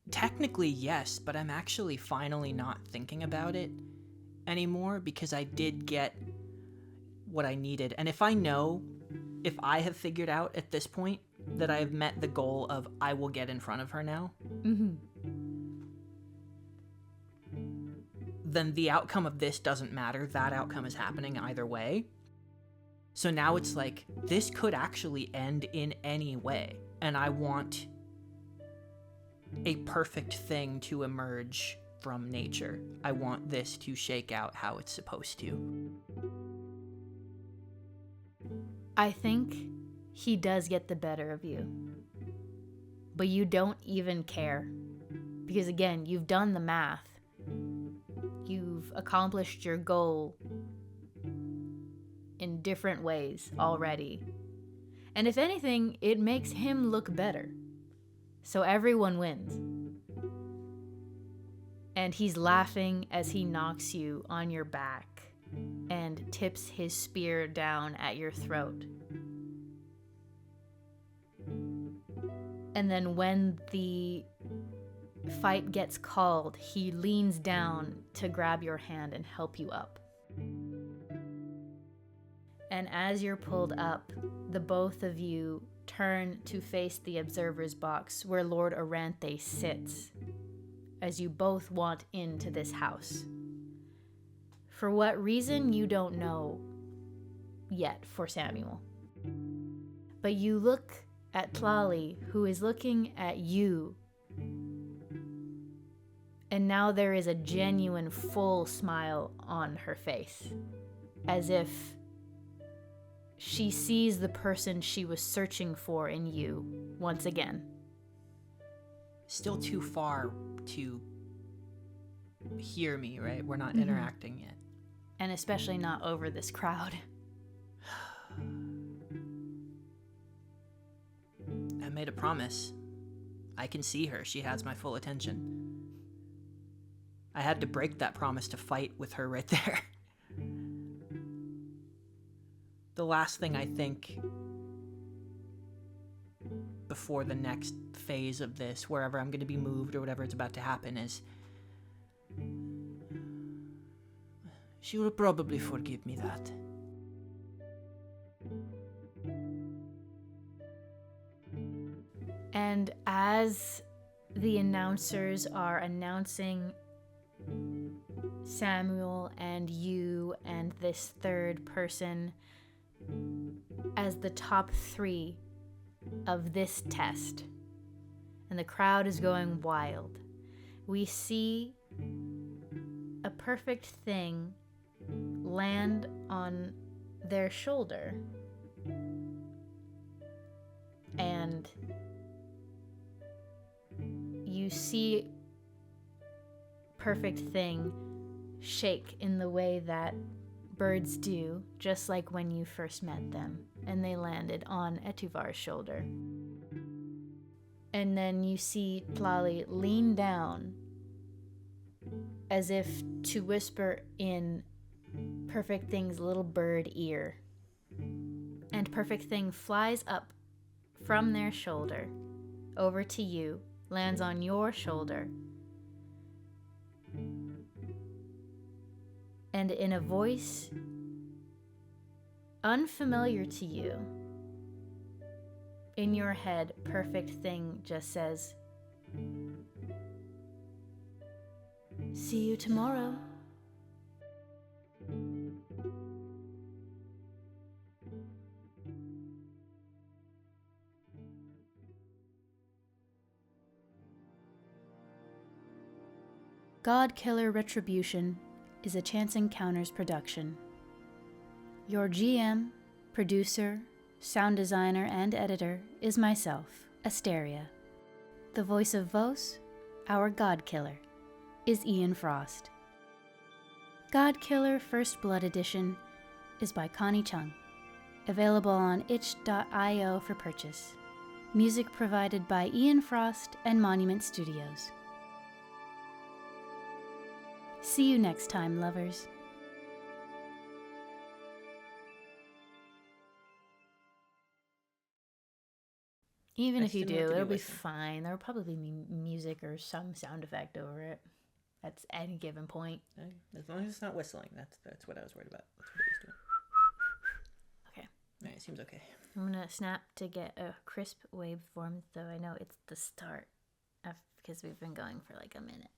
Technically, yes, but I'm actually finally not thinking about it anymore because I did get what I needed. And if I have figured out at this point that I have met the goal of I will get in front of her now, then the outcome of this doesn't matter. That outcome is happening either way. So now it's like, this could actually end in any way. And I want a perfect thing to emerge from nature. I want this to shake out how it's supposed to. I think he does get the better of you. But you don't even care. Because again, you've done the math. You've accomplished your goal in different ways already. And if anything, it makes him look better. So everyone wins. And he's laughing as he knocks you on your back and tips his spear down at your throat. And then when the fight gets called, he leans down to grab your hand and help you up. And as you're pulled up, the both of you turn to face the observer's box where Lord Aranthe sits, as you both want into this house. For what reason, you don't know yet for Samuel. But you look at Tlali, who is looking at you, and now there is a genuine full smile on her face, as if she sees the person she was searching for in you once again. Still too far to hear me, right? We're not interacting yet. And especially not over this crowd. I made a promise. I can see her. She has my full attention. I had to break that promise to fight with her right there. The last thing I think before the next phase of this, wherever I'm going to be moved or whatever is about to happen, is she will probably forgive me that. And as the announcers are announcing Samuel and you and this third person as the top 3 of this test, and the crowd is going wild, we see a perfect thing land on their shoulder, and you you see Perfect Thing shake in the way that birds do, just like when you first met them, and they landed on Etuvar's shoulder. And then you see Tlali lean down as if to whisper in Perfect Thing's little bird ear. And Perfect Thing flies up from their shoulder over to you, lands on your shoulder, and in a voice unfamiliar to you, in your head, Perfect Thing just says, "See you tomorrow." Godkiller Retribution is a Chance Encounters production. Your GM, producer, sound designer, and editor is myself, Asteria. The voice of Vos, our Godkiller, is Ian Frost. Godkiller First Blood Edition is by Connie Chung, available on itch.io for purchase. Music provided by Ian Frost and Monument Studios. See you next time, lovers. Even if you do, it'll be fine. There'll probably be music or some sound effect over it at any given point. As long as it's not whistling, that's what I was worried about. That's what it was doing. Okay. All right, seems okay. I'm gonna snap to get a crisp waveform, though I know it's the start because we've been going for like a minute.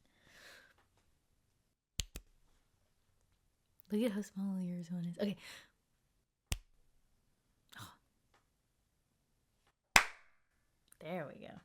Look at how small yours one is. Okay. Oh. There we go.